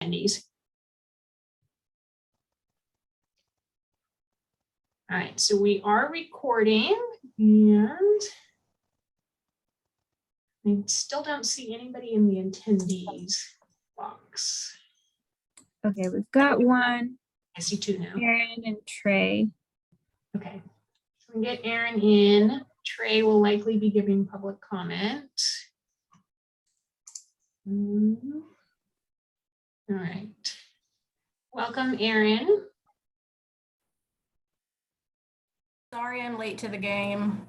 attendees. All right, so we are recording, and I still don't see anybody in the attendees box. Okay, we've got one. I see two now. Aaron and Trey. Okay, so we can get Aaron in. Trey will likely be giving public comment. All right. Welcome, Aaron. Sorry, I'm late to the game.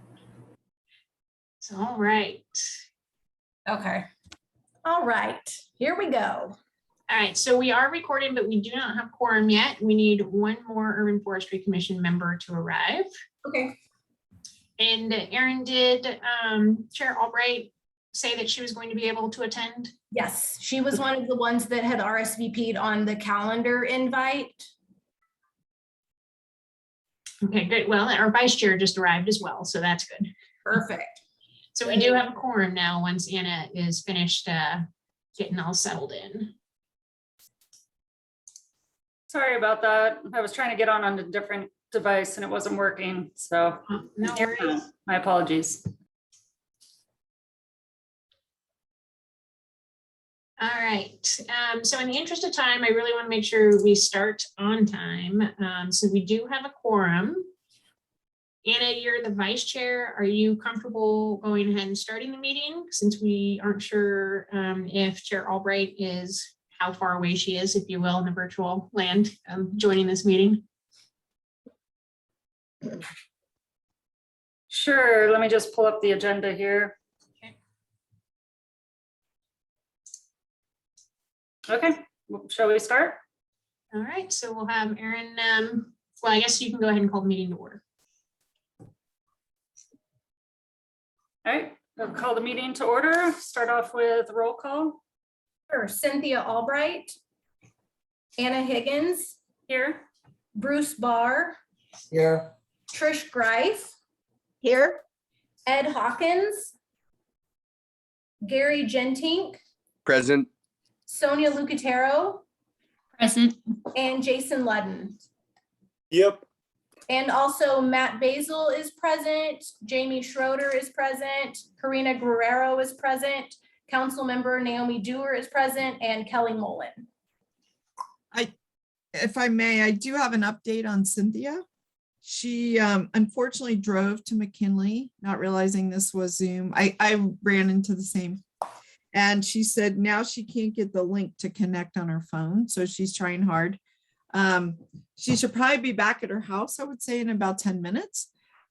It's all right. Okay. All right, here we go. All right, so we are recording, but we do not have quorum yet. We need one more Urban Forestry Commission member to arrive. Okay. And Aaron, did Chair Albright say that she was going to be able to attend? Yes, she was one of the ones that had RSVP'd on the calendar invite. Okay, good. Well, our vice chair just arrived as well, so that's good. Perfect. So we do have a quorum now once Anna is finished getting all settled in. Sorry about that. I was trying to get on a different device and it wasn't working. So No worries. my apologies. All right, so in the interest of time, I really want to make sure we start on time. So we do have a quorum. Anna, you're the vice chair. Are you comfortable going ahead and starting the meeting, since we aren't sure if Chair Albright is, how far away she is, if you will, in the virtual land, joining this meeting? Sure, let me just pull up the agenda here. Okay, shall we start? All right, so we'll have Aaron, well, I guess you can go ahead and call the meeting to order. All right, we'll call the meeting to order. Start off with roll call. Sure. Cynthia Albright, Anna Higgins, Here. Bruce Barr, Here. Trish Greif, Here. Ed Hawkins, Gary Gentink, Present. Sonia Lucatero, Present. and Jason Ludden. Yep. And also Matt Basil is present, Jamie Schroeder is present, Karina Guerrero is present, Councilmember Naomi Dewar is present, and Kelly Mullen. If I may, I do have an update on Cynthia. She unfortunately drove to McKinley, not realizing this was Zoom. I ran into the same. And she said now she can't get the link to connect on her phone. So she's trying hard. She should probably be back at her house, I would say, in about 10 minutes.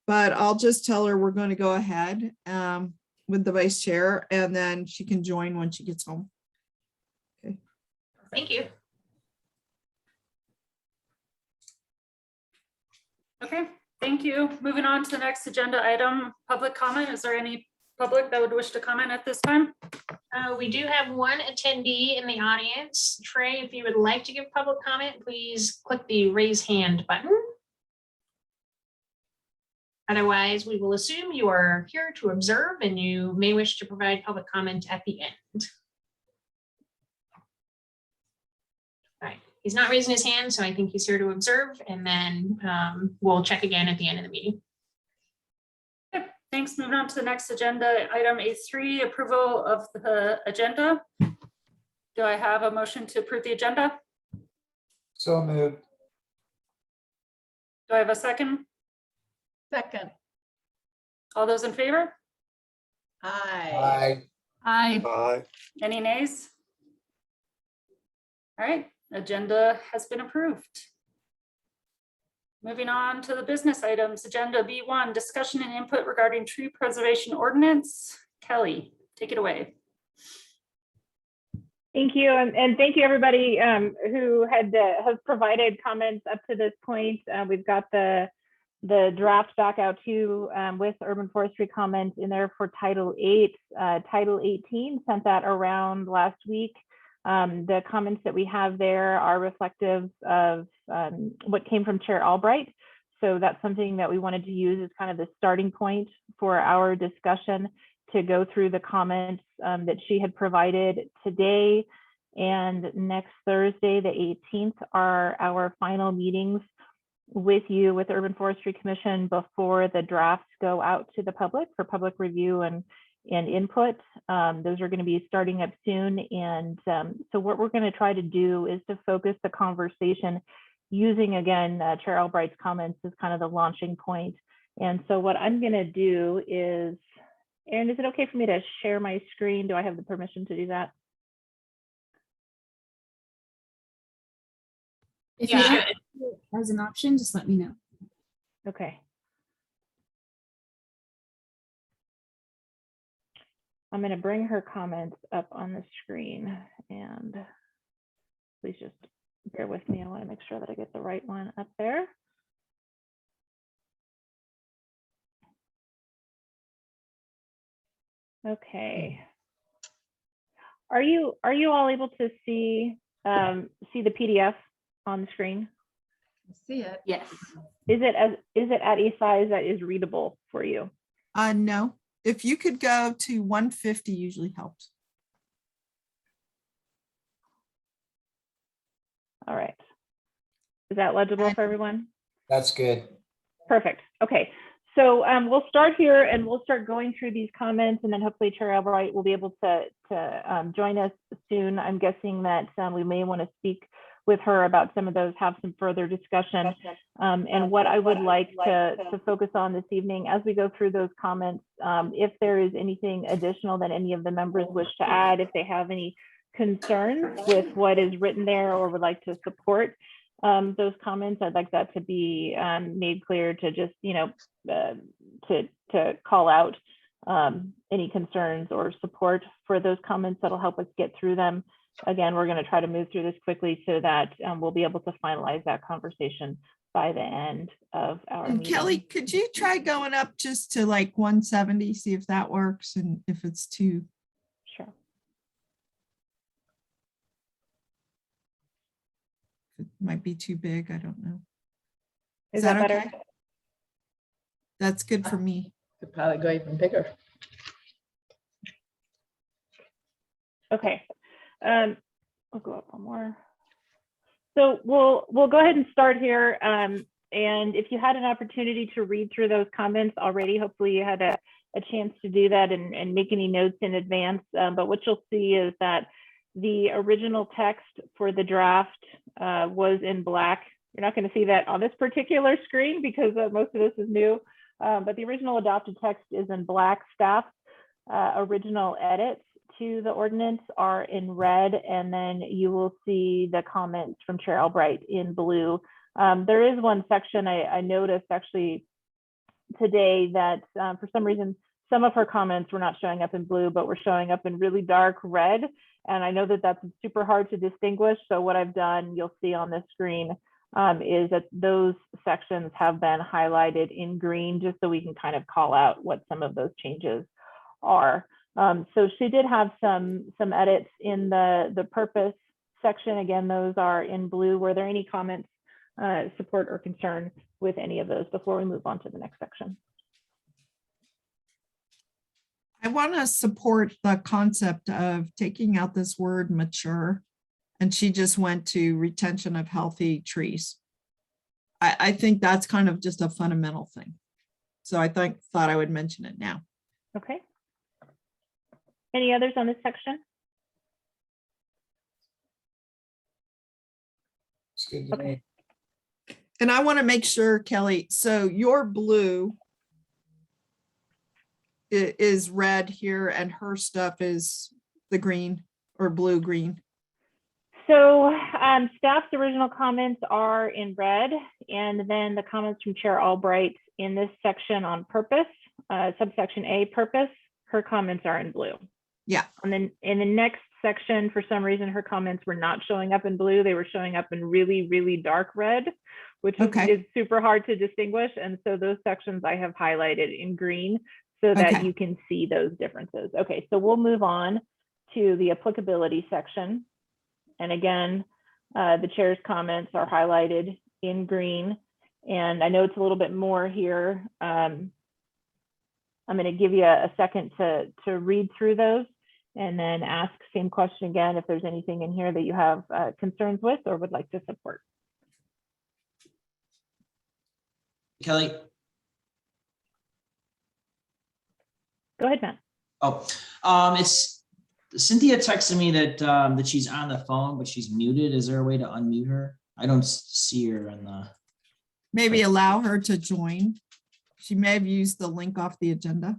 But I'll just tell her we're going to go ahead with the vice chair, and then she can join when she gets home. Okay. Thank you. Okay, thank you. Moving on to the next agenda item, public comment. Is there any public that would wish to comment at this time? We do have one attendee in the audience. Trey, if you would like to give public comment, please click the raise hand button. Otherwise, we will assume you are here to observe and you may wish to provide public comment at the end. All right, he's not raising his hand, so I think he's here to observe, and then we'll check again at the end of the meeting. Thanks. Moving on to the next agenda, item A3, approval of the agenda. Do I have a motion to approve the agenda? So moved. Do I have a second? Second. All those in favor? Aye. Aye. Aye. Aye. Any nays? All right, agenda has been approved. Moving on to the business items, agenda B1, discussion and input regarding tree preservation ordinance. Kelly, take it away. Thank you, and thank you everybody who has provided comments up to this point. We've got the draft back out too with urban forestry comments in there for Title 8. Title 18 sent that around last week. The comments that we have there are reflective of what came from Chair Albright. So that's something that we wanted to use as kind of the starting point for our discussion, to go through the comments that she had provided today And next Thursday, the 18th, are our final meetings with you, with the Urban Forestry Commission, before the drafts go out to the public for public review and input. Those are going to be starting up soon. And so what we're going to try to do is to focus the conversation using, again, Chair Albright's comments as kind of the launching point. And so what I'm going to do is, Erin, is it okay for me to share my screen? Do I have the permission to do that? If Yeah. you do it as an option, just let me know. Okay. I'm going to bring her comments up on the screen, and please just bear with me. I want to make sure that I get the right one up there. Okay. Are you all able to see the PDF on the screen? I see it. Yes. Is it at a size that is readable for you? No, if you could go to 150 usually helps. All right. Is that legible for everyone? That's good. Perfect. Okay. So we'll start here and we'll start going through these comments, and then hopefully Chair Albright will be able to join us soon. I'm guessing that we may want to speak with her about some of those, have some further discussion. And what I would like to focus on this evening as we go through those comments, if there is anything additional that any of the members wish to add, if they have any concerns with what is written there or would like to support those comments, I'd like that to be made clear, to just, to call out any concerns or support for those comments. That'll help us get through them. Again, we're going to try to move through this quickly so that we'll be able to finalize that conversation by the end of our And meeting. Kelly, could you try going up just to like 170, see if that works, and if it's too, Sure. it might be too big, I don't know. Is that better? okay? That's good for me. Could probably go even bigger. Okay. I'll go up one more. So we'll go ahead and start here. And if you had an opportunity to read through those comments already, hopefully you had a chance to do that and make any notes in advance. But what you'll see is that the original text for the draft was in black. You're not going to see that on this particular screen because most of this is new. But the original adopted text is in black. Staff original edits to the ordinance are in red, and then you will see the comments from Chair Albright in blue. There is one section I noticed actually today that for some reason, some of her comments were not showing up in blue, but were showing up in really dark red. And I know that that's super hard to distinguish. So what I've done, you'll see on the screen, is that those sections have been highlighted in green, just so we can kind of call out what some of those changes are. So she did have some edits in the purpose section. Again, those are in blue. Were there any comments, support, or concern with any of those before we move on to the next section? I want to support the concept of taking out this word mature, and she just went to retention of healthy trees. I think that's kind of just a fundamental thing. So I thought I would mention it now. Okay. Any others on this section? It's good to me. And I want to make sure, Kelly, so your blue is red here and her stuff is the green or blue green. So staff's original comments are in red, and then the comments from Chair Albright in this section on purpose, subsection A, purpose, her comments are in blue. Yeah. And then in the next section, for some reason, her comments were not showing up in blue. They were showing up in really, really dark red, which is super hard to distinguish. And so those sections I have highlighted in green so that you can see those differences. Okay, so we'll move on to the applicability section. And again, the chair's comments are highlighted in green. And I know it's a little bit more here. I'm going to give you a second to read through those. and then ask same question again if there's anything in here that you have concerns with or would like to support. Kelly. Go ahead, Matt. It's Cynthia texted me that that she's on the phone, but she's muted. Is there a way to unmute her? I don't see her on the. Maybe allow her to join. She may have used the link off the agenda.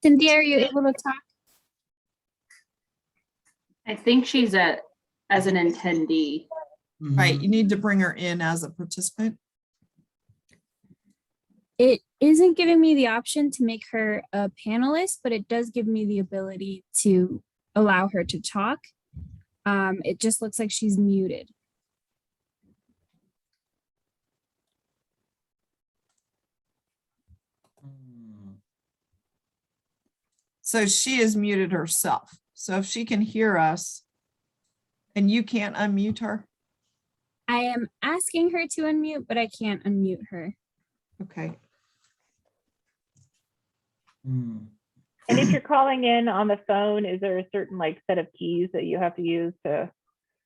Cynthia, are you able to talk? I think she's as an attendee. Right, you need to bring her in as a participant. It isn't giving me the option to make her a panelist, but it does give me the ability to allow her to talk. It just looks like she's muted. So she is muted herself. So if she can hear us and you can't unmute her. I am asking her to unmute, but I can't unmute her. Okay. And if you're calling in on the phone, is there a certain like set of keys that you have to use to?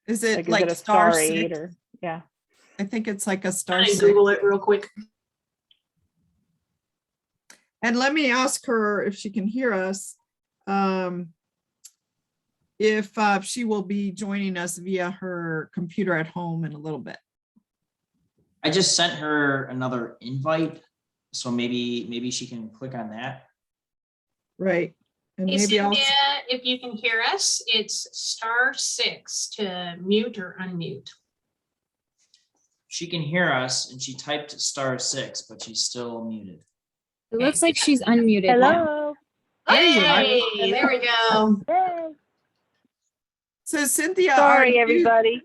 Is it Like, like is it a star star 8 six? or yeah? I think it's like a star I 6. Google it real quick. And let me ask her if she can hear us. If she will be joining us via her computer at home in a little bit. I just sent her another invite, so maybe she can click on that. Right. And Hey, maybe I'll, Cynthia, if you can hear us, it's *6 to mute or unmute. She can hear us, and she typed *6, but she's still muted. It looks like she's unmuted now. Hello. There you are. Hey, there we go. Hey. so Cynthia, Sorry, everybody.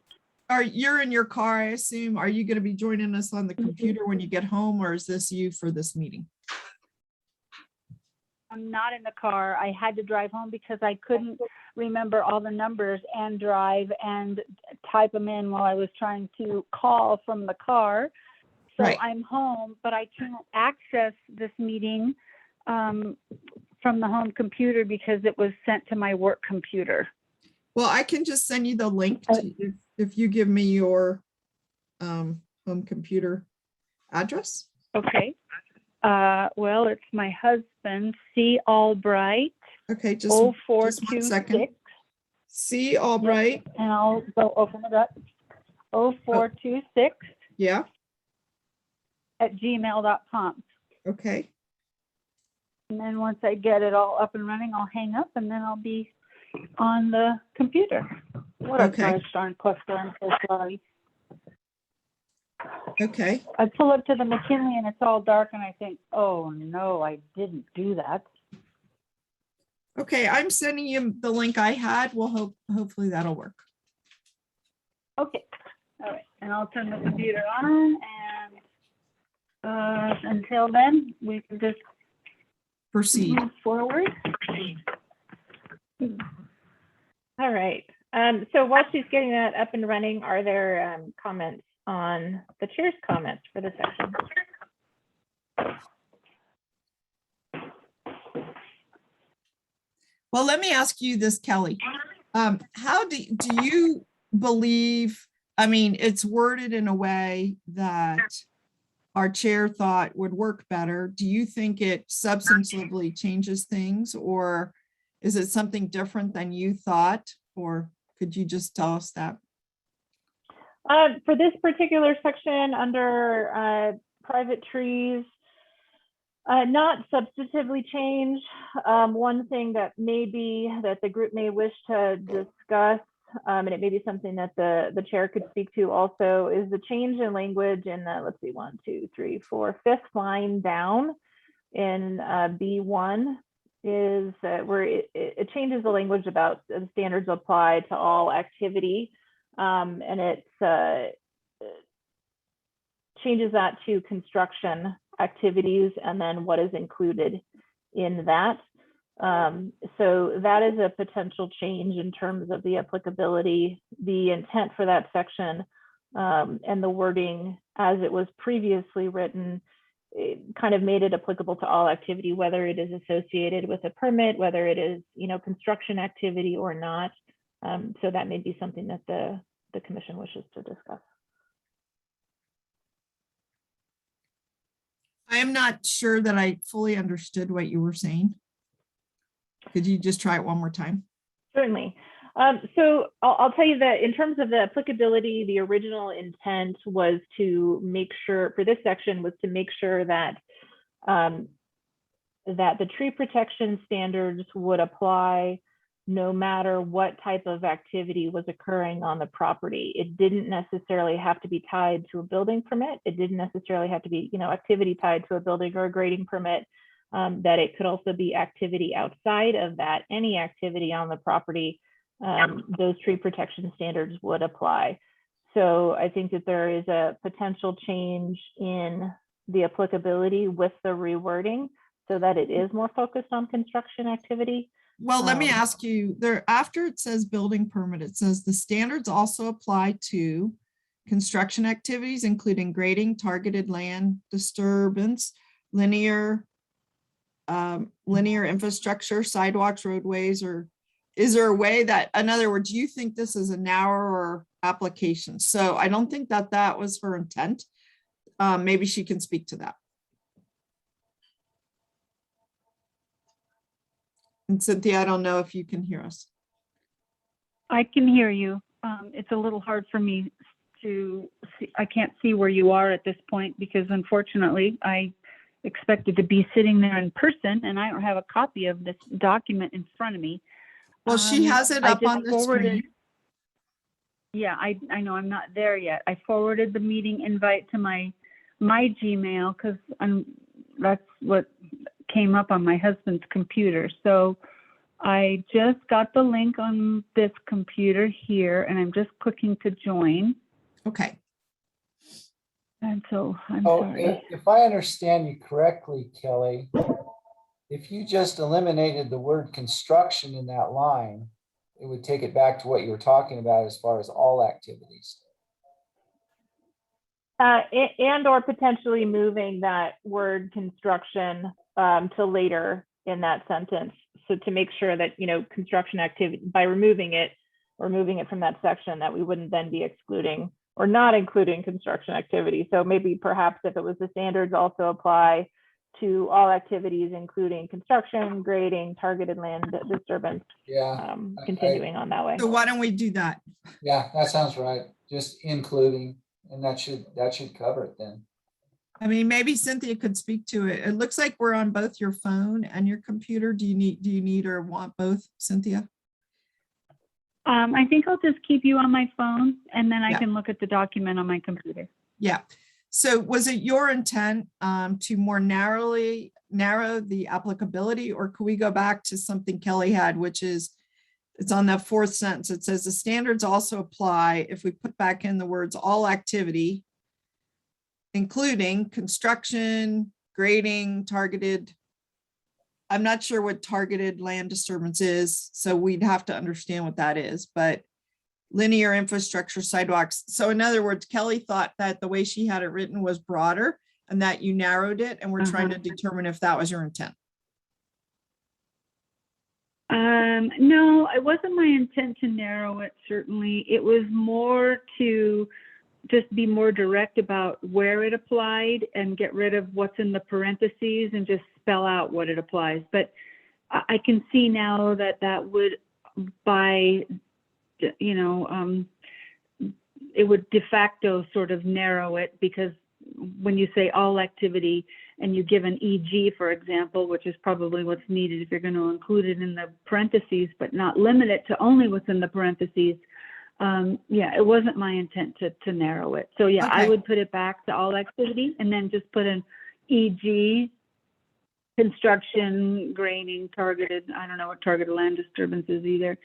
you're in your car, I assume. Are you going to be joining us on the computer when you get home, or is this you for this meeting? I'm not in the car. I had to drive home because I couldn't remember all the numbers and drive and type them in while I was trying to call from the car. So Right. I'm home, but I can't access this meeting from the home computer because it was sent to my work computer. Well, I can just send you the link to, if you give me your home computer address. Okay. Well, it's my husband, C. Albright, Okay, just 1 0426. second. C. Albright. And I'll go open it up. 0426 Yeah. @gmail.com. Okay. And then once I get it all up and running, I'll hang up and then I'll be on the computer. What a Okay. gosh darn cluster, I'm so sorry. Okay. I pull up to the McKinley and it's all dark and I think, oh no, I didn't do that. Okay. I'm sending you the link I had. We'll hopefully that'll work. Okay, all right. And I'll turn the computer on and until then, we can just Proceed. move forward. All right. So while she's getting that up and running, are there comments on the chair's comments for the section? Well, let me ask you this, Kelly. How do you believe, I mean, it's worded in a way that our chair thought would work better. Do you think it substantively changes things, or is it something different than you thought? Or could you just tell us that? For this particular section under private trees, not substantively change. One thing that the group may wish to discuss, and it may be something that the chair could speak to also, is the change in language in the, let's see, 1, 2, 3, 4, 5th line down in B1 is where it changes the language about the standards apply to all activity. And it changes that to construction activities and then what is included in that. So that is a potential change in terms of the applicability, the intent for that section, and the wording as it was previously written it kind of made it applicable to all activity, whether it is associated with a permit, whether it is, construction activity or not. So that may be something that the commission wishes to discuss. I am not sure that I fully understood what you were saying. Could you just try it one more time? Certainly. So I'll tell you that in terms of the applicability, the original intent was to make sure, for this section, was to make sure that that the tree protection standards would apply no matter what type of activity was occurring on the property. It didn't necessarily have to be tied to a building permit. It didn't necessarily have to be, activity tied to a building or a grading permit. That it could also be activity outside of that, any activity on the property. Those tree protection standards would apply. So I think that there is a potential change in the applicability with the rewording so that it is more focused on construction activity. Well, let me ask you there, after it says building permit, it says the standards also apply to construction activities, including grading, targeted land disturbance, linear infrastructure, sidewalks, roadways, or is there a way that, in other words, you think this is a narrower application? So I don't think that that was her intent. Maybe she can speak to that. And Cynthia, I don't know if you can hear us. I can hear you. It's a little hard for me to see. I can't see where you are at this point because unfortunately I expected to be sitting there in person and I don't have a copy of this document in front of me. Well, she has it up on the screen. Yeah, I know I'm not there yet. I forwarded the meeting invite to my Gmail because that's what came up on my husband's computer. So I just got the link on this computer here and I'm just clicking to join. Okay. And so I'm sorry. If I understand you correctly, Kelly, if you just eliminated the word construction in that line, it would take it back to what you were talking about as far as all activities. And or potentially moving that word construction to later in that sentence. So to make sure that, construction activity, by removing it from that section, that we wouldn't then be excluding or not including construction activity. So maybe perhaps if it was the standards also apply to all activities, including construction, grading, targeted land disturbance. Yeah. Continuing on that way. So why don't we do that? Yeah, that sounds right. Just including, and that should cover it then. I mean, maybe Cynthia could speak to it. It looks like we're on both your phone and your computer. Do you need or want both, Cynthia? I think I'll just keep you on my phone and then I Yeah. can look at the document on my computer. Yeah. So was it your intent to more narrow the applicability, or could we go back to something Kelly had, which is, it's on that fourth sentence. It says the standards also apply if we put back in the words all activity, including construction, grading, targeted. I'm not sure what targeted land disturbance is, so we'd have to understand what that is, but linear infrastructure, sidewalks. So in other words, Kelly thought that the way she had it written was broader and that you narrowed it, and we're trying to determine if that was your intent. No, it wasn't my intent to narrow it, certainly. It was more to just be more direct about where it applied and get rid of what's in the parentheses and just spell out what it applies. But I can see now that that would, by, it would de facto sort of narrow it, because when you say all activity and you give an EG, for example, which is probably what's needed if you're going to include it in the parentheses, but not limit it to only what's in the parentheses. Yeah, it wasn't my intent to narrow it. So yeah, Okay. I would put it back to all activity and then just put an EG, construction, grading, targeted, I don't know what targeted land disturbance is either.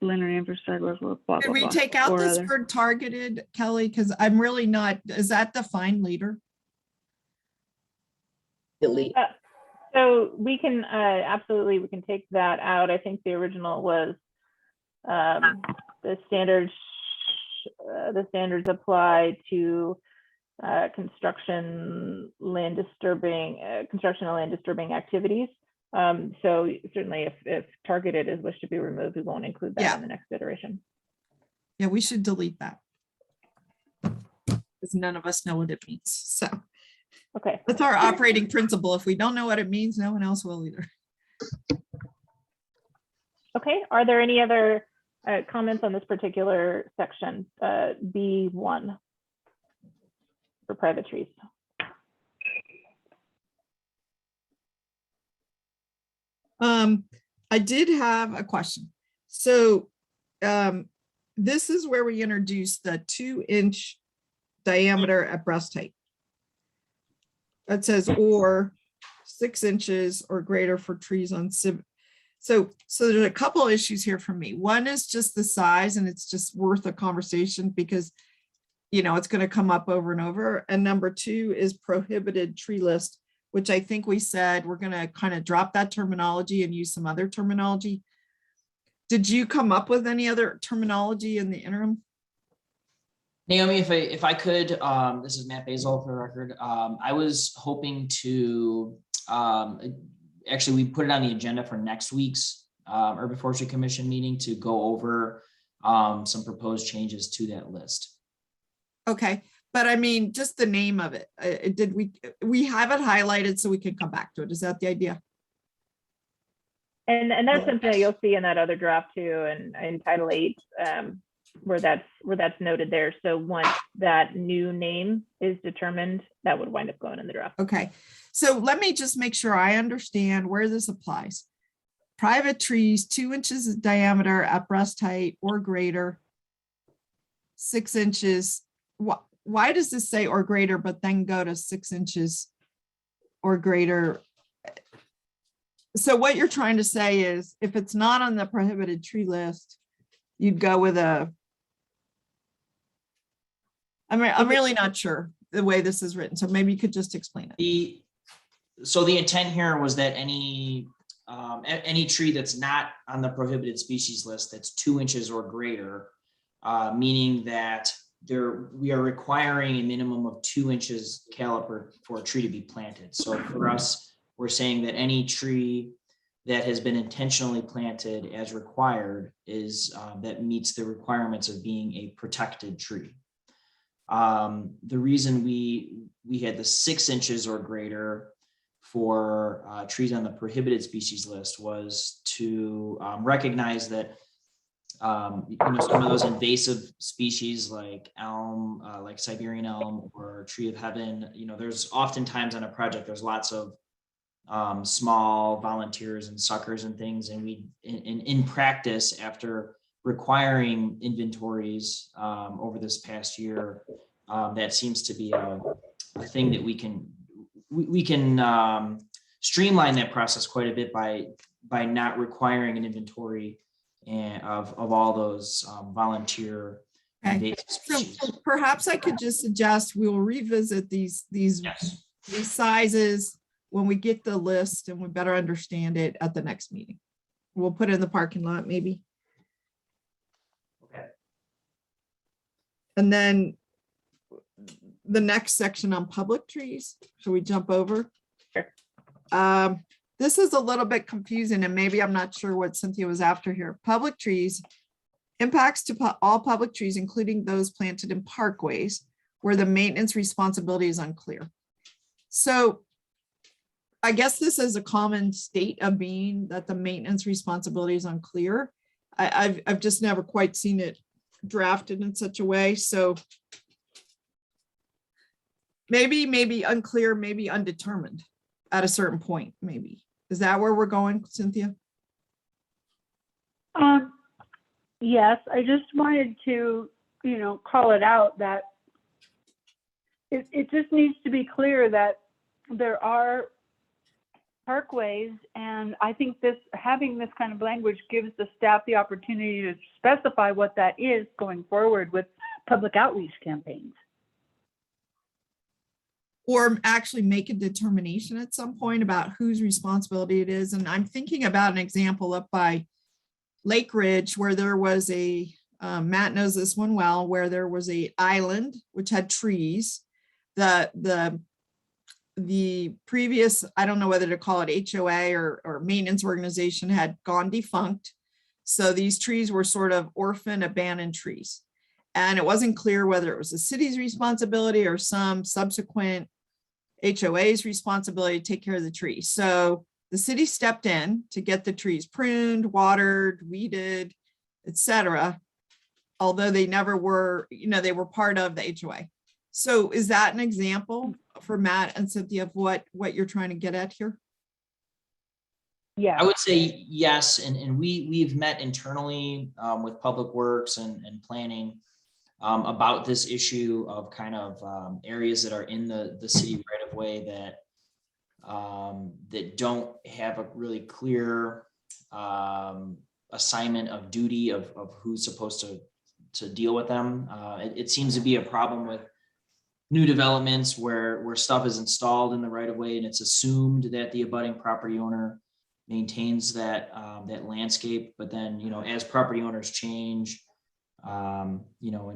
Linear infrastructure, blah, blah, Did we blah, take out or this other. word targeted, Kelly? Because I'm really not, is that defined leader? Delete. So we can absolutely, we can take that out. I think the original was the standards apply to construction, land disturbing, construction and land disturbing activities. So certainly if targeted is wished to be removed, we won't include that Yeah. in the next iteration. Yeah, we should delete that. Because none of us know what it means. So Okay. that's our operating principle. If we don't know what it means, no one else will either. Okay. Are there any other comments on this particular section, B1 for private trees? I did have a question. So this is where we introduced the 2-inch diameter at breast height. It says or 6 inches or greater for trees on civ. So there's a couple issues here for me. One is just the size, and it's just worth a conversation because, you know, it's going to come up over and over. And number 2 is prohibited tree list, which I think we said we're going to kind of drop that terminology and use some other terminology. Did you come up with any other terminology in the interim? Naomi, if I could, this is Matt Basil for the record. I was hoping to, actually, we put it on the agenda for next week's Urban Forestry Commission meeting to go over some proposed changes to that list. Okay, but I mean, just the name of it. Did we have it highlighted so we can come back to it? Is that the idea? And that's something that you'll see in that other draft too, and in Title 8, where that's noted there. So once that new name is determined, that would wind up going in the draft. Okay, so let me just make sure I understand where this applies. Private trees, 2 inches diameter at breast height or greater, 6 inches. Why does this say or greater, but then go to 6 inches or greater? So what you're trying to say is if it's not on the prohibited tree list, you'd go with a, I'm really not sure the way this is written. So maybe you could just explain it. So the intent here was that any tree that's not on the prohibited species list that's 2 inches or greater, meaning that we are requiring a minimum of 2 inches caliper for a tree to be planted. So for us, we're saying that any tree that has been intentionally planted as required is that meets the requirements of being a protected tree. The reason we had the 6 inches or greater for trees on the prohibited species list was to recognize that some of those invasive species like elm, like Siberian elm or tree of heaven, there's oftentimes on a project, there's lots of small volunteers and suckers and things. And in practice, after requiring inventories over this past year, that seems to be a thing that we can streamline that process quite a bit by not requiring an inventory of all those volunteer invasive species. So perhaps I could just suggest we will revisit these Yes. sizes when we get the list and we better understand it at the next meeting. We'll put it in the parking lot maybe. Okay. And then the next section on public trees, should we jump over? Sure. This is a little bit confusing and maybe I'm not sure what Cynthia was after here. Public trees, impacts to all public trees, including those planted in parkways where the maintenance responsibility is unclear. So I guess this is a common state of being that the maintenance responsibility is unclear. I've just never quite seen it drafted in such a way. So maybe unclear, maybe undetermined at a certain point, maybe. Is that where we're going, Cynthia? Yes, I just wanted to, call it out that it just needs to be clear that there are parkways, and I think having this kind of language gives the staff the opportunity to specify what that is going forward with public outreach campaigns. Or actually make a determination at some point about whose responsibility it is. And I'm thinking about an example up by Lake Ridge where there was Matt knows this one well, where there was an island which had trees. the previous, I don't know whether to call it HOA or maintenance organization, had gone defunct. So these trees were sort of orphan abandoned trees. And it wasn't clear whether it was the city's responsibility or some subsequent HOA's responsibility to take care of the trees. So the city stepped in to get the trees pruned, watered, weeded, etc. Although they never were, they were part of the HOA. So is that an example for Matt and Cynthia of what you're trying to get at here? Yeah. I would say yes, and we've met internally with Public Works and planning about this issue of kind of areas that are in the city right of way that don't have a really clear assignment of duty of who's supposed to deal with them. It seems to be a problem with new developments where stuff is installed in the right of way and it's assumed that the abutting property owner maintains that landscape, but then as property owners change, and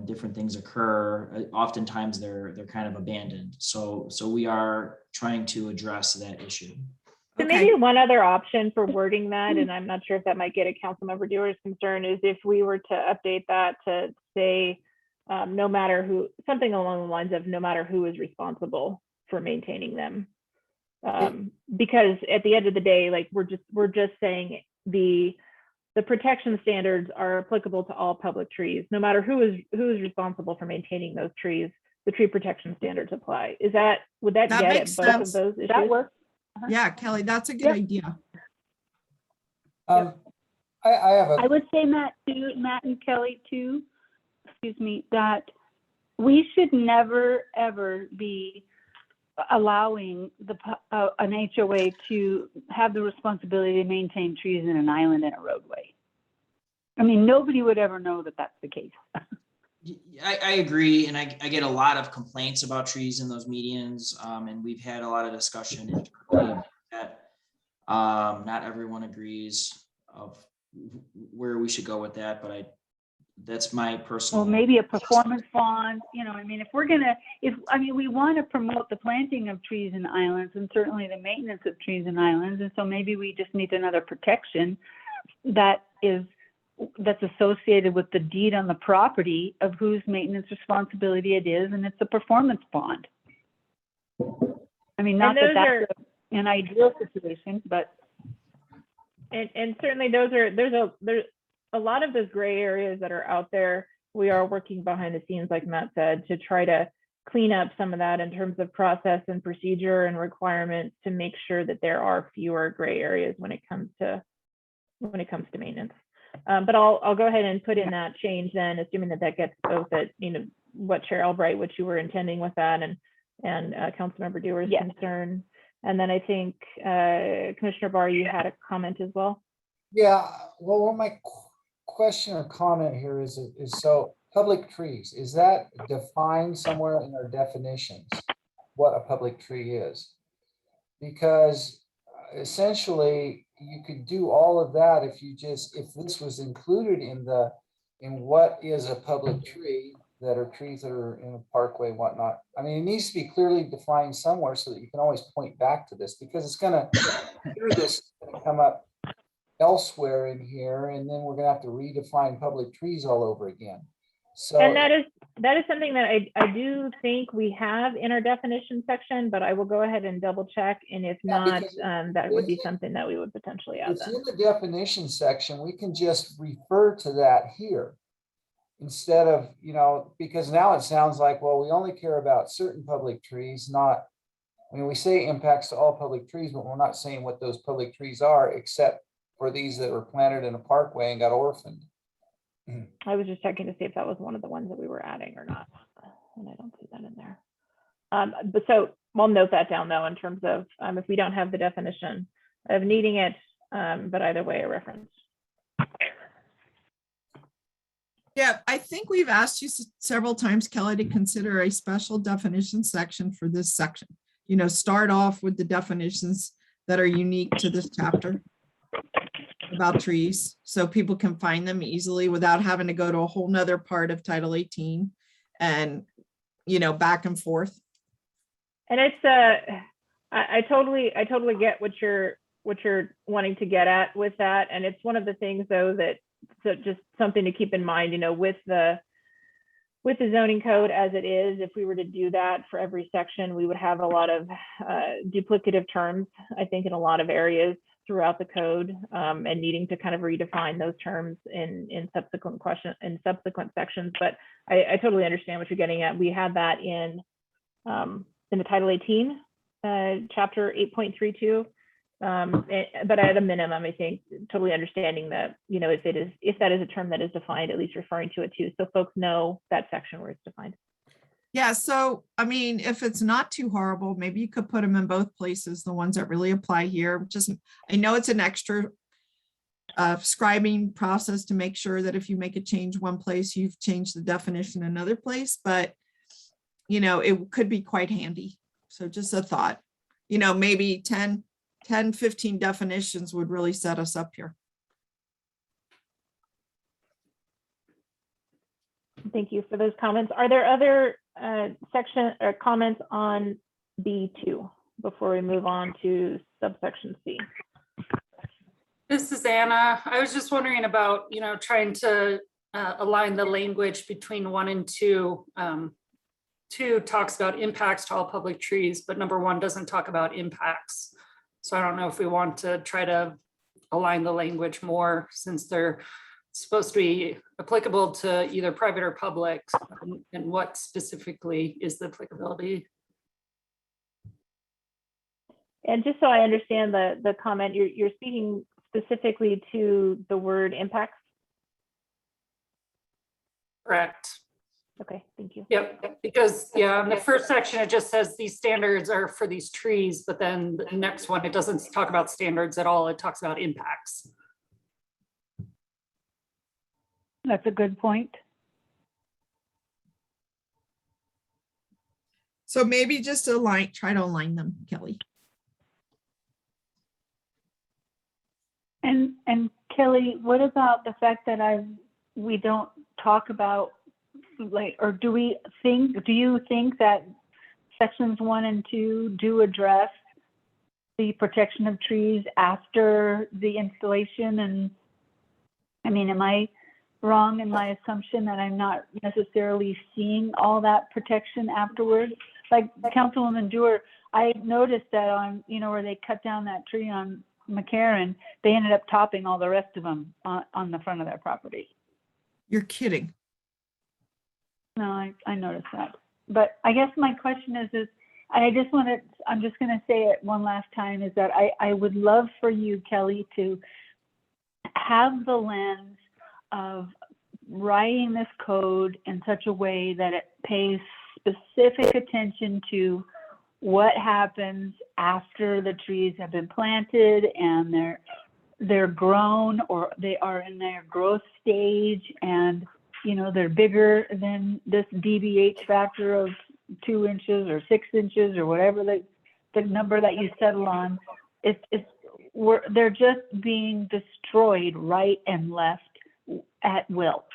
different things occur, oftentimes they're kind of abandoned. So we are trying to address that issue. So maybe one other option for wording that, and I'm not sure if that might get a council member Dewar's concern, is if we were to update that to say, no matter who, something along the lines of no matter who is responsible for maintaining them. Because at the end of the day, like we're just saying the protection standards are applicable to all public trees, no matter who is responsible for maintaining those trees. The tree protection standards apply. Would that get at both of those issues? That works. Yeah, Kelly, that's a good idea. I have I would say, Matt and Kelly too, excuse me, that we should never, ever be allowing an HOA to have the responsibility to maintain trees in an island and a roadway. I mean, nobody would ever know that that's the case. I agree, and I get a lot of complaints about trees in those medians, and we've had a lot of discussion internally that not everyone agrees of where we should go with that, but that's my personal. Well, maybe a performance bond, I mean, we want to promote the planting of trees in islands and certainly the maintenance of trees in islands. And so maybe we just need another protection that's associated with the deed on the property of whose maintenance responsibility it is. And it's a performance bond. I mean, not that that's an ideal situation, but. And certainly there's a lot of those gray areas that are out there. We are working behind the scenes, like Matt said, to try to clean up some of that in terms of process and procedure and requirements to make sure that there are fewer gray areas when it comes to maintenance. But I'll go ahead and put in that change then, assuming that gets both at what Chair Albright, what you were intending with that, and Councilmember Dewar's concern. And then I think Commissioner Barr, you had a comment as well. Yeah, well, my question or comment here is so public trees, is that defined somewhere in our definitions, what a public tree is? Because essentially you could do all of that if this was included in what is a public tree, that are trees that are in a parkway, whatnot. I mean, it needs to be clearly defined somewhere so that you can always point back to this, because it's gonna come up elsewhere in here, and then we're gonna have to redefine public trees all over again. So, and that is something that I do think we have in our definition section, but I will go ahead and double check, and if not, that would be something that we would potentially add. It's in the definition section. We can just refer to that here instead of, because now it sounds like, well, we only care about certain public trees, not, we say impacts to all public trees, but we're not saying what those public trees are, except for these that were planted in a parkway and got orphaned. I was just checking to see if that was one of the ones that we were adding or not, and I don't see that in there. But so I'll note that down though, in terms of if we don't have the definition of needing it, but either way, a reference. Yeah, I think we've asked you several times, Kelly, to consider a special definition section for this section. Start off with the definitions that are unique to this chapter about trees, so people can find them easily without having to go to a whole nother part of Title 18 and, back and forth. And it's I totally get what you're wanting to get at with that. And it's one of the things though that just something to keep in mind, you know, with the zoning code as it is, if we were to do that for every section, we would have a lot of duplicative terms, I think, in a lot of areas throughout the code, and needing to kind of redefine those terms in subsequent sections. But I totally understand what you're getting at. We had that in the Title 18, Chapter 8.32. But at a minimum, I think totally understanding that, you know, if that is a term that is defined, at least referring to it too, so folks know that section where it's defined. Yeah, so I mean, if it's not too horrible, maybe you could put them in both places, the ones that really apply here. Just, I know it's an extra scribing process to make sure that if you make a change one place, you've changed the definition in another place, but you know, it could be quite handy. So just a thought, you know, maybe 10, 15 definitions would really set us up here. Thank you for those comments. Are there other section or comments on B2 before we move on to subsection C? This is Anna. I was just wondering about, you know, trying to align the language between 1 and 2. 2 talks about impacts to all public trees, but number 1 doesn't talk about impacts. So I don't know if we want to try to align the language more, since they're supposed to be applicable to either private or public, and what specifically is the applicability. And just so I understand the comment, you're speaking specifically to the word impacts? Correct. Okay, thank you. Yep, because yeah, in the first section, it just says these standards are for these trees, but then the next one, it doesn't talk about standards at all. It talks about impacts. That's a good point. So maybe just try to align them, Kelly. And Kelly, what about the fact that we don't talk about, like, or do you think that sections 1 and 2 do address the protection of trees after the installation? And I mean, am I wrong in my assumption that I'm not necessarily seeing all that protection afterwards? Like Councilwoman Dewar, I noticed that on, you know, where they cut down that tree on McCarran, they ended up topping all the rest of them on the front of their property. You're kidding. No, I noticed that. But I guess my question is I'm just going to say it one last time, is that I would love for you, Kelly, to have the lens of writing this code in such a way that it pays specific attention to what happens after the trees have been planted and they're grown, or they are in their growth stage, and you know, they're bigger than this DBH factor of 2 inches or 6 inches or whatever the number that you settle on. They're just being destroyed right and left at will.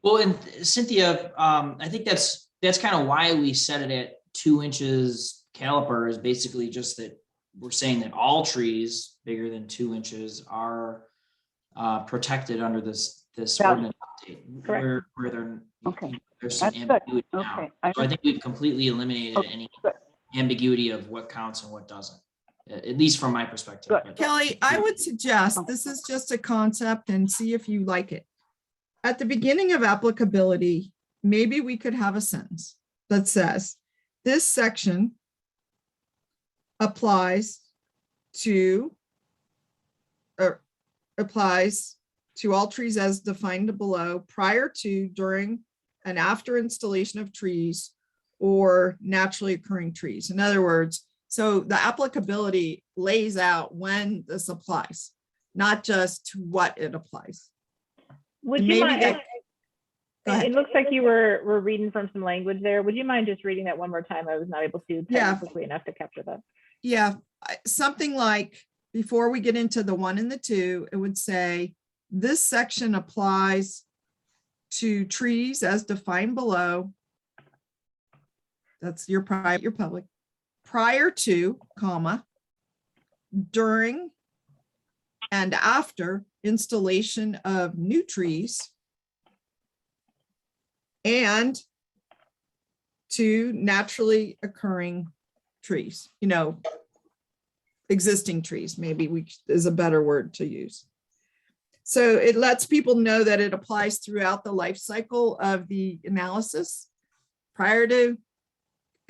Well, and Cynthia, I think that's kind of why we set it at 2 inches caliper, is basically just that we're saying that all trees bigger than 2 inches are protected under this ordinance update, where there's some ambiguity now. So I think we've completely eliminated any ambiguity of what counts and what doesn't, at least from my perspective. But Kelly, I would suggest, this is just a concept, and see if you like it. At the beginning of applicability, maybe we could have a sentence that says, this section applies to all trees as defined below, prior to, during, and after installation of trees or naturally occurring trees. In other words, so the applicability lays out when this applies, not just to what it applies. Would you mind? It looks like you were reading from some language there. Would you mind just reading that one more time? I was not able to type quickly enough to capture that. Yeah, something like, before we get into the 1 and the 2, it would say, this section applies to trees as defined below. That's your private, your public, prior to, comma, during and after installation of new trees and to naturally occurring trees, existing trees, maybe is a better word to use. So it lets people know that it applies throughout the life cycle of the analysis, prior to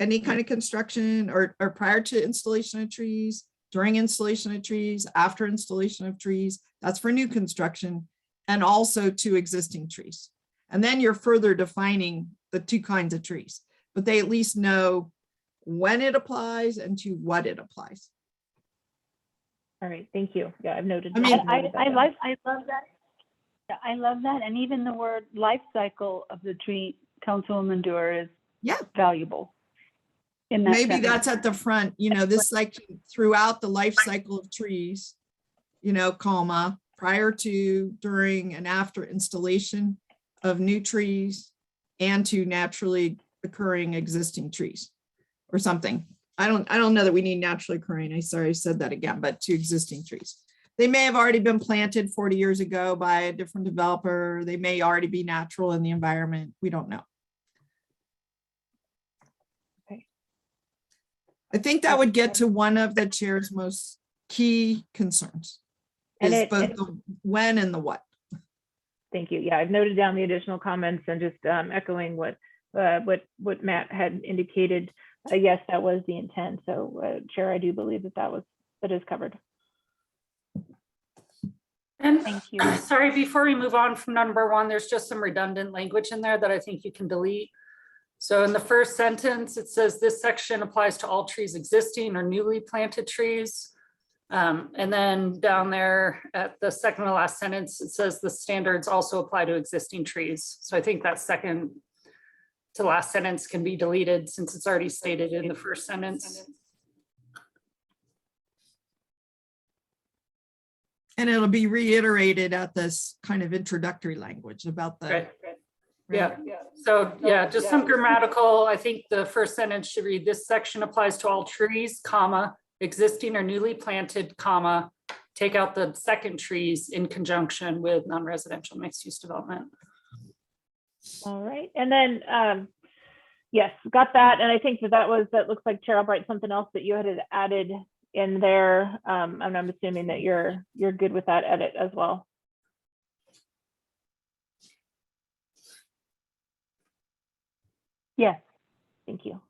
any kind of construction or prior to installation of trees, during installation of trees, after installation of trees. That's for new construction, and also to existing trees. And then you're further defining the two kinds of trees, but they at least know when it applies and to what it applies. All right, thank you. Yeah, I've noted. I mean, I love that. Yeah, I love that. And even the word life cycle of the tree, Councilwoman Dewar, is valuable. In that maybe sentence. that's at the front, this like throughout the life cycle of trees, comma, prior to, during, and after installation of new trees and to naturally occurring existing trees or something. I don't know that we need naturally occurring. I said that again, but to existing trees. They may have already been planted 40 years ago by a different developer. They may already be natural in the environment. We don't know. Okay. I think that would get to one of the chair's most key concerns. And is both the when and the what. Thank you. Yeah, I've noted down the additional comments and just echoing what Matt had indicated. Yes, that was the intent. So, Chair, I do believe that is covered. And Thank you. sorry, before we move on from number one, there's just some redundant language in there that I think you can delete. So in the first sentence, it says this section applies to all trees existing or newly planted trees. And then down there at the second to last sentence, it says the standards also apply to existing trees. So I think that second to last sentence can be deleted since it's already stated in the first sentence. And it'll be reiterated at this kind of introductory language about the. Right. Yeah. So yeah, just some grammatical. I think the first sentence should read, this section applies to all trees, comma, existing or newly planted, comma, take out the second trees in conjunction with non-residential mixed use development. All right, and then yes, got that. And I think that looks like Chair Albright, something else that you had added in there. And I'm assuming that you're good with that edit as well. Yes, thank you.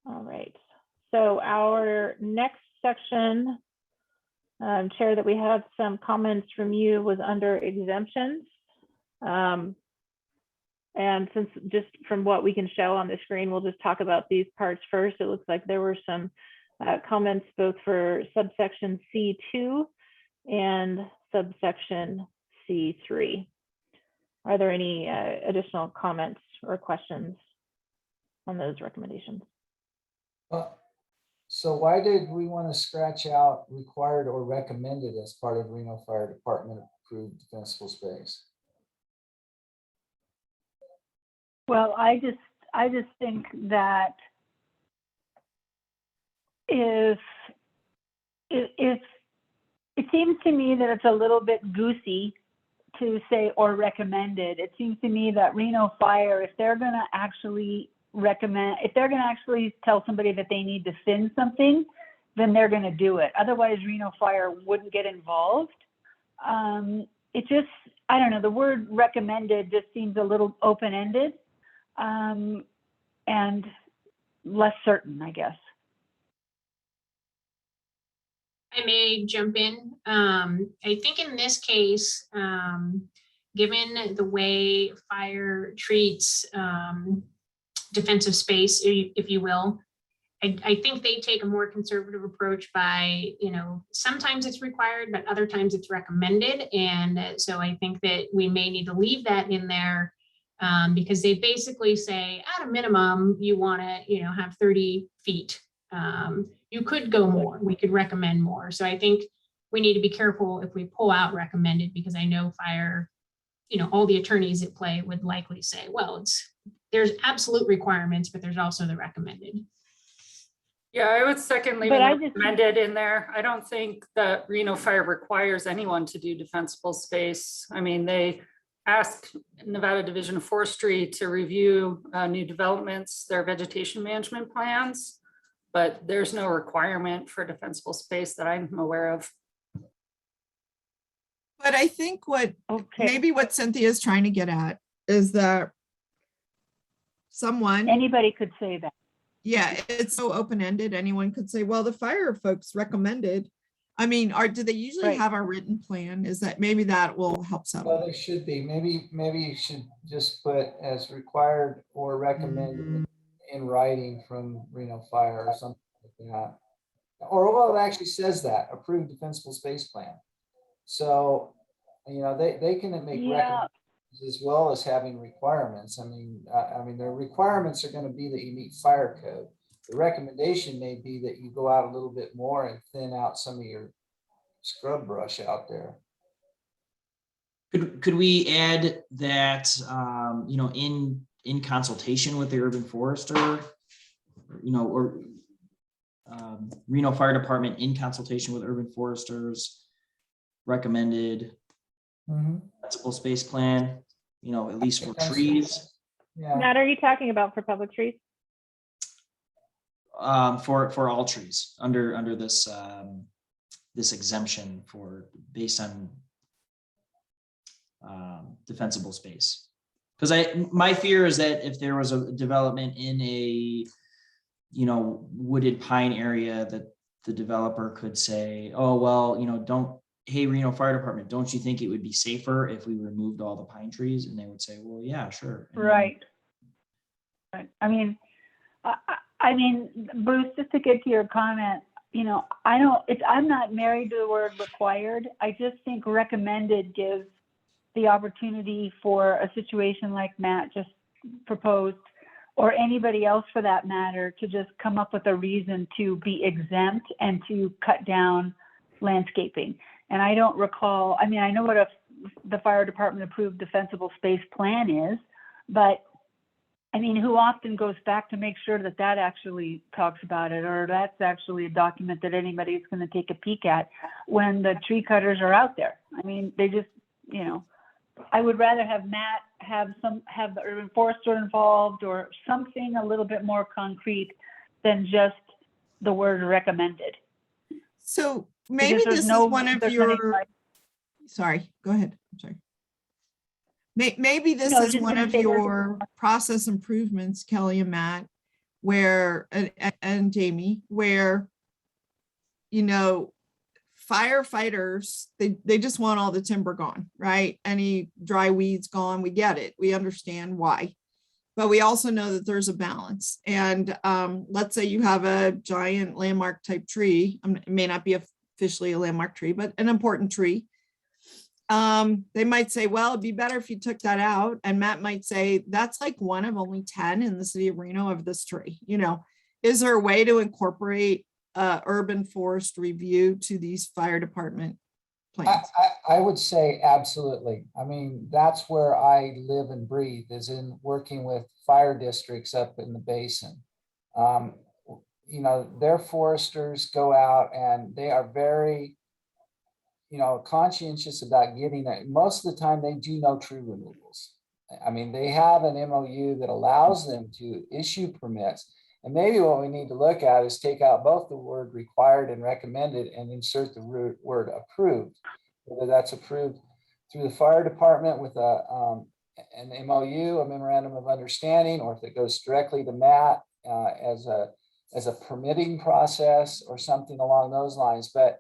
All right, so our next section, Chair, that we had some comments from you was under exemptions. And since just from what we can show on the screen, we'll just talk about these parts first. It looks like there were some comments both for subsection C2 and subsection C3. Are there any additional comments or questions on those recommendations? So why did we want to scratch out required or recommended as part of Reno Fire Department approved defensible space? Well, I just think that if it seems to me that it's a little bit goosey to say or recommended. It seems to me that Reno Fire, if they're going to actually recommend, if they're going to actually tell somebody that they need to fin something, then they're going to do it. Otherwise, Reno Fire wouldn't get involved. It just, I don't know, the word recommended just seems a little open-ended. And less certain, I guess. I may jump in. I think in this case, given the way fire treats defensive space, if you will, I think they take a more conservative approach by, sometimes it's required, but other times it's recommended. And so I think that we may need to leave that in there. Because they basically say at a minimum, you want to, have 30 feet. You could go more, we could recommend more. So I think we need to be careful if we pull out recommended, because I know fire, all the attorneys at play would likely say, well, there's absolute requirements, but there's also the recommended. Yeah, I would second leaving But I just- recommended in there. I don't think that Reno Fire requires anyone to do defensible space. I mean, they ask Nevada Division of Forestry to review new developments, their vegetation management plans, but there's no requirement for defensible space that I'm aware of. But I think Okay, maybe what Cynthia is trying to get at is that someone, anybody could say that. yeah, it's so open-ended. Anyone could say, well, the fire folks recommended. I mean, do they usually Right. have a written plan? Is that maybe that will help Well, settle? there should be, maybe you should just put as required or recommended in writing from Reno Fire or something like that. Or, well, it actually says that, approved defensible space plan. So, they can make Yeah. recommendations as well as having requirements. I mean, the requirements are gonna be that you meet fire code. The recommendation may be that you go out a little bit more and thin out some of your scrub brush out there. Could we add that, in consultation with the urban forester, or Reno Fire Department in consultation with urban foresters recommended defensible space plan, at least for trees, Yeah, Matt, are you talking about for public trees? for all trees under this, this exemption based on defensible space. Because my fear is that if there was a development in a, wooded pine area, that the developer could say, oh, well, hey, Reno Fire Department, don't you think it would be safer if we removed all the pine trees? And they would say, well, yeah, sure. And then- Right. Right. I mean, Bruce, just to get to your comment, I'm not married to the word required. I just think recommended gives the opportunity for a situation like Matt just proposed, or anybody else for that matter, to just come up with a reason to be exempt and to cut down landscaping. And I don't recall, I know what the fire department approved defensible space plan is, but who often goes back to make sure that actually talks about it, or that's actually a document that anybody's going to take a peek at when the tree cutters are out there? They just, I would rather have Matt have the urban forester involved or something a little bit more concrete than just the word recommended. So maybe Because this is there's one of there's your, nothing like- sorry, go ahead. I'm sorry. Maybe this No, I was is just one gonna of say there's- your process improvements, Kelly and Matt, where, and Jamie, where, firefighters, they just want all the timber gone, right? Any dry weeds gone. We get it. We understand why. But we also know that there's a balance. And let's say you have a giant landmark type tree. It may not be officially a landmark tree, but an important tree. They might say, well, it'd be better if you took that out. And Matt might say, that's like one of only 10 in the city of Reno of this tree. Is there a way to incorporate urban forest review to these fire department plans? I would say absolutely. That's where I live and breathe, is in working with fire districts up in the basin. Their foresters go out and they are very, conscientious about getting it. Most of the time they do no tree removals. They have an MOU that allows them to issue permits. And maybe what we need to look at is take out both the word required and recommended and insert the word approved. Whether that's approved through the fire department with an MOU, a memorandum of understanding, or if it goes directly to Matt as a permitting process or something along those lines. But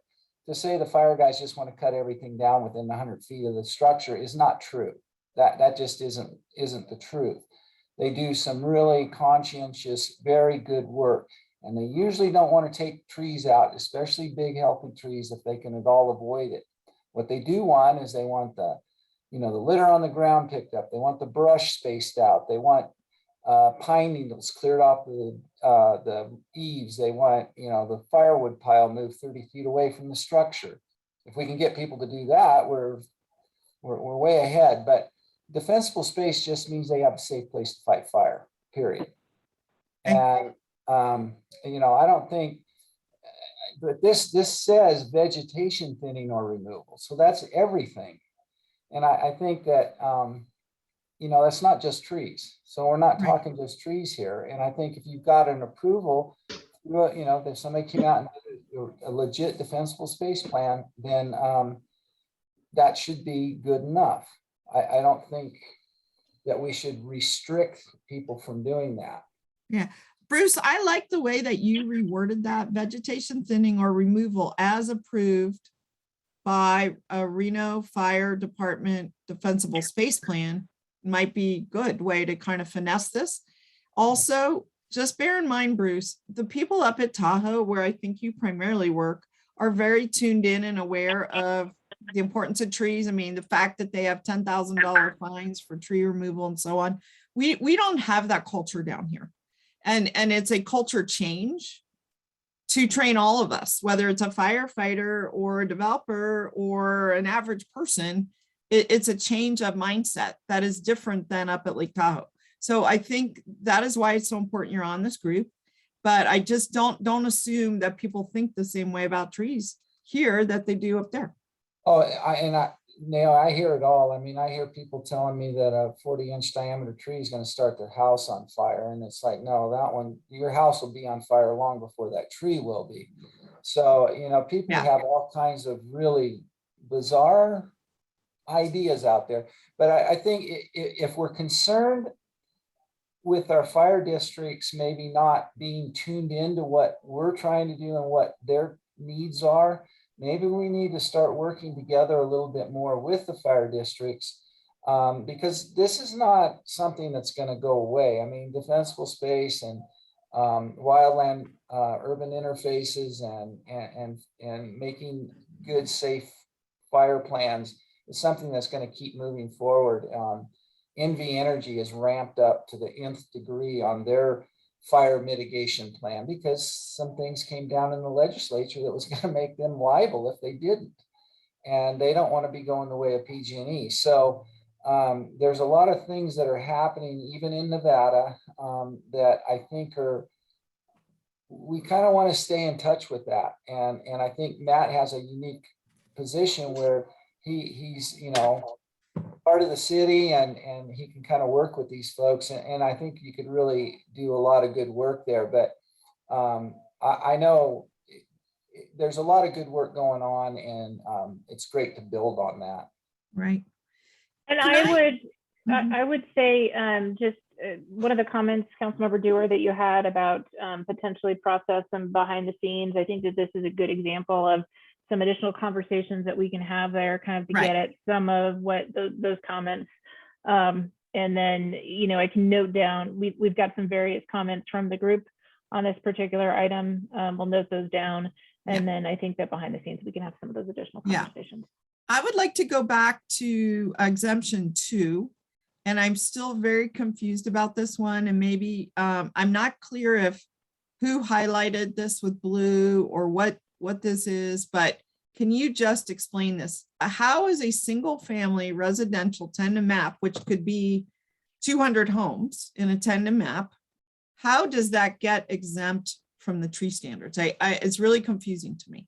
to say the fire guys just want to cut everything down within 100 feet of the structure is not true. That just isn't the truth. They do some really conscientious, very good work. And they usually don't want to take trees out, especially big, healthy trees, if they can at all avoid it. What they do want is they want the litter on the ground picked up. They want the brush spaced out. They want pine needles cleared off the eaves. They want, the firewood pile moved 30 feet away from the structure. If we can get people to do that, we're way ahead. But defensible space just means they have a safe place to fight fire, period. And I don't think, but this says vegetation thinning or removal. So that's everything. And I think that, that's not just trees. So we're not Right. talking just trees here. And I think if you've got an approval, if somebody came out and did a legit defensible space plan, then that should be good enough. I don't think that we should restrict people from doing that. Yeah. Bruce, I like the way that you reworded that vegetation thinning or removal as approved by a Reno Fire Department defensible space plan might be good way to kind of finesse this. Also, just bear in mind, Bruce, the people up at Tahoe, where I think you primarily work, are very tuned in and aware of the importance of trees. I mean, the fact that they have $10,000 fines for tree removal and so on. We don't have that culture down here. And it's a culture change to train all of us, whether it's a firefighter or a developer or an average person. It's a change of mindset that is different than up at Lake Tahoe. So I think that is why it's so important you're on this group. But I just don't assume that people think the same way about trees here that they do up there. Oh, Neil, I hear it all. I mean, I hear people telling me that a 40-inch diameter tree is going to start their house on fire. And it's like, no, that one, your house will be on fire long before that tree will be. So, people have all kinds of really bizarre ideas out there. But I think if we're concerned with our fire districts maybe not being tuned into what we're trying to do and what their needs are, maybe we need to start working together a little bit more with the fire districts, because this is not something that's going to go away. I mean, defensible space and wildland urban interfaces and making good, safe fire plans is something that's going to keep moving forward. NV Energy is ramped up to the nth degree on their fire mitigation plan because some things came down in the legislature that was going to make them liable if they didn't. And they don't want to be going the way of PG&E. So there's a lot of things that are happening even in Nevada that I think we kind of want to stay in touch with that. And I think Matt has a unique position where he's, part of the city and he can kind of work with these folks. And I think you could really do a lot of good work there. But I know there's a lot of good work going on and it's great to build on that. Right. And I would say just one of the comments, Councilmember Dewar, that you had about potentially process and behind the scenes. I think that this is a good example of some additional conversations that we can have there kind of to get at some of what those comments. And then, I can note down, we've got some various comments from the group on this particular item. We'll note those down. And then I think that behind the scenes, we can have some of those additional conversations. I would like to go back to exemption 2. And I'm still very confused about this one. And maybe I'm not clear if who highlighted this with blue or what this is, but can you just explain this? How is a single family residential 10 map, which could be 200 homes in a 10 map, how does that get exempt from the tree standards? It's really confusing to me.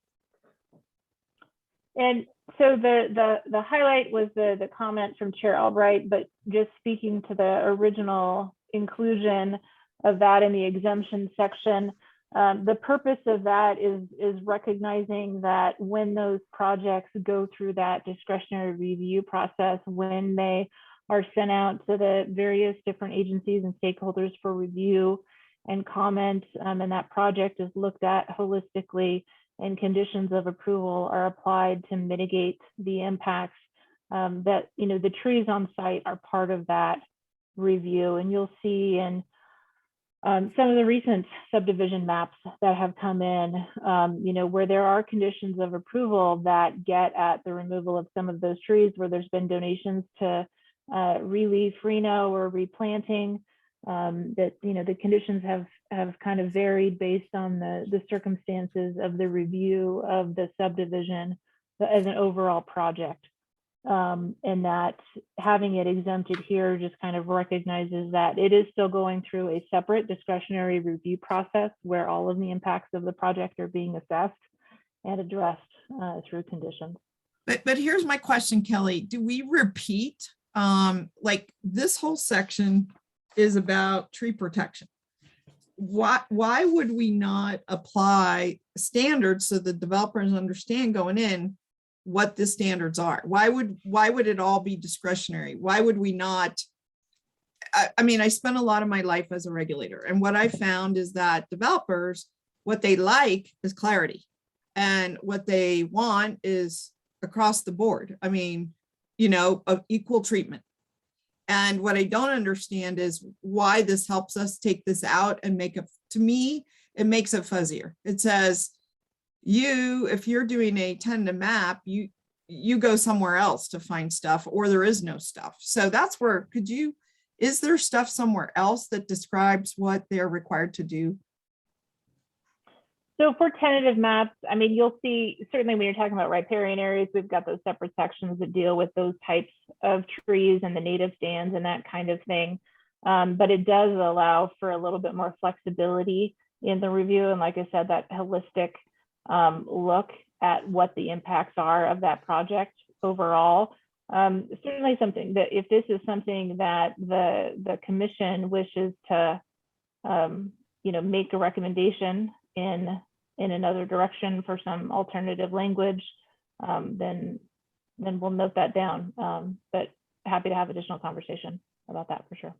And so the highlight was the comment from Chair Albright, but just speaking to the original inclusion of that in the exemption section, the purpose of that is recognizing that when those projects go through that discretionary review process, when they are sent out to the various different agencies and stakeholders for review and comment, and that project is looked at holistically, and conditions of approval are applied to mitigate the impacts, that the trees on site are part of that review. And you'll see in some of the recent subdivision maps that have come in, where there are conditions of approval that get at the removal of some of those trees, where there's been donations to relief, reno, or replanting, that the conditions have kind of varied based on the circumstances of the review of the subdivision as an overall project. And that having it exempted here just kind of recognizes that it is still going through a separate discretionary review process where all of the impacts of the project are being assessed and addressed through conditions. But here's my question, Kelly. Do we repeat, like this whole section is about tree protection? Why would we not apply standards so the developers understand going in what the standards are? Why would it all be discretionary? Why would we not? I mean, I spent a lot of my life as a regulator, and what I found is that developers, what they like is clarity, and what they want is across the board. I mean, you know, of equal treatment. And what I don't understand is why this helps us take this out and make it, to me, it makes it fuzzier. It says, if you're doing a tentative map, you go somewhere else to find stuff, or there is no stuff. So that's where, is there stuff somewhere else that describes what they're required to do? So for tentative maps, I mean, you'll see, certainly when you're talking about riparian areas, we've got those separate sections that deal with those types of trees and the native stands and that kind of thing. But it does allow for a little bit more flexibility in the review. And like I said, that holistic look at what the impacts are of that project overall. Certainly something that if this is something that the commission wishes to, make a recommendation in another direction for some alternative language, then we'll note that down. But happy to have additional conversation about that for sure.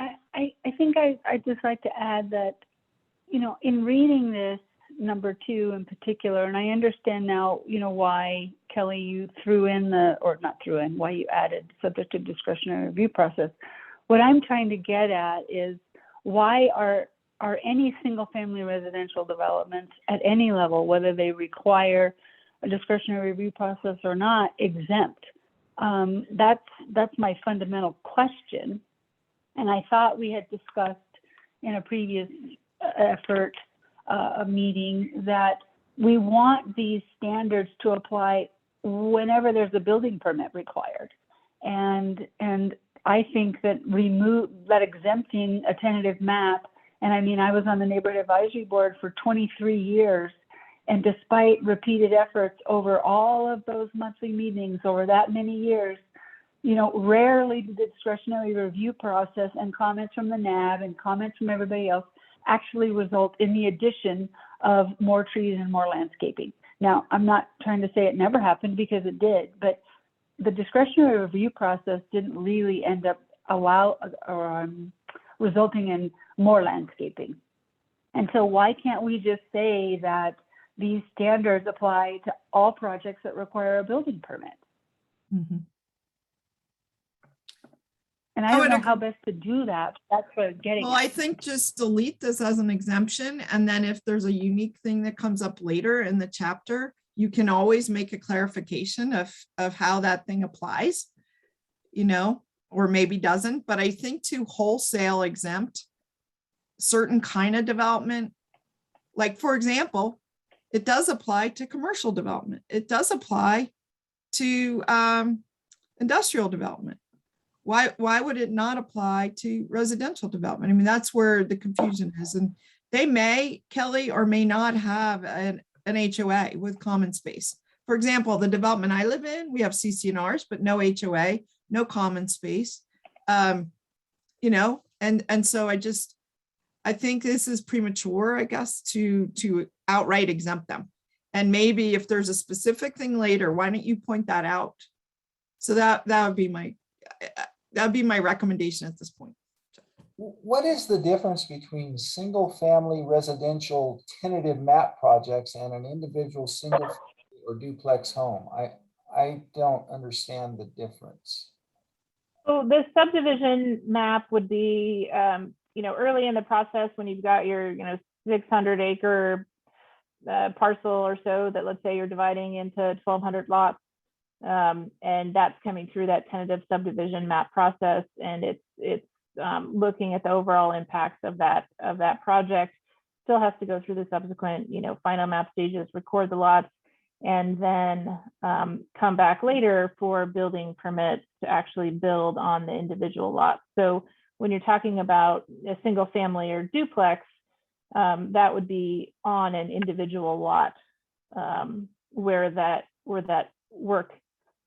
I think I'd just like to add that, in reading this number 2 in particular, and I understand now, why Kelly, you why you added subject to discretionary review process. What I'm trying to get at is why are any single family residential developments at any level, whether they require a discretionary review process or not, exempt? That's my fundamental question. And I thought we had discussed in a previous effort, a meeting, that we want these standards to apply whenever there's a building permit required. And I think that exempting a tentative map, and I mean, I was on the neighborhood advisory board for 23 years, and despite repeated efforts over all of those monthly meetings over that many years, rarely did the discretionary review process and comments from the NAB and comments from everybody else actually result in the addition of more trees and more landscaping. Now, I'm not trying to say it never happened, because it did, but the discretionary review process didn't really end up resulting in more landscaping. And so why can't we just say that these standards apply to all projects that require a building permit? Mm-hmm. And I don't know how best to do that. That's what I'm getting Well, at. I think just delete this as an exemption. And then if there's a unique thing that comes up later in the chapter, you can always make a clarification of how that thing applies, or maybe doesn't. But I think to wholesale exempt certain kind of development, like, for example, it does apply to commercial development. It does apply to industrial development. Why would it not apply to residential development? I mean, that's where the confusion is. And they may, Kelly, or may not have an HOA with common space. For example, the development I live in, we have CC&Rs, but no HOA, no common space. And so I think this is premature, I guess, to outright exempt them. And maybe if there's a specific thing later, why don't you point that out? So that would be my recommendation at this point. What is the difference between single-family residential tentative map projects and an individual single or duplex home? I don't understand the difference. So the subdivision map would be, early in the process when you've got your, 600 acre parcel or so that, let's say, you're dividing into 1,200 lots. And that's coming through that tentative subdivision map process, and it's looking at the overall impacts of that project. Still has to go through the subsequent, final map stages, record the lots, and then come back later for building permits to actually build on the individual lots. So when you're talking about a single family or duplex, that would be on an individual lot where that work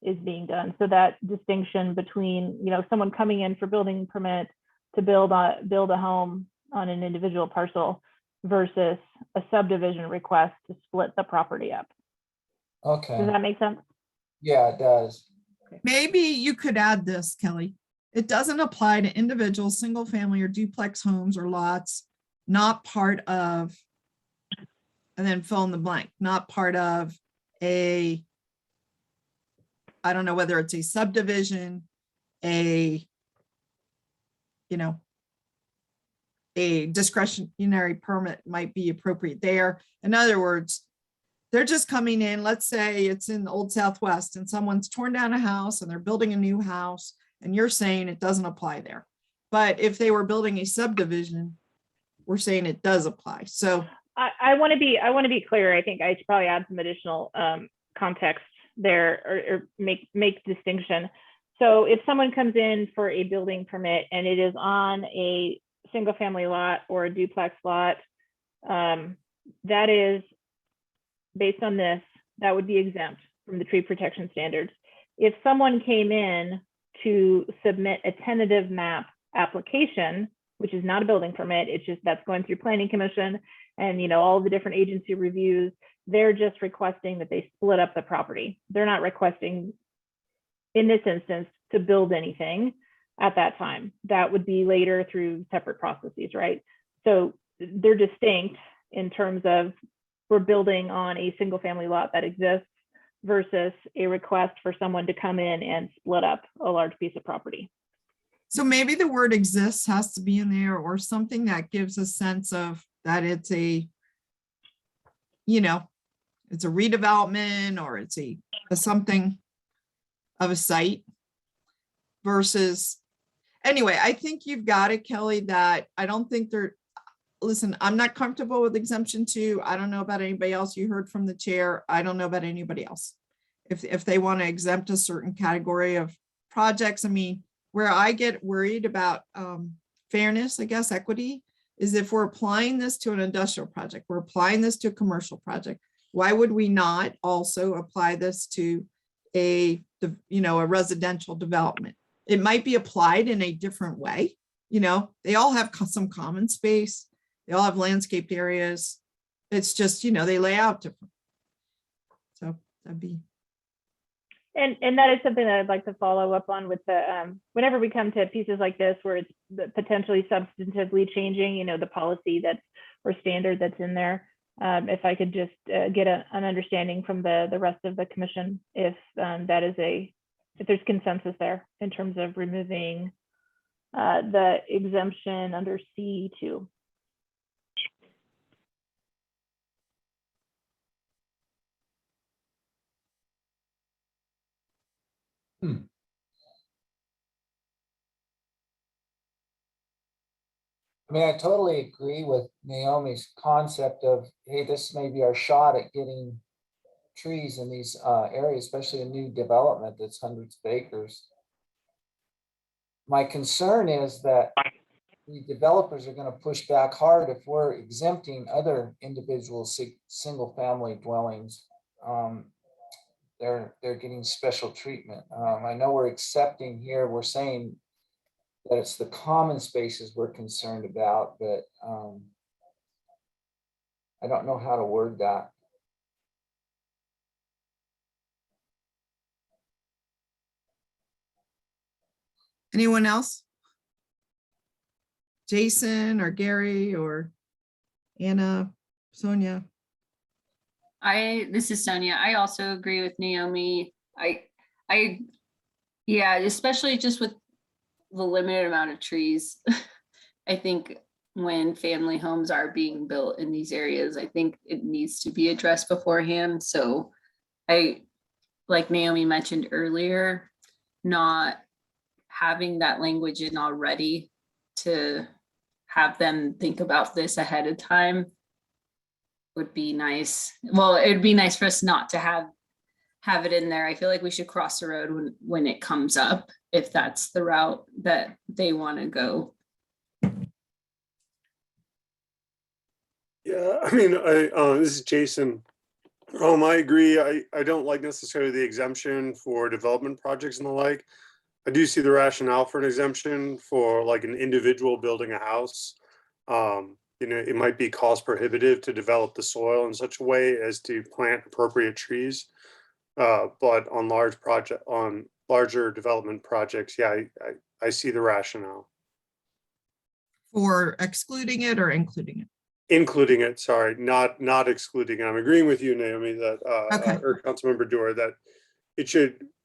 is being done. So that distinction between, you know, someone coming in for building permit to build a home on an individual parcel versus a subdivision request to split the property up. Okay, Does that make sense? yeah, it does. Maybe you could add this, Kelly. It doesn't apply to individual, single family or duplex homes or lots, not part of, and then fill in the blank, not part of a, I don't know whether it's a subdivision, a, you know, a discretionary permit might be appropriate there. In other words, they're just coming in, let's say it's in the Old Southwest and someone's torn down a house and they're building a new house and you're saying it doesn't apply there. But if they were building a subdivision, we're saying it does apply. So I want to be clear. I think I should probably add some additional context there, or make distinction. So if someone comes in for a building permit and it is on a single family lot or a duplex lot, that is based on this, that would be exempt from the tree protection standards. If someone came in to submit a tentative map application, which is not a building permit, it's just that's going through planning commission and, you know, all the different agency reviews, they're just requesting that they split up the property. They're not requesting, in this instance, to build anything at that time. That would be later through separate processes, right? So they're distinct in terms of we're building on a single family lot that exists versus a request for someone to come in and split up a large piece of property. So maybe the word exists has to be in there, or something that gives a sense of that it's a, you know, it's a redevelopment or it's a something of a site versus, anyway, I think you've got it, Kelly, that I don't think they're, listen, I'm not comfortable with exemption 2. I don't know about anybody else. You heard from the chair. I don't know about anybody else. If they want to exempt a certain category of projects, I mean, where I get worried about fairness, I guess, equity, is if we're applying this to an industrial project, we're applying this to a commercial project, why would we not also apply this to a, you know, a residential development? It might be applied in a different way. You know, they all have some common space. They all have landscaped areas. It's just, you know, they lay out different. So that'd be. And that is something that I'd like to follow up on with the, whenever we come to pieces like this, where it's potentially substantively changing, you know, the policy that's, or standard that's in there. If I could just get an understanding from the rest of the commission, if that is if there's consensus there in terms of removing the exemption under C2. I mean, I totally agree with Naomi's concept of, hey, this may be our shot at getting trees in these areas, especially a new development that's hundreds of acres. My concern is that the developers are going to push back hard if we're exempting other individual single family dwellings. They're getting special treatment. I know we're accepting here, we're saying that it's the common spaces we're concerned about, but I don't know how to word that. Anyone else? Jason or Gary or Anna, Sonia? This is Sonia. I also agree with Naomi. Yeah, especially just with the limited amount of trees. I think when family homes are being built in these areas, I think it needs to be addressed beforehand. So like Naomi mentioned earlier, not having that language in already to have them think about this ahead of time would be nice. Well, it'd be nice for us not to have it in there. I feel like we should cross the road when it comes up, if that's the route that they want to go. Yeah, I mean, this is Jason. I agree. I don't like necessarily the exemption for development projects and the like. I do see the rationale for an exemption for like an individual building a house. You know, it might be cost prohibitive to develop the soil in such a way as to plant appropriate trees. But on larger development projects, yeah, I see the rationale. For excluding it or including it? Including it, sorry, not excluding. I'm agreeing with you, Naomi, that Okay. or Councilmember Dewar, that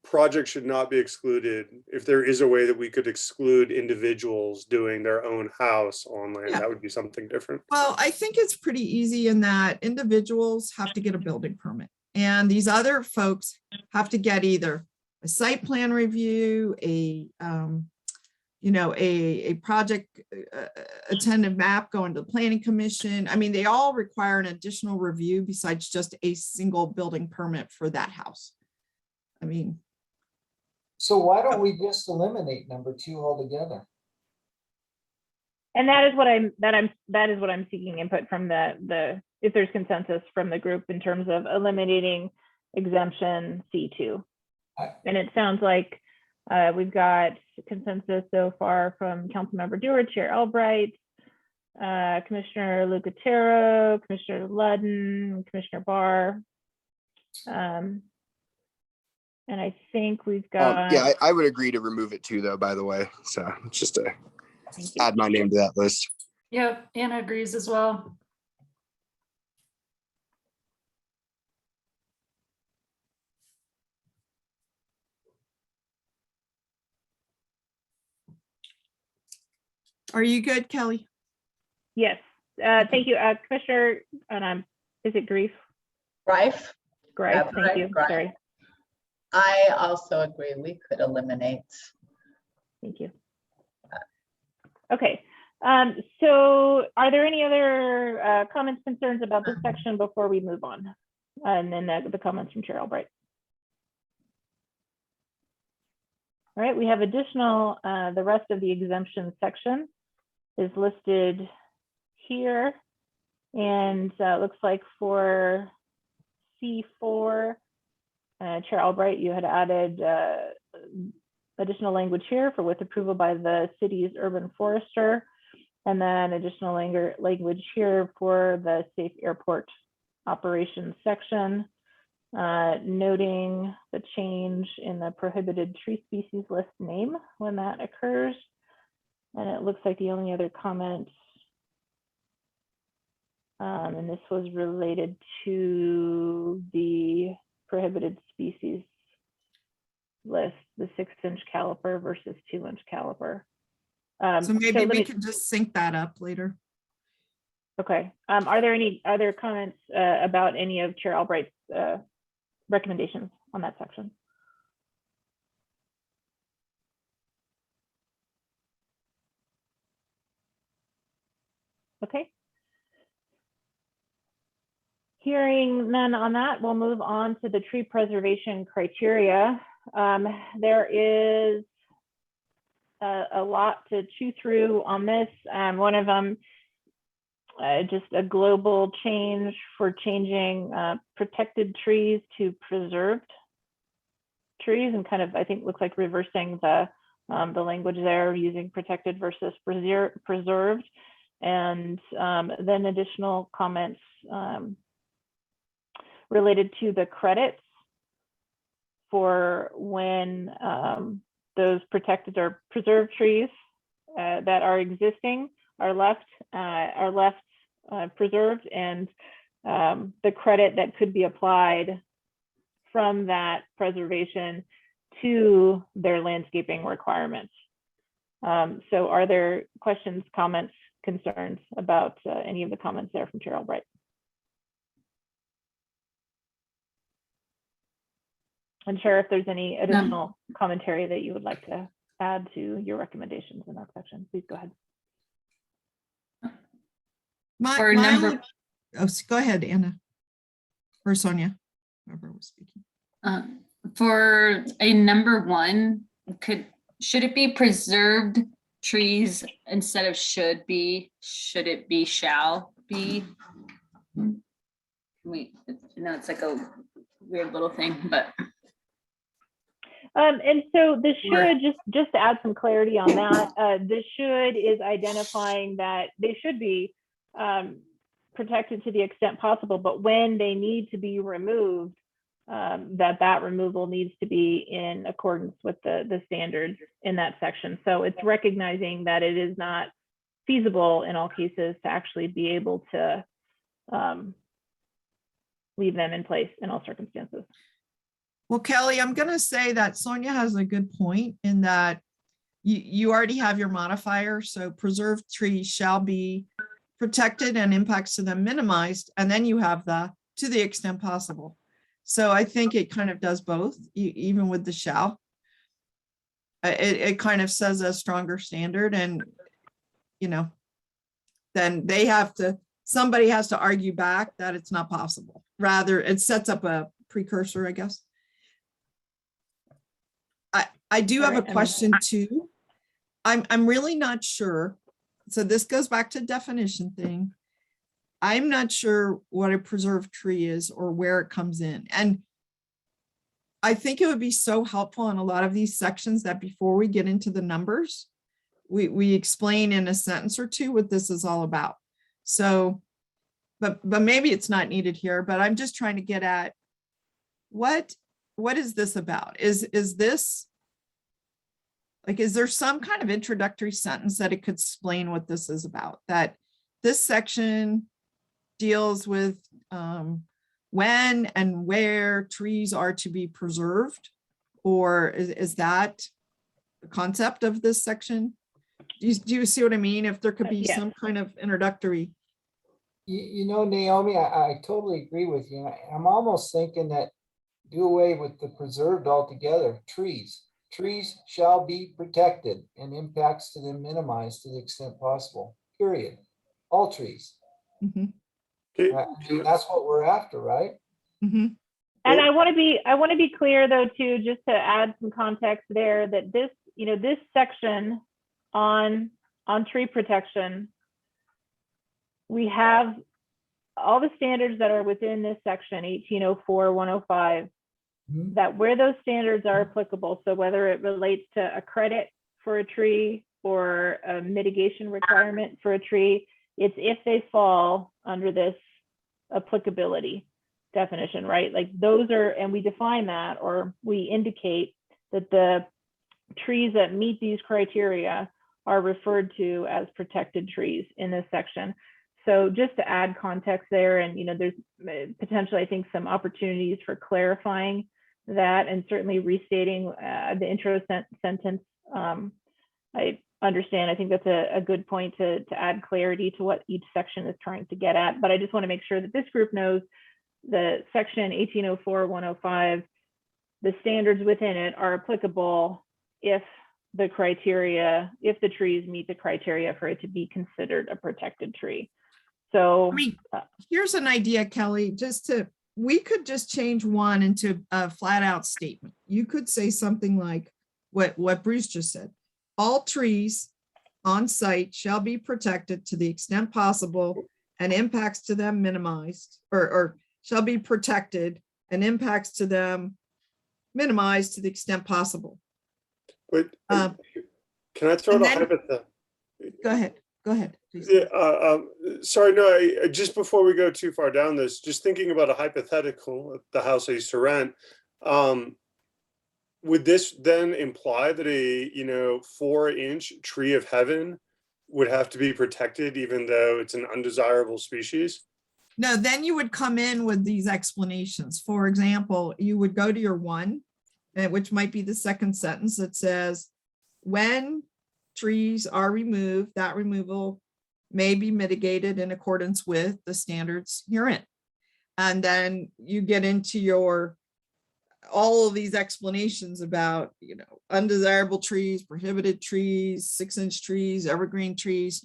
projects should not be excluded. If there is a way that we could exclude individuals doing their own house on land, Yeah. that would be something different. Well, I think it's pretty easy in that individuals have to get a building permit. And these other folks have to get either a site plan review, a project attendant map going to the planning commission. I mean, they all require an additional review besides just a single building permit for that house. I mean. So why don't we just eliminate number 2 altogether? And that is what I'm seeking input from the if there's consensus from the group in terms of eliminating exemption C2. And it sounds like we've got consensus so far from Councilmember Dewar, Chair Albright, Commissioner Lucatero, Commissioner Ludden, Commissioner Barr. And I think we've got. Yeah, I would agree to remove it too, though, by the way. So just to add my name to that list. Yeah, Anna agrees as well. Are you good, Kelly? Yes, thank you, Commissioner. And is it Grief? Greif? Greif, Yeah, thank you. Greif. Sorry. I also agree. We could eliminate. Thank you. Okay. So are there any other comments, concerns about this section before we move on? And then the comments from Chair Albright. All right, we have additional, the rest of the exemption section is listed here. And it looks like for C4, Chair Albright, you had added additional language here for with approval by the city's urban forester, and then additional language here for the safe airport operations section, noting the change in the prohibited tree species list name when that occurs. And it looks like the only other comments, and this was related to the prohibited species list, the 6-inch caliper versus 2-inch caliper. So maybe we can just sync that up later. Okay. Are there any other comments about any of Chair Albright's recommendations on that section? Okay. Hearing none on that, we'll move on to the tree preservation criteria. There is a lot to chew through on this. One of them, just a global change for changing protected trees to preserved trees, and kind of, I think, looks like reversing the language there, using protected versus preserved. And then additional comments related to the credits for when those protected or preserved trees that are existing are left preserved, and the credit that could be applied from that preservation to their landscaping requirements. So are there questions, comments, concerns about any of the comments there from Chair Albright? And Chair, if there's any additional commentary that you would like to add to your recommendations in that section, please go ahead. Go ahead, Anna. Or Sonia, whoever was speaking. For a number 1, should it be preserved trees instead of should be? Should it be shall be? It's like a weird little thing, but. And so the should, just to add some clarity on that, the should is identifying that they should be protected to the extent possible, but when they need to be removed, that removal needs to be in accordance with the standards in that section. So it's recognizing that it is not feasible in all cases to actually be able to leave them in place in all circumstances. Well, Kelly, I'm going to say that Sonia has a good point in that you already have your modifier. So preserved trees shall be protected and impacts to them minimized. And then you have the to the extent possible. So I think it kind of does both, even with the shall. It kind of says a stronger standard, and, you know, then somebody has to argue back that it's not possible. Rather, it sets up a precursor, I guess. I do have a question too. I'm really not sure. So this goes back to definition thing. I'm not sure what a preserved tree is or where it comes in. And I think it would be so helpful in a lot of these sections that before we get into the numbers, we explain in a sentence or two what this is all about. So, but maybe it's not needed here, but I'm just trying to get at what is this about? Is this, like, is there some kind of introductory sentence that it could explain what this is about? That this section deals with when and where trees are to be preserved, or is that the concept of this section? Do you see what I mean? If there could be some kind of introductory. You know, Naomi, I totally agree with you. I'm almost thinking that do away with the preserved altogether. Trees shall be protected and impacts to them minimized to the extent possible, period. All trees. Mm-hmm. That's what we're after, right? Mm-hmm. And I want to be clear though, too, just to add some context there, that this section on tree protection, we have all the standards that are within this section, 1804, 105, that where those standards are applicable. So whether it relates to a credit for a tree or a mitigation requirement for a tree, it's if they fall under this applicability definition, right? Like those are, and we define that, or we indicate that the trees that meet these criteria are referred to as protected trees in this section. So just to add context there, and there's potentially, I think, some opportunities for clarifying that, and certainly restating the intro sentence. I understand. I think that's a good point to add clarity to what each section is trying to get at. But I just want to make sure that this group knows the section 1804, 105, the standards within it are applicable if the trees meet the criteria for it to be considered a protected tree. So I mean, here's an idea, Kelly, we could just change one into a flat out statement. You could say something like what Bruce just said. All trees on site shall be protected to the extent possible and impacts to them minimized, or shall be protected and impacts to them minimized to the extent possible. But can I throw out a hypothetical? Go ahead. Please. Yeah, sorry, no, just before we go too far down this, just thinking about a hypothetical, the house I used to rent, would this then imply that a 4-inch tree of heaven would have to be protected even though it's an undesirable species? No, then you would come in with these explanations. For example, you would go to your 1, which might be the second sentence that says, when trees are removed, that removal may be mitigated in accordance with the standards herein. And then you get into all of these explanations about, undesirable trees, prohibited trees, 6-inch trees, evergreen trees.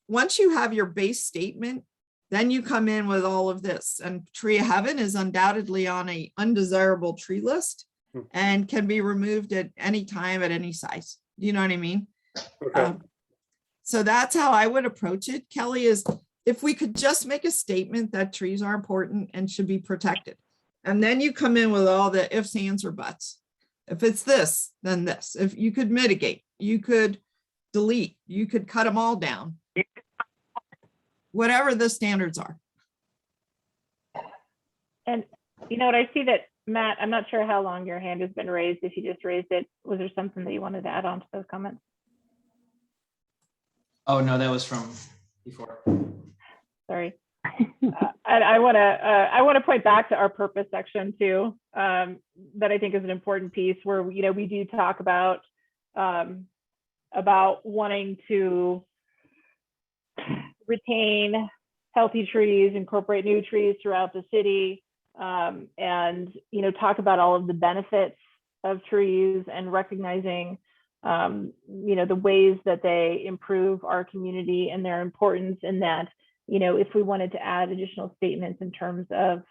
Once you have your base statement, Then you come in with all of this, and tree of heaven is undoubtedly on a undesirable tree list and can be removed at any time at any size. You know what I mean? Okay. So that's how I would approach it, Kelly, is if we could just make a statement that trees are important and should be protected. And then you come in with all the ifs, ands, or buts. If it's this, then this. If you could mitigate, you could delete, you could cut them all down. Whatever the standards are. And you know what, I see that, Matt, I'm not sure how long your hand has been raised. If you just raised it, was there something that you wanted to add on to those comments? Oh, no, that was from before. Sorry. I want to point back to our purpose section too, that I think is an important piece where, we do talk about wanting to retain healthy trees, incorporate new trees throughout the city, and talk about all of the benefits of trees and recognizing the ways that they improve our community and their importance, and that if we wanted to add additional statements in terms of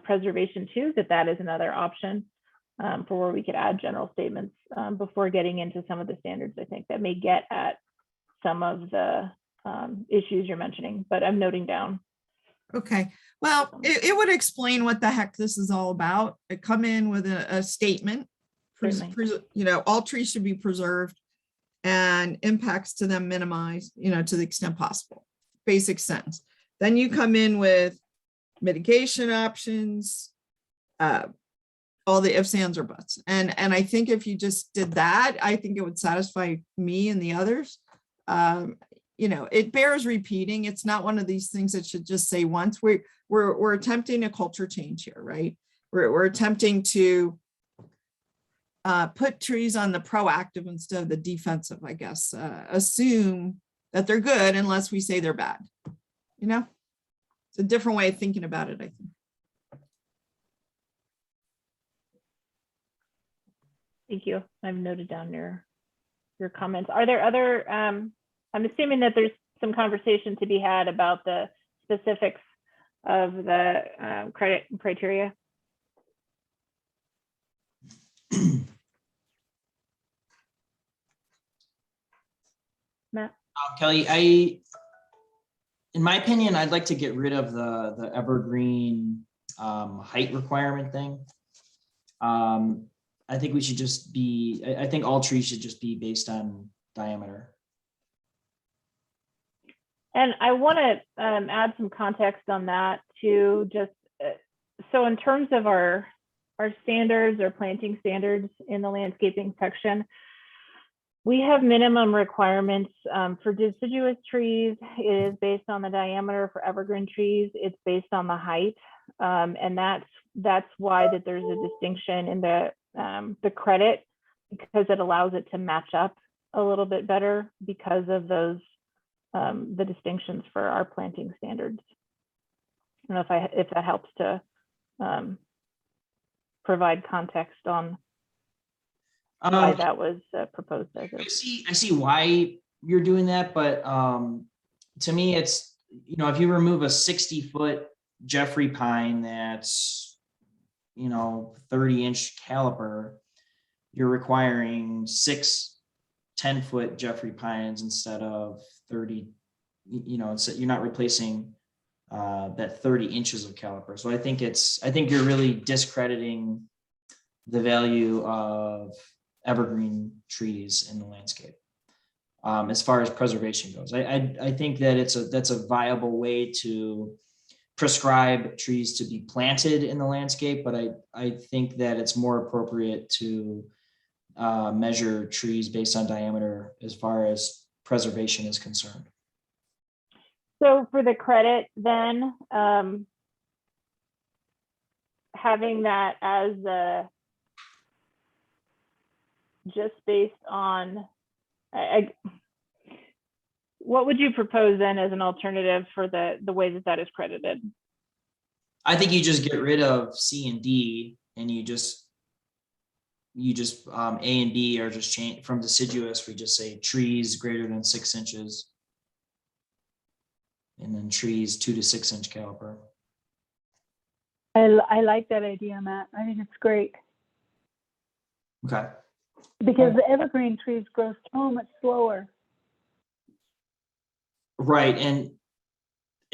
preservation too, that is another option for where we could add general statements before getting into some of the standards, I think, that may get at some of the issues you're mentioning, but I'm noting down. Okay, well, it would explain what the heck this is all about. I come in with a statement, all trees should be preserved and impacts to them minimized, to the extent possible. Basic sentence. Then you come in with mitigation options, all the ifs, ands, or buts. And I think if you just did that, I think it would satisfy me and the others. It bears repeating. It's not one of these things that should just say once. We're attempting a culture change here, right? We're attempting to put trees on the proactive instead of the defensive, I guess. Assume that they're good unless we say they're bad. It's a different way of thinking about it, I think. Thank you. I've noted down your comments. Are there other, I'm assuming that there's some conversation to be had about the specifics of the credit criteria. Matt? Kelly, in my opinion, I'd like to get rid of the evergreen height requirement thing. I think we should just be, I think all trees should just be based on diameter. And I want to add some context on that too. Just so in terms of our standards, or planting standards in the landscaping section, we have minimum requirements for deciduous trees. It is based on the diameter. For evergreen trees, it's based on the height, and that's why that there's a distinction in the credit, because it allows it to match up a little bit better because of those the distinctions for our planting standards. I don't know if that helps to provide context on why that was proposed as I see why you're doing that, but to me, it's, if you remove a 60-foot Jeffrey pine that's 30-inch caliper, you're requiring 6 10-foot Jeffrey pines instead of 30. You're not replacing that 30 inches of caliper. So I think you're really discrediting the value of evergreen trees in the landscape. As far as preservation goes, I think that that's a viable way to prescribe trees to be planted in the landscape, but I think that it's more appropriate to measure trees based on diameter as far as preservation is concerned. So for the credit, then having that as just based on, what would you propose then as an alternative for the way that is credited? I think you just get rid of C and D, and you just A and B are just changed from deciduous. We just say trees greater than 6 inches. And then trees 2 to 6 inch caliper. I like that idea, Matt. I think it's great Okay. because the evergreen trees grow so much slower. Right, and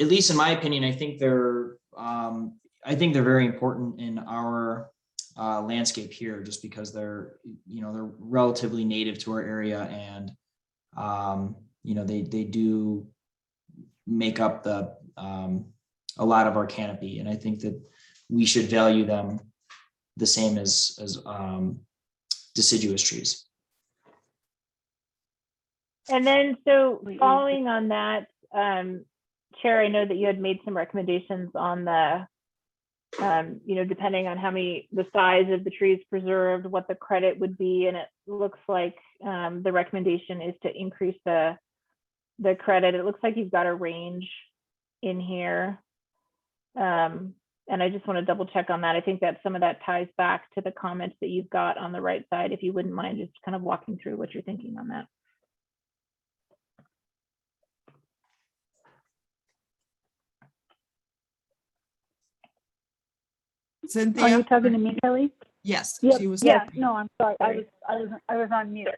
at least in my opinion, I think they're very important in our landscape here, just because they're relatively native to our area, and they do make up the a lot of our canopy, and I think that we should value them the same as deciduous trees. And then, so following on that, Chair, I know that you had made some recommendations on the, depending on the size of the trees preserved, what the credit would be. And it looks like the recommendation is to increase the credit. It looks like you've got a range in here. And I just want to double check on that. I think that some of that ties back to the comments that you've got on the right side. If you wouldn't mind just kind of walking through what you're thinking on that. Cynthia? Are you talking to me, Kelly? Yes, Yep. she was. Yeah, no, I'm sorry. I was on mute.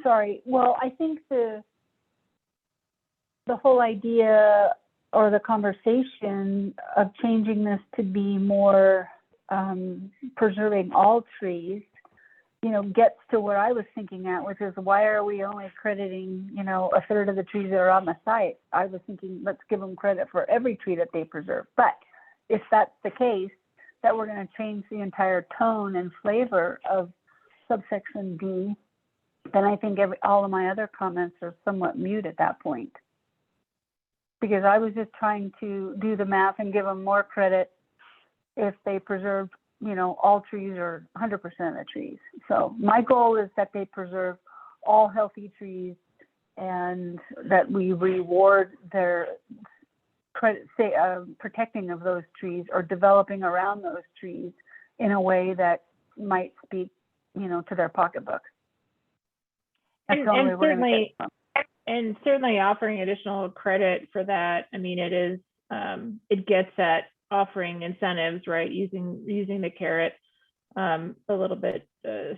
Sorry. Well, I think the whole idea or the conversation of changing this to be more preserving all trees, gets to what I was thinking at, which is why are we only crediting, a third of the trees that are on the site? I was thinking, let's give them credit for every tree that they preserve. But if that's the case, that we're going to change the entire tone and flavor of subsection D, then I think all of my other comments are somewhat mute at that point. Because I was just trying to do the math and give them more credit if they preserved, all trees or 100% of the trees. So my goal is that they preserve all healthy trees and that we reward their protecting of those trees or developing around those trees in a way that might speak, to their pocketbook. That's the only way we're gonna get it from. And certainly offering additional credit for that. I mean, it is, it gets at offering incentives, right? Using the carrot a little bit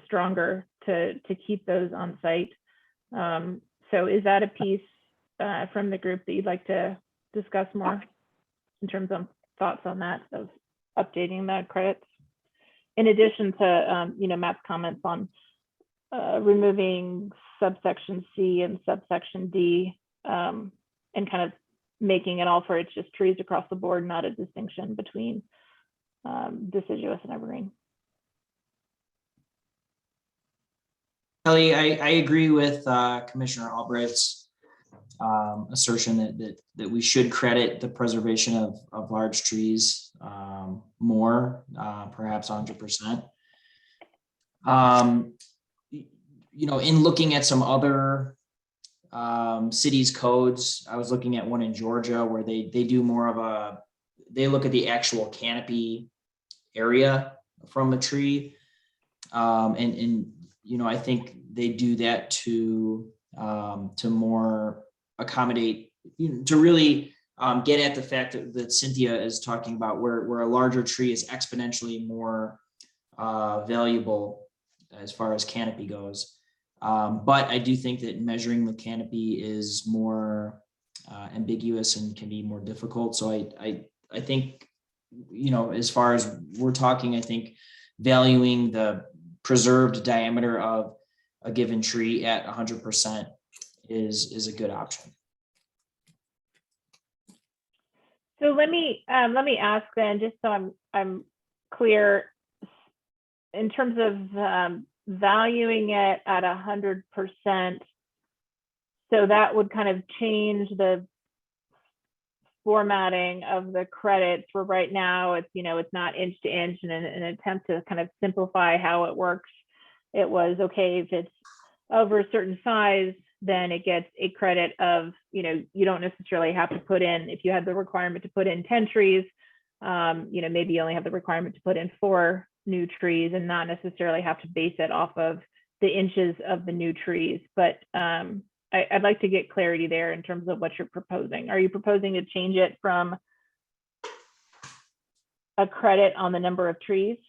stronger to keep those on site. So is that a piece from the group that you'd like to discuss more in terms of thoughts on that, of updating the credits? In addition to, Matt's comments on removing subsection C and subsection D, and kind of making it all for it's just trees across the board, not a distinction between deciduous and evergreen. Kelly, I agree with Commissioner Albright's assertion that we should credit the preservation of large trees more, perhaps 100%. In looking at some other cities' codes, I was looking at one in Georgia where they do more of they look at the actual canopy area from a tree. I think they do that to more accommodate, to really get at the fact that Cynthia is talking about, where a larger tree is exponentially more valuable as far as canopy goes. But I do think that measuring the canopy is more ambiguous and can be more difficult. So I think, as far as we're talking, I think valuing the preserved diameter of a given tree at 100% is a good option. So let me ask then, just so I'm clear, in terms of valuing it at 100%, so that would kind of change the formatting of the credits, where right now it's not inch to inch, and in an attempt to kind of simplify how it works, it was okay if it's over a certain size, then it gets a credit of, you don't necessarily have to put in, if you had the requirement to put in 10 trees, maybe you only have the requirement to put in 4 new trees and not necessarily have to base it off of the inches of the new trees. But I'd like to get clarity there in terms of what you're proposing. Are you proposing to change it from a credit on the number of trees?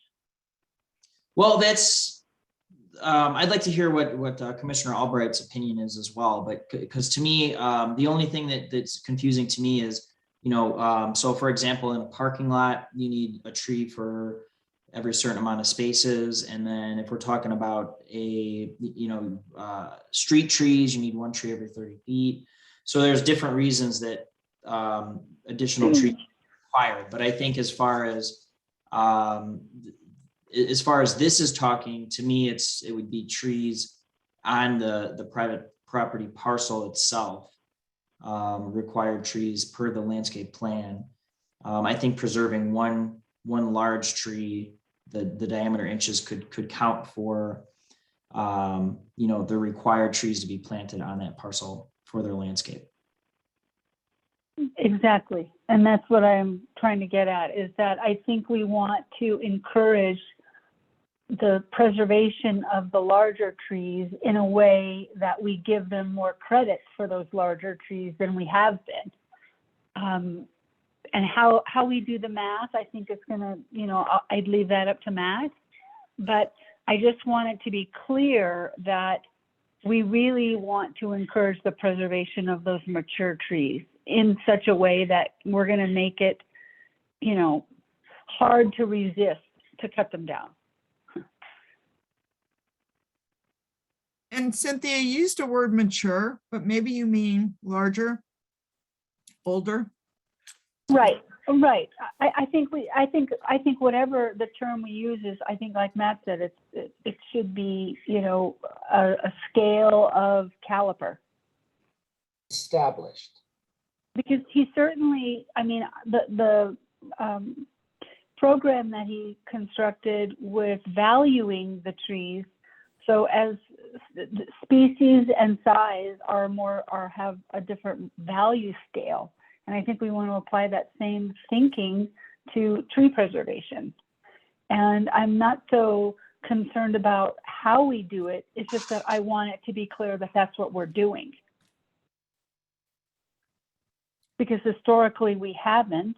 Well, that's, I'd like to hear what Commissioner Albright's opinion is as well, but because to me, the only thing that's confusing to me is, so for example, in a parking lot, you need a tree for every certain amount of spaces. And then if we're talking about street trees, you need one tree every 30 feet. So there's different reasons that additional trees are required. But I think as far as this is talking, to me, it would be trees on the private property parcel itself, required trees per the landscape plan. I think preserving one large tree, the diameter inches could count for, the required trees to be planted on that parcel for their landscape. Exactly. And that's what I'm trying to get at, is that I think we want to encourage the preservation of the larger trees in a way that we give them more credit for those larger trees than we have been. And how we do the math, I think it's gonna, I'd leave that up to Matt. But I just want it to be clear that we really want to encourage the preservation of those mature trees in such a way that we're gonna make it, hard to resist to cut them down. And Cynthia used a word mature, but maybe you mean larger, older. Right. I think whatever the term we use is, I think like Matt said, it should be, a scale of caliper. Established. Because he certainly, the program that he constructed with valuing the trees, so as species and size have a different value scale. And I think we want to apply that same thinking to tree preservation. And I'm not so concerned about how we do it. It's just that I want it to be clear that that's what we're doing. Because historically we haven't,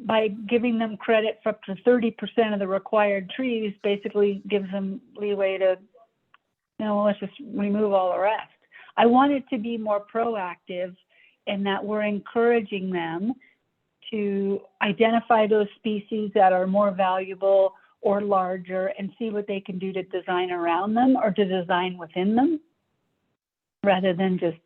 by giving them credit for up to 30% of the required trees basically gives them leeway to, let's just remove all the rest. I want it to be more proactive in that we're encouraging them to identify those species that are more valuable or larger and see what they can do to design around them or to design within them, rather than just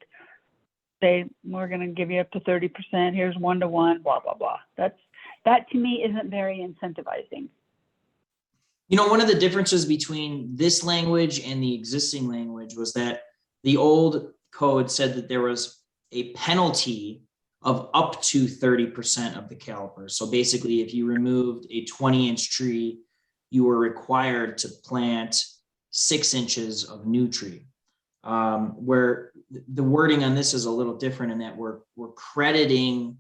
say, we're going to give you up to 30%, here's 1-to-1, blah, blah, blah. That to me isn't very incentivizing. One of the differences between this language and the existing language was that the old code said that there was a penalty of up to 30% of the caliper. So basically, if you removed a 20-inch tree, you were required to plant 6 inches of new tree. Where the wording on this is a little different in that we're crediting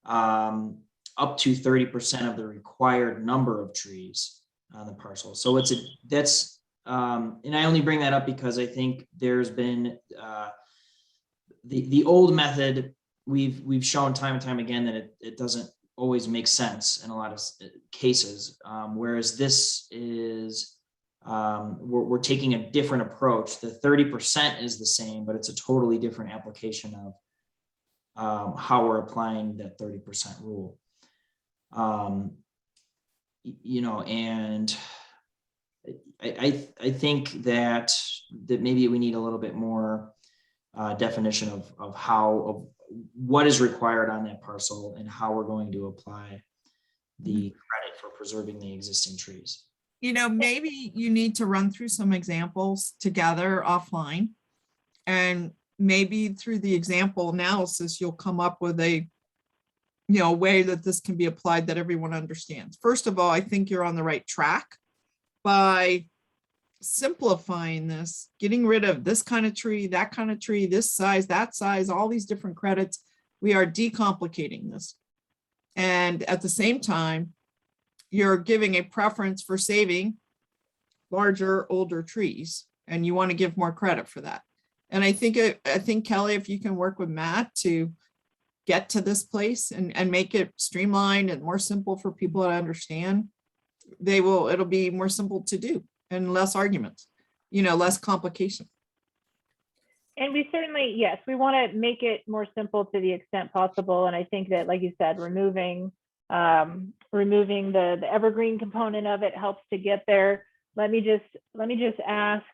up to 30% of the required number of trees on the parcel. So and I only bring that up because I think there's been the old method. We've shown time and time again that it doesn't always make sense in a lot of cases. Whereas this is, we're taking a different approach. The 30% is the same, but it's a totally different application of how we're applying that 30% rule. And I think that maybe we need a little bit more definition of what is required on that parcel and how we're going to apply the credit for preserving the existing trees. Maybe you need to run through some examples together offline, and maybe through the example analysis, you'll come up with a way that this can be applied that everyone understands. First of all, I think you're on the right track by simplifying this, getting rid of this kind of tree, that kind of tree, this size, that size, all these different credits. We are decomplicating this. And at the same time, you're giving a preference for saving larger, older trees. and you want to give more credit for that. And I think Kelly, if you can work with Matt to get to this place and make it streamlined and more simple for people to understand, it'll be more simple to do and less arguments, less complication. And we certainly, yes, we want to make it more simple to the extent possible. And I think that, like you said, removing the evergreen component of it helps to get there. Let me just ask,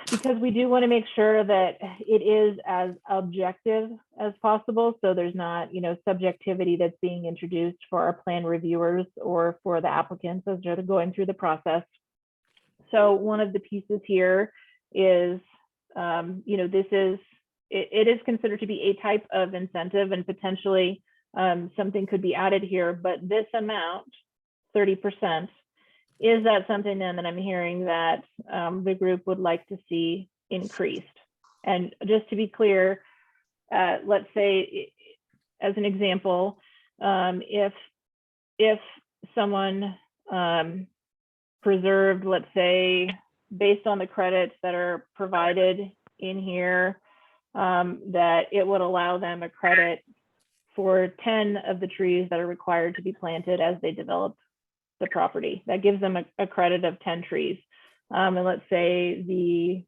because we do want to make sure that it is as objective as possible. So there's not, subjectivity that's being introduced for our plan reviewers or for the applicants as they're going through the process. So one of the pieces here is, it is considered to be a type of incentive, and potentially something could be added here, but this amount, 30%, is that something then that I'm hearing that the group would like to see increased? And just to be clear, let's say, as an example, if someone preserved, let's say, based on the credits that are provided in here, that it would allow them a credit for 10 of the trees that are required to be planted as they develop the property. That gives them a credit of 10 trees. And let's say the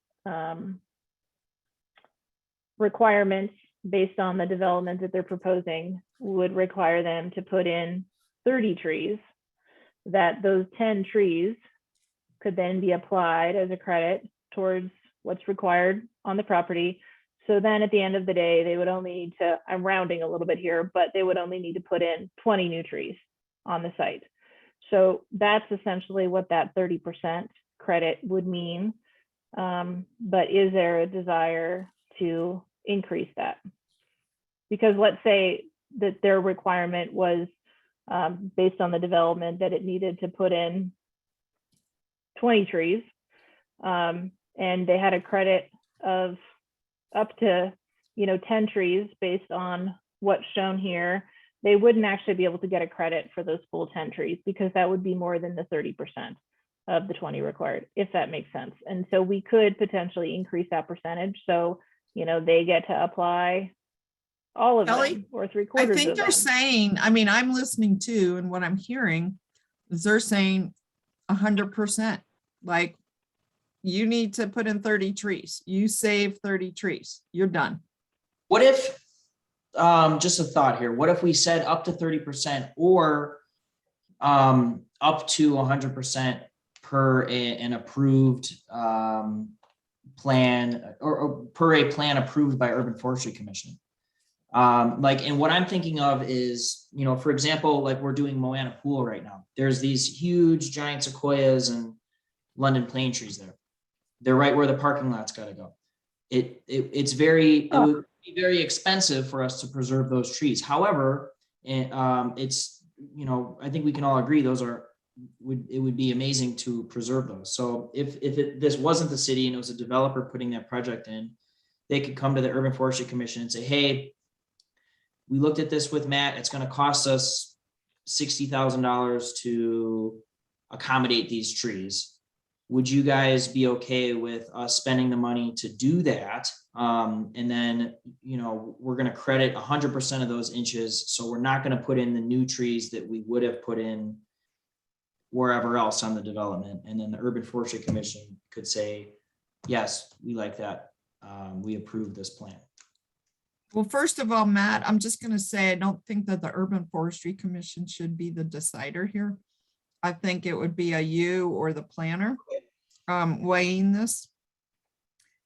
requirements based on the development that they're proposing would require them to put in 30 trees, that those 10 trees could then be applied as a credit towards what's required on the property. So then at the end of the day, they would only need to, I'm rounding a little bit here, but they would only need to put in 20 new trees on the site. So that's essentially what that 30% credit would mean. But is there a desire to increase that? Because let's say that their requirement was based on the development that it needed to put in 20 trees, and they had a credit of up to 10 trees based on what's shown here. They wouldn't actually be able to get a credit for those full 10 trees because that would be more than the 30% of the 20 required, if that makes sense. And so we could potentially increase that percentage. So, they get to apply all of Kelly, them or 3/4 I of think they're them. saying, I'm listening to, and what I'm hearing is they're saying 100%. Like, you need to put in 30 trees. You save 30 trees. You're done. What if, just a thought here, what if we said up to 30% or up to 100% per an approved plan or per a plan approved by Urban Forestry Commission? And what I'm thinking of is, for example, like we're doing Moana Pool right now. There's these huge giant sequoias and London plane trees there. They're right where the parking lot's got to go. It would be very expensive for us to preserve those trees. However, it's, I think we can all agree it would be amazing to preserve those. So if this wasn't the city and it was a developer putting that project in, they could come to the Urban Forestry Commission and say, hey, we looked at this with Matt. It's going to cost us $60,000 to accommodate these trees. Would you guys be okay with us spending the money to do that? And then, we're going to credit 100% of those inches. So we're not going to put in the new trees that we would have put in wherever else on the development. And then the Urban Forestry Commission could say, yes, we like that. We approve this plan. Well, first of all, Matt, I'm just going to say, I don't think that the Urban Forestry Commission should be the decider here. I think it would be you or the planner weighing this.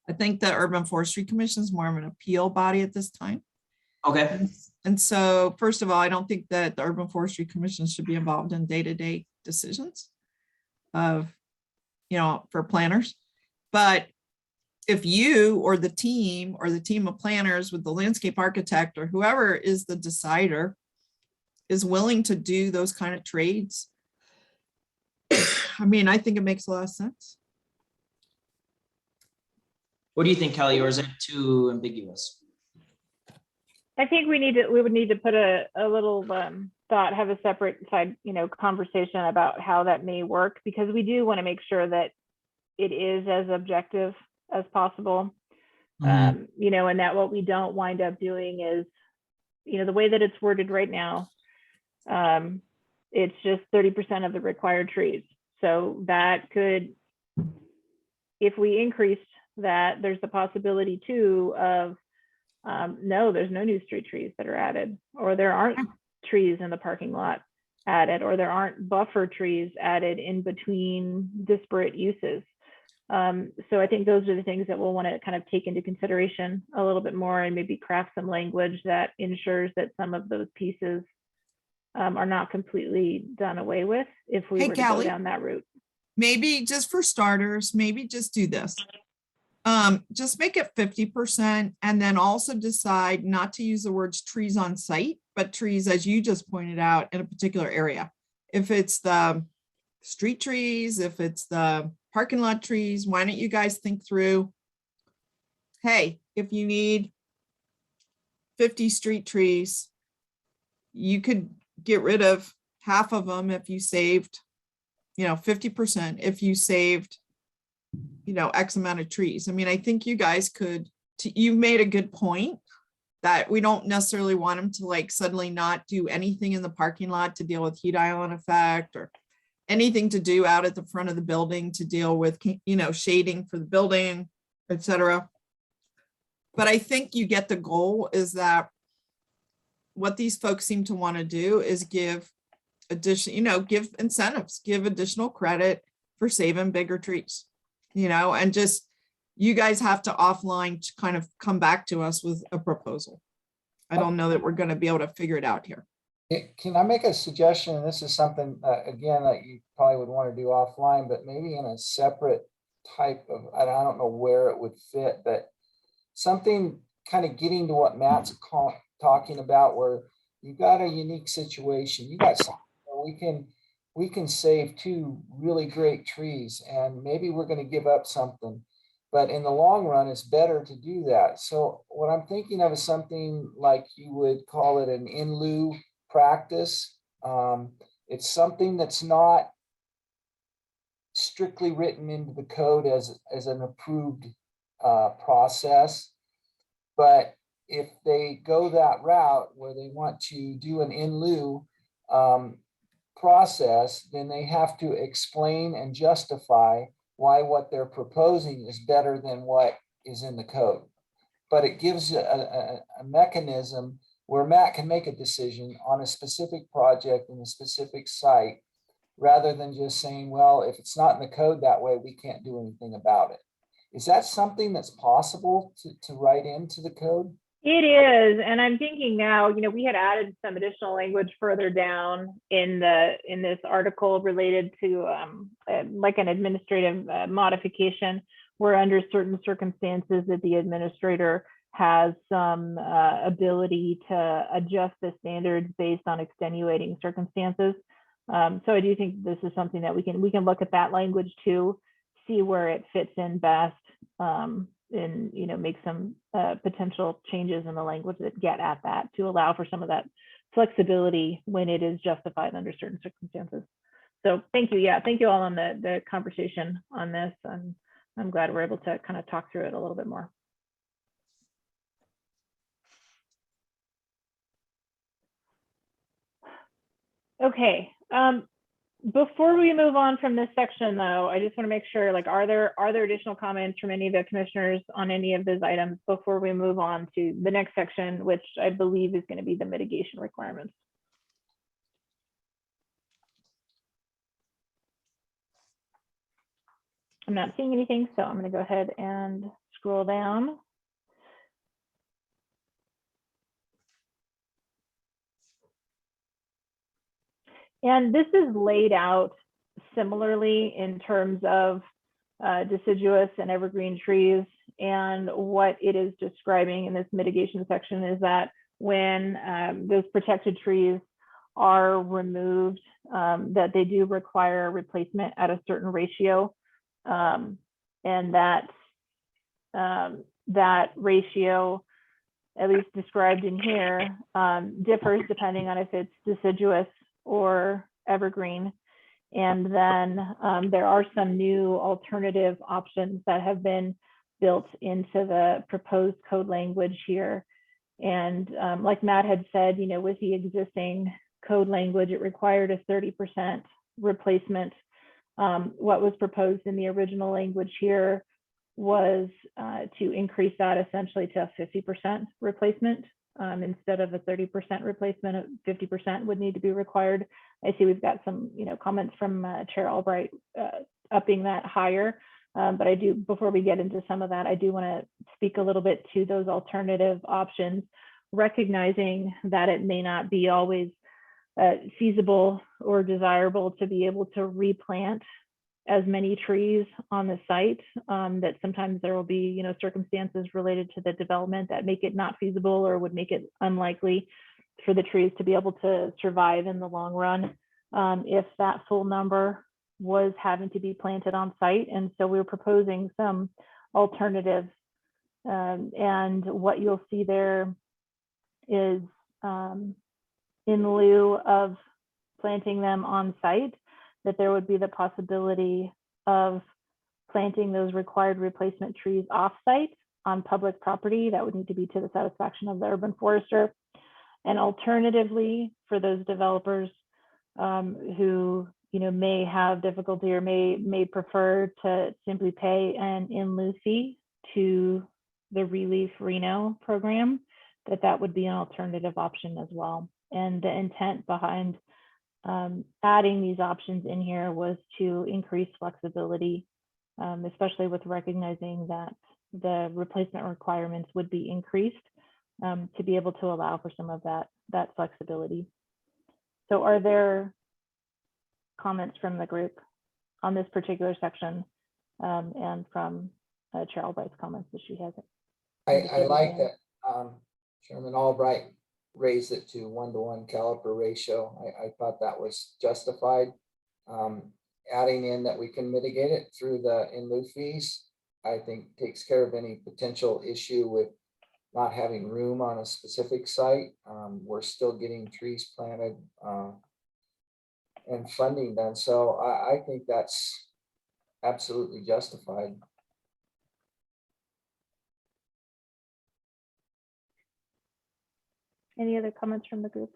I think the Urban Forestry Commission is more of an appeal body at this time. Okay. And so, first of all, I don't think that the Urban Forestry Commission should be involved in day-to-day decisions of, for planners. But if you or the team of planners with the landscape architect or whoever is the decider is willing to do those kind of trades, I think it makes a lot of sense. What do you think, Kelly, or is it too ambiguous? I think we would need to put a little thought, have a separate side, conversation about how that may work, because we do want to make sure that it is as objective as possible. You know, and that what we don't wind up doing is, you know, the way that it's worded right now, it's just 30% of the required trees. So that could, if we increased that, there's the possibility too of, no, there's no new street trees that are added, or there aren't trees in the parking lot added, or there aren't buffer trees added in between disparate uses. So I think those are the things that we'll want to kind of take into consideration a little bit more, and maybe craft some language that ensures that some of those pieces are not completely done away with if we Hey, were to Callie. go down that route. Maybe just for starters, maybe just do this. Just make it 50% and then also decide not to use the words trees on site, but trees, as you just pointed out, in a particular area. If it's the street trees, if it's the parking lot trees, why don't you guys think through, hey, if you need 50 street trees, you could get rid of half of them if you saved, 50%, if you saved, X amount of trees. I mean, I think you guys could, you made a good point that we don't necessarily want them to like suddenly not do anything in the parking lot to deal with heat island effect, or anything to do out at the front of the building to deal with, shading for the building, etc. But I think you get the goal is that what these folks seem to want to do is give give incentives, give additional credit for saving bigger trees, and just, you guys have to offline to kind of come back to us with a proposal. I don't know that we're going to be able to figure it out here. Can I make a suggestion? And this is something, again, that you probably would want to do offline, but maybe in a separate type of, I don't know where it would fit, but something kind of getting to what Matt's talking about, where you got a unique situation. You got something where we can save 2 really great trees, and maybe we're going to give up something. But in the long run, it's better to do that. So what I'm thinking of is something like you would call it an in lieu practice. It's something that's not strictly written into the code as an approved process. But if they go that route where they want to do an in lieu process, then they have to explain and justify why what they're proposing is better than what is in the code. But it gives a mechanism where Matt can make a decision on a specific project in a specific site, rather than just saying, well, if it's not in the code that way, we can't do anything about it. Is that something that's possible to write into the code? It is, and I'm thinking now, we had added some additional language further down in this article related to like an administrative modification, where under certain circumstances that the administrator has some ability to adjust the standards based on extenuating circumstances. So I do think this is something that we can look at that language too, see where it fits in best. And make some potential changes in the language that get at that to allow for some of that flexibility when it is justified under certain circumstances. So thank you. Yeah, thank you all on the conversation on this. I'm glad we're able to kind of talk through it a little bit more. Okay. Before we move on from this section, though, I just want to make sure, are there additional comments from any of the commissioners on any of those items before we move on to the next section, which I believe is going to be the mitigation requirements? I'm not seeing anything, so I'm going to go ahead and scroll down. And this is laid out similarly in terms of deciduous and evergreen trees. And what it is describing in this mitigation section is that when those protected trees are removed, that they do require replacement at a certain ratio. And that ratio, at least described in here, differs depending on if it's deciduous or evergreen. And then there are some new alternative options that have been built into the proposed code language here. And like Matt had said, you know, with the existing code language, it required a 30% replacement. What was proposed in the original language here was to increase that essentially to a 50% replacement. Instead of a 30% replacement, 50% would need to be required. I see we've got some, you know, comments from Chair Albright upping that higher. But I do, before we get into some of that, I do want to speak a little bit to those alternative options, recognizing that it may not be always feasible or desirable to be able to replant as many trees on the site, that sometimes there will be, you know, circumstances related to the development that make it not feasible or would make it unlikely for the trees to be able to survive in the long run if that full number was having to be planted on site. And so we were proposing some alternatives. And what you'll see there is in lieu of planting them on site, that there would be the possibility of planting those required replacement trees off-site on public property. That would need to be to the satisfaction of the urban forester. And alternatively, for those developers who, you know, may have difficulty or may prefer to simply pay an in lieu fee to the Relief Reno program, that would be an alternative option as well. And the intent behind adding these options in here was to increase flexibility, especially with recognizing that the replacement requirements would be increased to be able to allow for some of that flexibility. So are there comments from the group on this particular section and from Chair Albright's comments that she has? I like that Chairman Albright raised it to 1-to-1 caliper ratio. I thought that was justified. Adding in that we can mitigate it through the in lieu fees, I think takes care of any potential issue with not having room on a specific site. We're still getting trees planted and funding done. So I think that's absolutely justified. Any other comments from the group?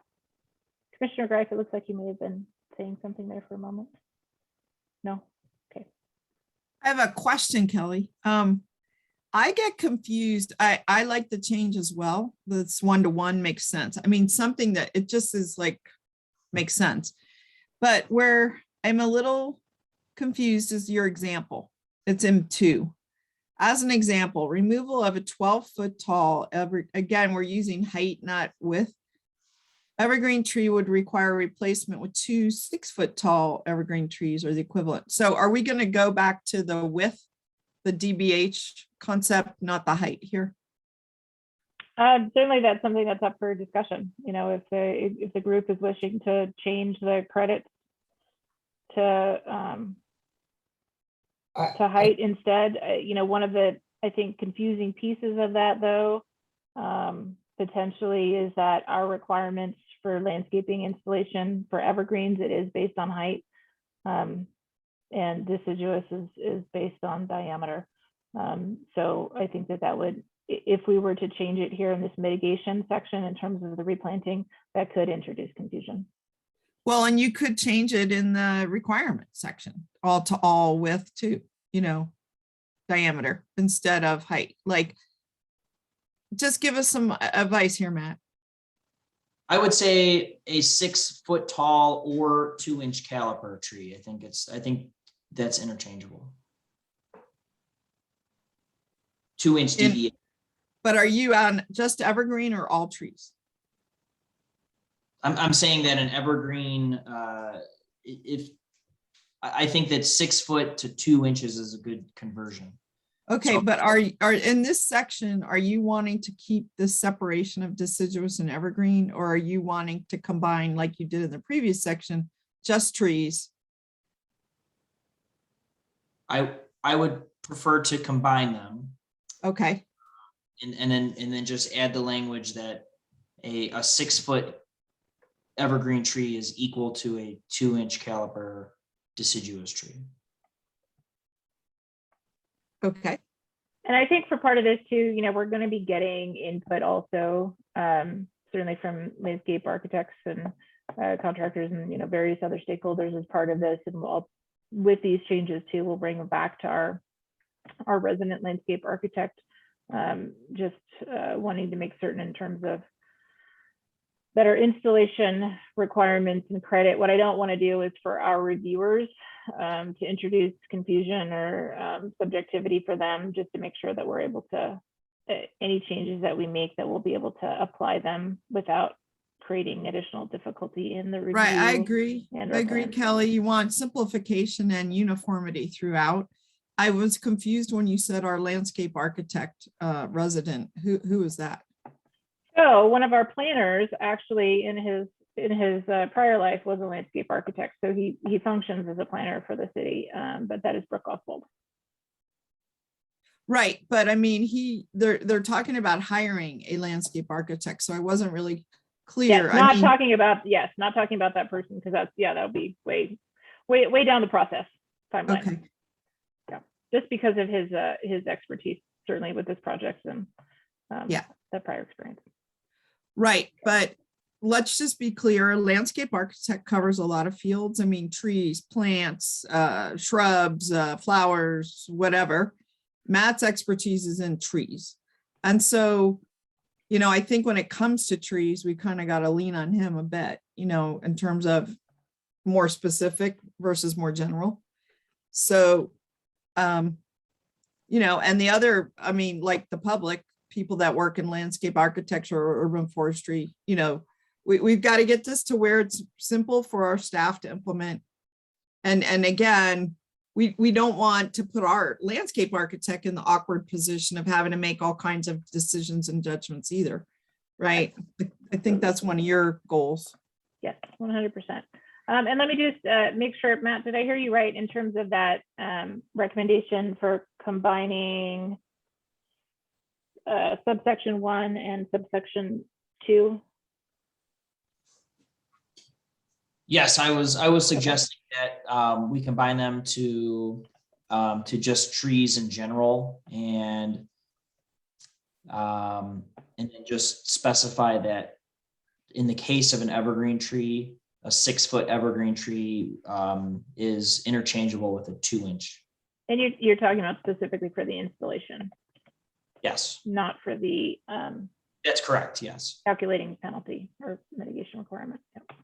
Commissioner Greif, it looks like you may have been saying something there for a moment. No? Okay. I have a question, Kelly. I get confused. I like the change as well. This 1-to-1 makes sense. I mean, something that it just is like, makes sense. But where I'm a little confused is your example. It's in 2. As an example, removal of a 12-foot tall, again, we're using height, not width. Evergreen tree would require replacement with 2 6-foot tall evergreen trees or the equivalent. So are we going to go back to the width, the DBH concept, not the height here? Certainly that's something that's up for discussion. You know, if the group is wishing to change the credits to height instead, you know, one of the, I think, confusing pieces of that though, potentially is that our requirements for landscaping installation for evergreens, it is based on height. And deciduous is based on diameter. So I think that would, if we were to change it here in this mitigation section in terms of the replanting, that could introduce confusion. Well, and you could change it in the requirement section, all to all width too, you know, diameter instead of height. Like, just give us some advice here, Matt. I would say a 6-foot tall or 2-inch caliper tree. I think that's interchangeable. 2-inch DBA. But are you on just evergreen or all trees? I'm saying that an evergreen, if I think that 6 foot to 2 inches is a good conversion. Okay, So- but are in this section, are you wanting to keep the separation of deciduous and evergreen, or are you wanting to combine, like you did in the previous section, just trees? I would prefer to combine them. Okay. And then just add the language that a 6-foot evergreen tree is equal to a 2-inch caliper deciduous tree. Okay. And I think for part of this too, you know, we're going to be getting input also, certainly from landscape architects and contractors and, you know, various other stakeholders as part of this. And we'll, with these changes too, we'll bring them back to our resident landscape architect, just wanting to make certain in terms of better installation requirements and credit. What I don't want to do is for our reviewers to introduce confusion or subjectivity for them, just to make sure that we're able to, any changes that we make, that we'll be able to apply them without creating additional difficulty in the review. Right, I agree. and I our agree, plans. Kelly. You want simplification and uniformity throughout. I was confused when you said our landscape architect resident. Who is that? So one of our planners actually in his prior life was a landscape architect. So he functions as a planner for the city, but that is Brooke Oswald. Right, but I mean, they're talking about hiring a landscape architect, so I wasn't really clear. Yes, not talking about that person, because that would be way down the process timeline. Okay. Yeah, just because of his expertise, certainly with this project and the prior experience. Right, but let's just be clear, a landscape architect covers a lot of fields. I mean, trees, plants, shrubs, flowers, whatever. Matt's expertise is in trees. And so, you know, I think when it comes to trees, we kind of got to lean on him a bit, you know, in terms of more specific versus more general. So, you know, and the other, I mean, like the public, people that work in landscape architecture or urban forestry, you know, we've got to get this to where it's simple for our staff to implement. And again, we don't want to put our landscape architect in the awkward position of having to make all kinds of decisions and judgments either, right? I think that's one of your goals. Yes, 100%. And let me just make sure, Matt, did I hear you right in terms of that recommendation for combining subsection 1 and subsection 2? Yes, I was suggesting that we combine them to just trees in general, and then just specify that in the case of an evergreen tree, a 6-foot evergreen tree is interchangeable with a 2-inch. And you're talking about specifically for the installation? Yes. Not for the That's correct, yes. calculating penalty or mitigation requirement. Yep.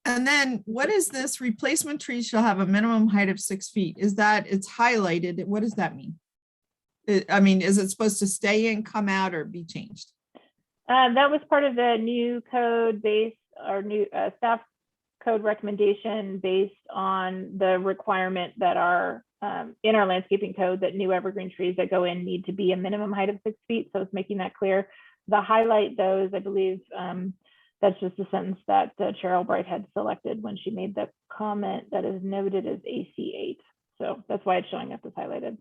And then what is this? Replacement trees shall have a minimum height of 6 feet. Is that it's highlighted? What does that mean? I mean, is it supposed to stay in, come out, or be changed? That was part of the new code base or new staff code recommendation based on the requirement that are in our landscaping code that new evergreen trees that go in need to be a minimum height of 6 feet. So it's making that clear. The highlight those, I believe, that's just a sentence that Chair Albright had selected when she made the comment that is noted as AC8. So that's why it's showing up as highlighted.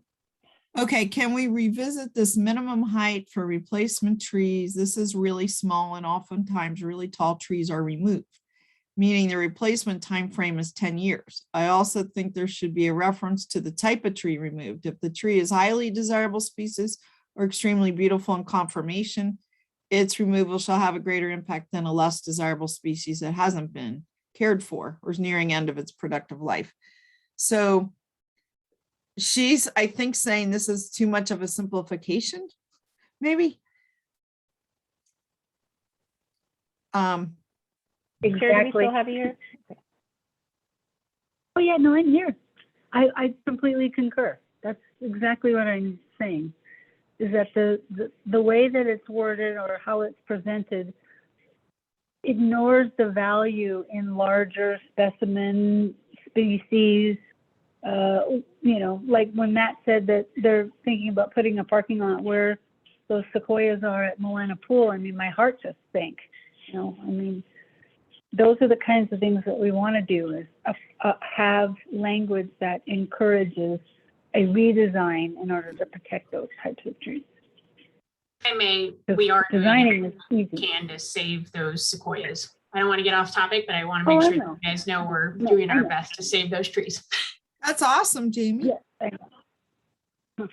Okay, can we revisit this minimum height for replacement trees? This is really small and oftentimes really tall trees are removed, meaning the replacement time frame is 10 years. I also think there should be a reference to the type of tree removed. If the tree is highly desirable species or extremely beautiful in conformation, its removal shall have a greater impact than a less desirable species that hasn't been cared for or is nearing end of its productive life. So she's, I think, saying this is too much of a simplification, maybe. Chair, do we still have you here? Oh, yeah, no, I'm here. I completely concur. That's exactly what I'm saying, is that the way that it's worded or how it's presented ignores the value in larger specimen species. You know, like when Matt said that they're thinking about putting a parking lot where those sequoias are at Moana Pool, I mean, my heart just sank. You know, I mean, those are the kinds of things that we want to do, is have language that encourages a redesign in order to protect those types of trees. We are designing is easy. can to save those sequoias. I don't want to get off topic, but I want to make sure that you guys know we're doing our best to save those trees. That's awesome, Jamie. Yeah, I know.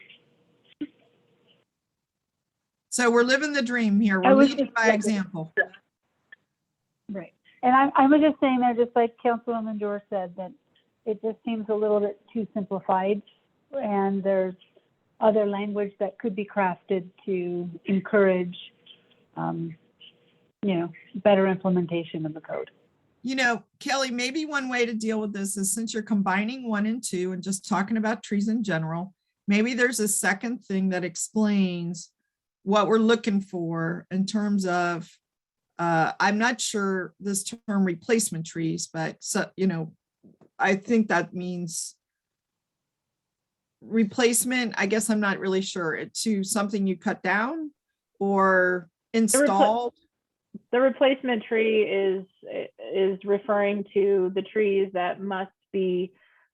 So we're living the dream here. I We're was leading just- by example. Right. And I was just saying there, just like Councilwoman Dorr said, that it just seems a little bit too simplified. And there's other language that could be crafted to encourage, better implementation of the code. Kelly, maybe one way to deal with this is, since you're combining 1 and 2 and just talking about trees in general, maybe there's a second thing that explains what we're looking for in terms of, I'm not sure this term replacement trees, but I think that means replacement. I guess I'm not really sure, to something you cut down or installed. The replacement tree is referring to the trees that must be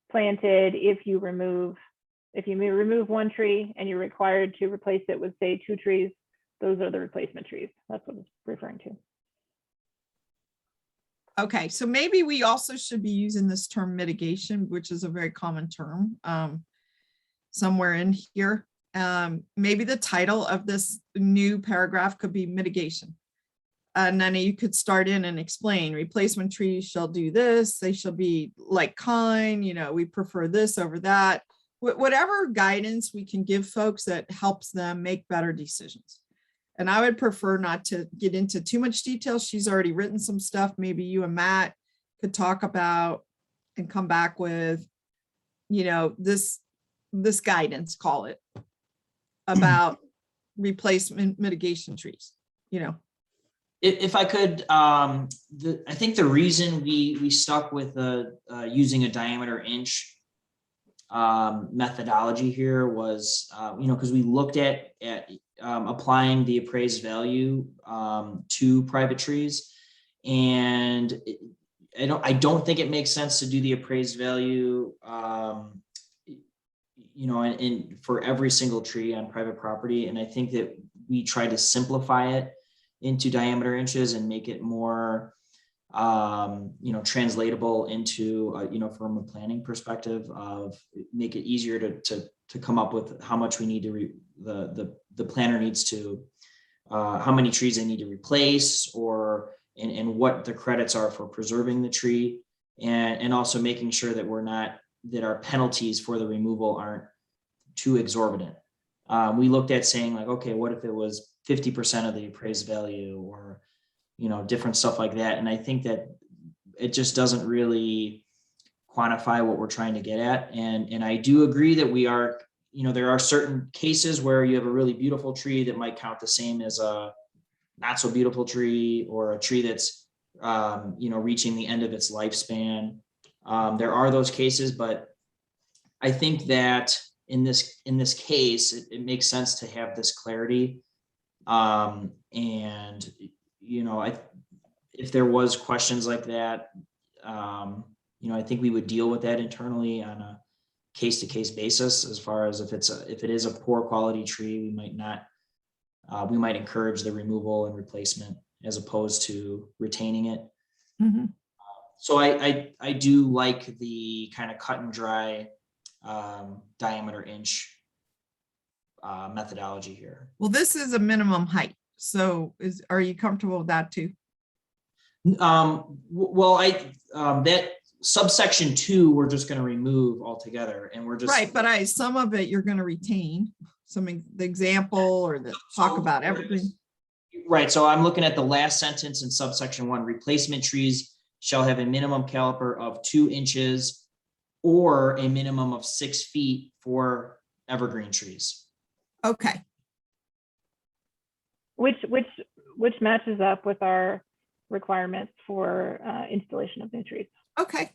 planted if you remove one tree and you're required to replace it with, say, 2 trees. Those are the replacement trees. That's what it's referring to. Okay, so maybe we also should be using this term mitigation, which is a very common term, somewhere in here. Maybe the title of this new paragraph could be mitigation. And then you could start in and explain replacement trees shall do this. They shall be like kind, we prefer this over that. Whatever guidance we can give folks that helps them make better decisions. And I would prefer not to get into too much detail. She's already written some stuff. Maybe you and Matt could talk about and come back with, this guidance, call it, about replacement mitigation trees, If I could, I think the reason we stuck with using a diameter inch methodology here was, because we looked at applying the appraised value to private trees, and I don't think it makes sense to do the appraised value, and for every single tree on private property. And I think that we try to simplify it into diameter inches and make it more, translatable into, from a planning perspective, of make it easier to come up with how much we need to, the planner needs to, how many trees they need to replace, and what the credits are for preserving the tree, and also making sure that that our penalties for the removal aren't too exorbitant. We looked at saying, like, okay, what if it was 50% of the appraised value, or, different stuff like that. And I think that it just doesn't really quantify what we're trying to get at. And I do agree that we are, there are certain cases where you have a really beautiful tree that might count the same as a not so beautiful tree, or a tree that's, reaching the end of its lifespan. There are those cases, but I think that in this case, it makes sense to have this clarity. And, if there was questions like that, I think we would deal with that internally on a case-to-case basis. As far as if it is a poor quality tree, we might encourage the removal and replacement as opposed to retaining it. Mm-hmm. So I do like the kind of cut and dry diameter inch methodology here. Well, this is a minimum height. So are you comfortable with that too? That subsection 2, we're just going to remove altogether, and we're just right. But some of it you're going to retain, the example or the talk about evergreen. Right. So I'm looking at the last sentence in subsection 1. Replacement trees shall have a minimum caliper of 2 inches or a minimum of 6 feet for evergreen trees. Okay. Which matches up with our requirements for installation of new trees. Okay.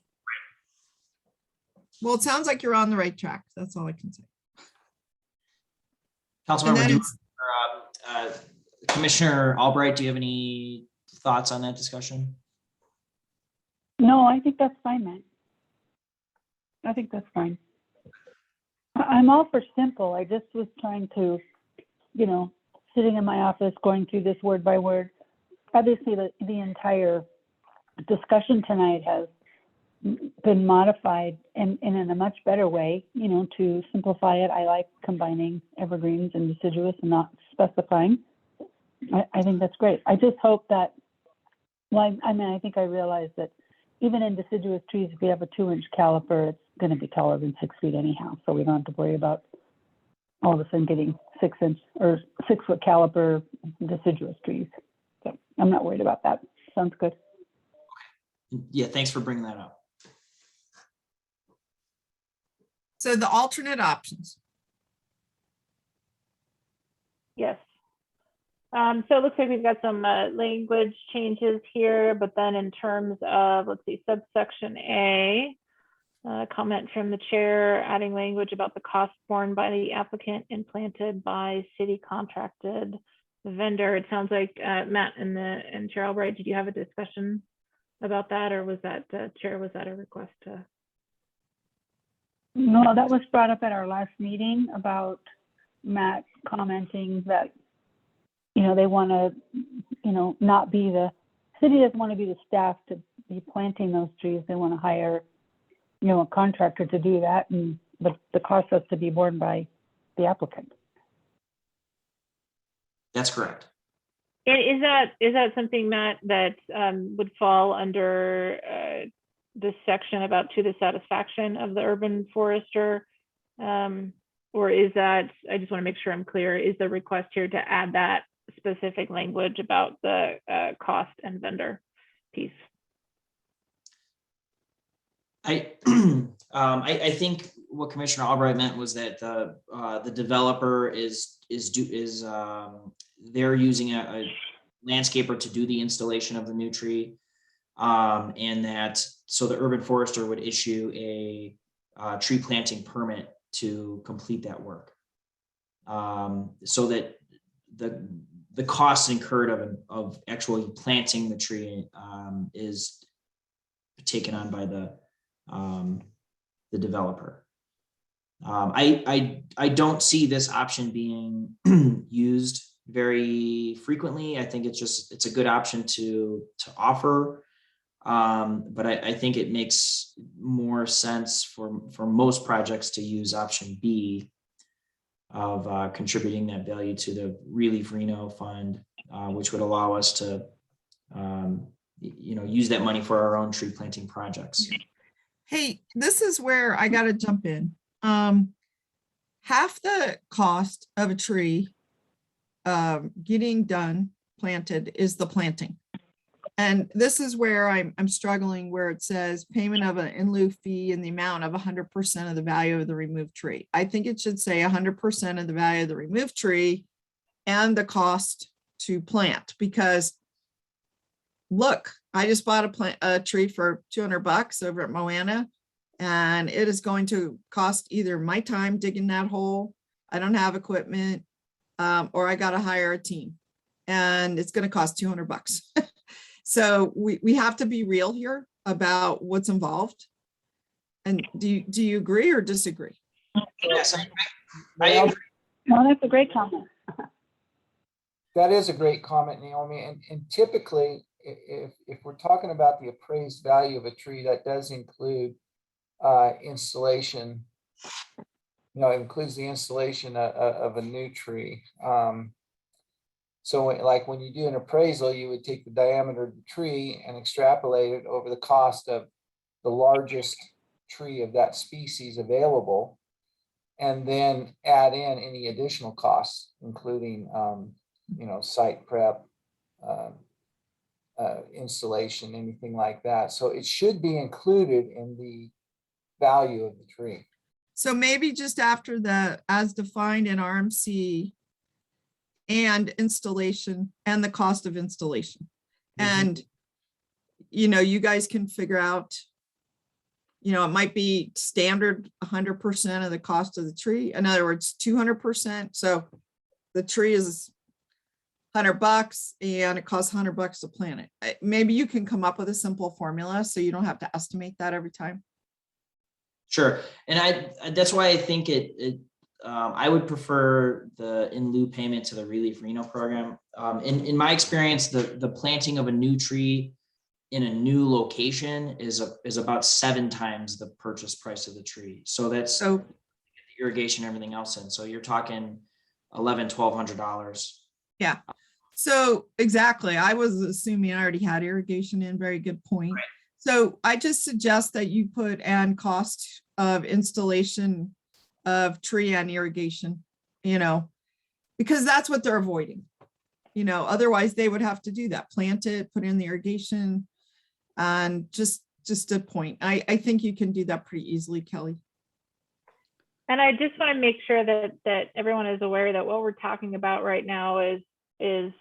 Well, it sounds like you're on the right track. That's all I can say. Councilmember Commissioner Albright, do you have any thoughts on that discussion? No, I think that's fine, man. I think that's fine. I'm all for simple. I just was trying to, sitting in my office, going through this word by word. Obviously, the entire discussion tonight has, been modified and in a much better way, you know, to simplify it. I like combining evergreens and deciduous and not specifying. I think that's great. I just hope that, well, I mean, I think I realized that even in deciduous trees, if you have a 2-inch caliper, it's going to be taller than 6 feet anyhow. So we don't have to worry about all of a sudden getting 6-inch or 6-foot caliper deciduous trees. So I'm not worried about that. Sounds good. Yeah, thanks for bringing that up. So the alternate options. Yes. So it looks like we've got some language changes here, but then in terms of, let's see, subsection A, comment from the chair, adding language about the cost borne by the applicant and planted by city contracted vendor. It sounds like Matt and Chair Albright, did you have a discussion about that, or was that Chair, was that a request to? No, that was brought up at our last meeting about Matt commenting that, you know, they want to, you know, not be the city doesn't want to be the staff to be planting those trees. They want to hire, you know, a contractor to do that, but the cost has to be borne by the applicant. That's correct. And is that something, Matt, that would fall under this section about to the satisfaction of the urban forester? Or is that, I just want to make sure I'm clear, is the request here to add that specific language about the cost and vendor piece? I think what Commissioner Albright meant was that the developer is they're using a landscaper to do the installation of the new tree, and that so the urban forester would issue a tree planting permit to complete that work, so that the costs incurred of actually planting the tree is taken on by the developer. I don't see this option being used very frequently. I think it's a good option to offer, but I think it makes more sense for most projects to use option B of contributing that value to the Relief Reno Fund, which would allow us to use that money for our own tree planting projects. Hey, this is where I got to jump in. Half the cost of a tree getting done, planted, is the planting. And this is where I'm struggling, where it says payment of an in lieu fee in the amount of 100% of the value of the removed tree. I think it should say 100% of the value of the removed tree and the cost to plant, because look, I just bought a tree for $200 over at Moana, and it is going to cost either my time digging that hole, I don't have equipment, or I got to hire a team, and it's going to cost $200. So we have to be real here about what's involved. And do you agree or disagree? Yes, I agree. No, that's a great comment. That is a great comment, Naomi. And typically, if we're talking about the appraised value of a tree, that does include installation. It includes the installation of a new tree. So like when you do an appraisal, you would take the diameter of the tree and extrapolate it over the cost of the largest tree of that species available, and then add in any additional costs, including site prep, installation, anything like that. So it should be included in the value of the tree. So maybe just after the as defined in RMC and installation and the cost of installation. Mm-hmm. And, you guys can figure out, it might be standard 100% of the cost of the tree. In other words, 200%. So the tree is $100 and it costs $100 to plant it. Maybe you can come up with a simple formula so you don't have to estimate that every time. Sure. And that's why I think I would prefer the in lieu payment to the Relief Reno program. In my experience, the planting of a new tree in a new location is about 7 times the purchase price of the tree. So that's So, irrigation, everything else in. So you're talking $1,100-$1,200. yeah. So exactly. I was assuming I already had irrigation in. Very good point. Right. So I just suggest that you put and cost of installation of tree and irrigation, because that's what they're avoiding. Otherwise they would have to do that, plant it, put in the irrigation, and just a point. I think you can do that pretty easily, Kelly. And I just want to make sure that everyone is aware that what we're talking about right now is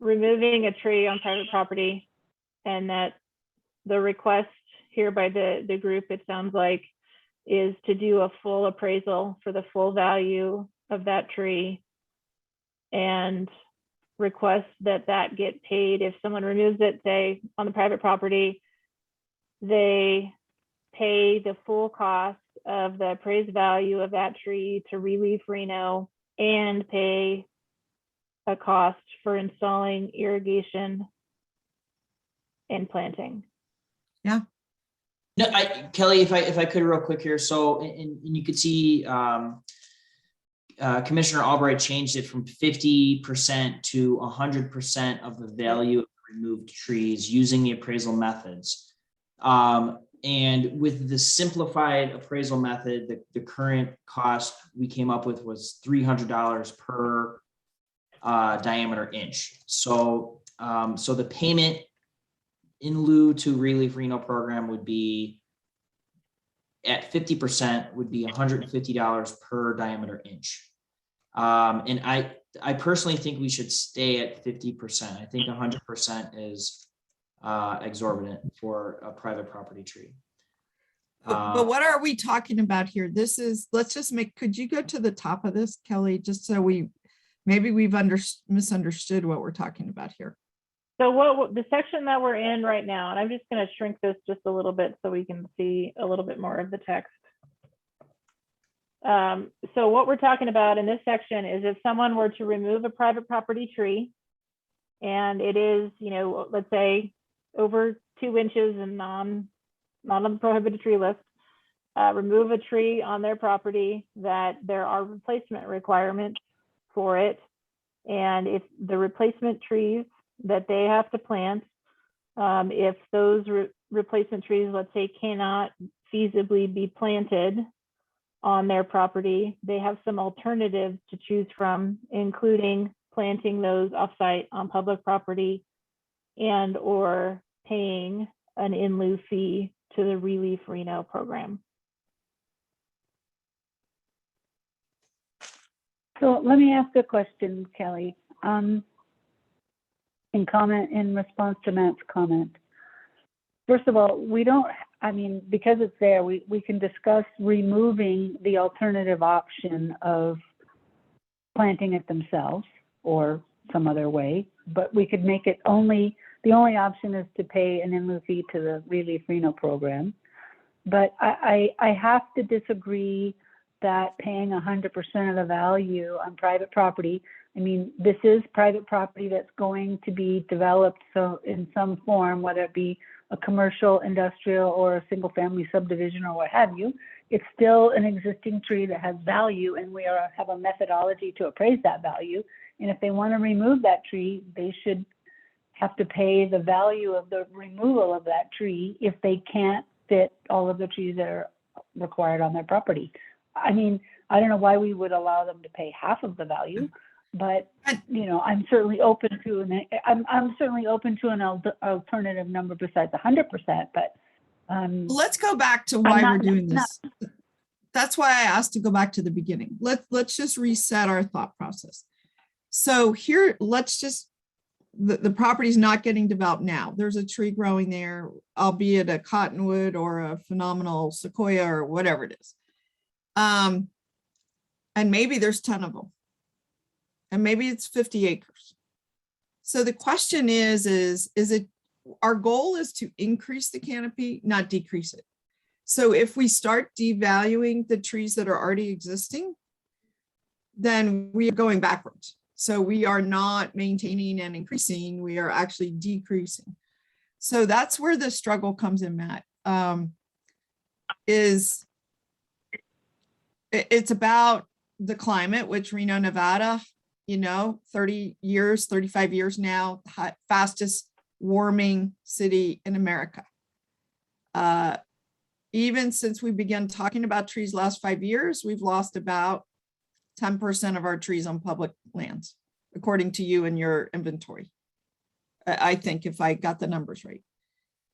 removing a tree on private property, and that the request here by the group, it sounds like, is to do a full appraisal for the full value of that tree, and request that get paid. If someone removes it, say on the private property, they pay the full cost of the appraised value of that tree to Relief Reno, and pay a cost for installing irrigation and planting. Yeah. No, Kelly, if I could real quick here. So, and you could see Commissioner Albright changed it from 50% to 100% of the value of removed trees using the appraisal methods. And with the simplified appraisal method, the current cost we came up with was $300 per diameter inch. So, so the payment in lieu to Relief Reno program would be at 50% would be $150 per diameter inch. And I personally think we should stay at 50%. I think 100% is exorbitant for a private property tree. But what are we talking about here? Could you go to the top of this, Kelly, just so maybe we've misunderstood what we're talking about here. So what the section that we're in right now, and I'm just going to shrink this just a little bit so we can see a little bit more of the text. So what we're talking about in this section is if someone were to remove a private property tree, and it is, let's say over 2 inches and not on the prohibited tree list, remove a tree on their property that there are replacement requirements for it. And if the replacement trees that they have to plant, if those replacement trees, let's say, cannot feasibly be planted on their property, they have some alternatives to choose from, including planting those offsite on public property, and or paying an in lieu fee to the Relief Reno program. So let me ask a question, Kelly. In response to Matt's comment. First of all, because it's there, we can discuss removing the alternative option of planting it themselves or some other way, but we could make it the only option is to pay an in lieu fee to the Relief Reno program. But I have to disagree that paying 100% of the value on private property, this is private property that's going to be developed so in some form, whether it be a commercial, industrial, or a single family subdivision or what have you. It's still an existing tree that has value, and we have a methodology to appraise that value. And if they want to remove that tree, they should have to pay the value of the removal of that tree if they can't fit all of the trees that are required on their property. I don't know why we would allow them to pay half of the value, but I'm certainly open to an alternative number besides 100%. But let's go back to why we're doing this. That's why I asked to go back to the beginning. Let's just reset our thought process. So here, the property's not getting developed now. There's a tree growing there, albeit a cottonwood or a phenomenal sequoia or whatever it is. And maybe there's 10 of them. And maybe it's 50 acres. So the question is it our goal is to increase the canopy, not decrease it. So if we start devaluing the trees that are already existing, then we are going backwards. So we are not maintaining and increasing, we are actually decreasing. So that's where the struggle comes in, Matt. It's about the climate, which Reno, Nevada, 30 years, 35 years now, fastest warming city in America. Even since we began talking about trees last 5 years, we've lost about 10% of our trees on public lands, according to you and your inventory. I think if I got the numbers right.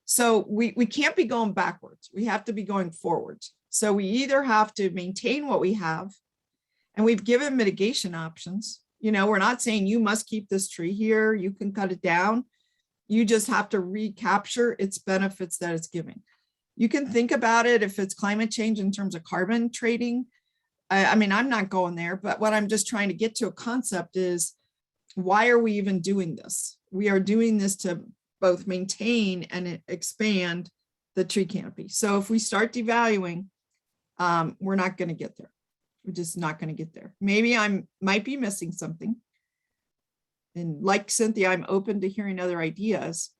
So we can't be going backwards. We have to be going forwards. So we either have to maintain what we have, and we've given mitigation options. We're not saying you must keep this tree here, you can cut it down. You just have to recapture its benefits that it's giving. You can think about it if it's climate change in terms of carbon trading. I mean, I'm not going there, but what I'm just trying to get to a concept is, why are we even doing this? We are doing this to both maintain and expand the tree canopy. So if we start devaluing, we're not going to get there. We're just not going to get there. Maybe might be missing something. And like Cynthia, I'm open to hearing other ideas.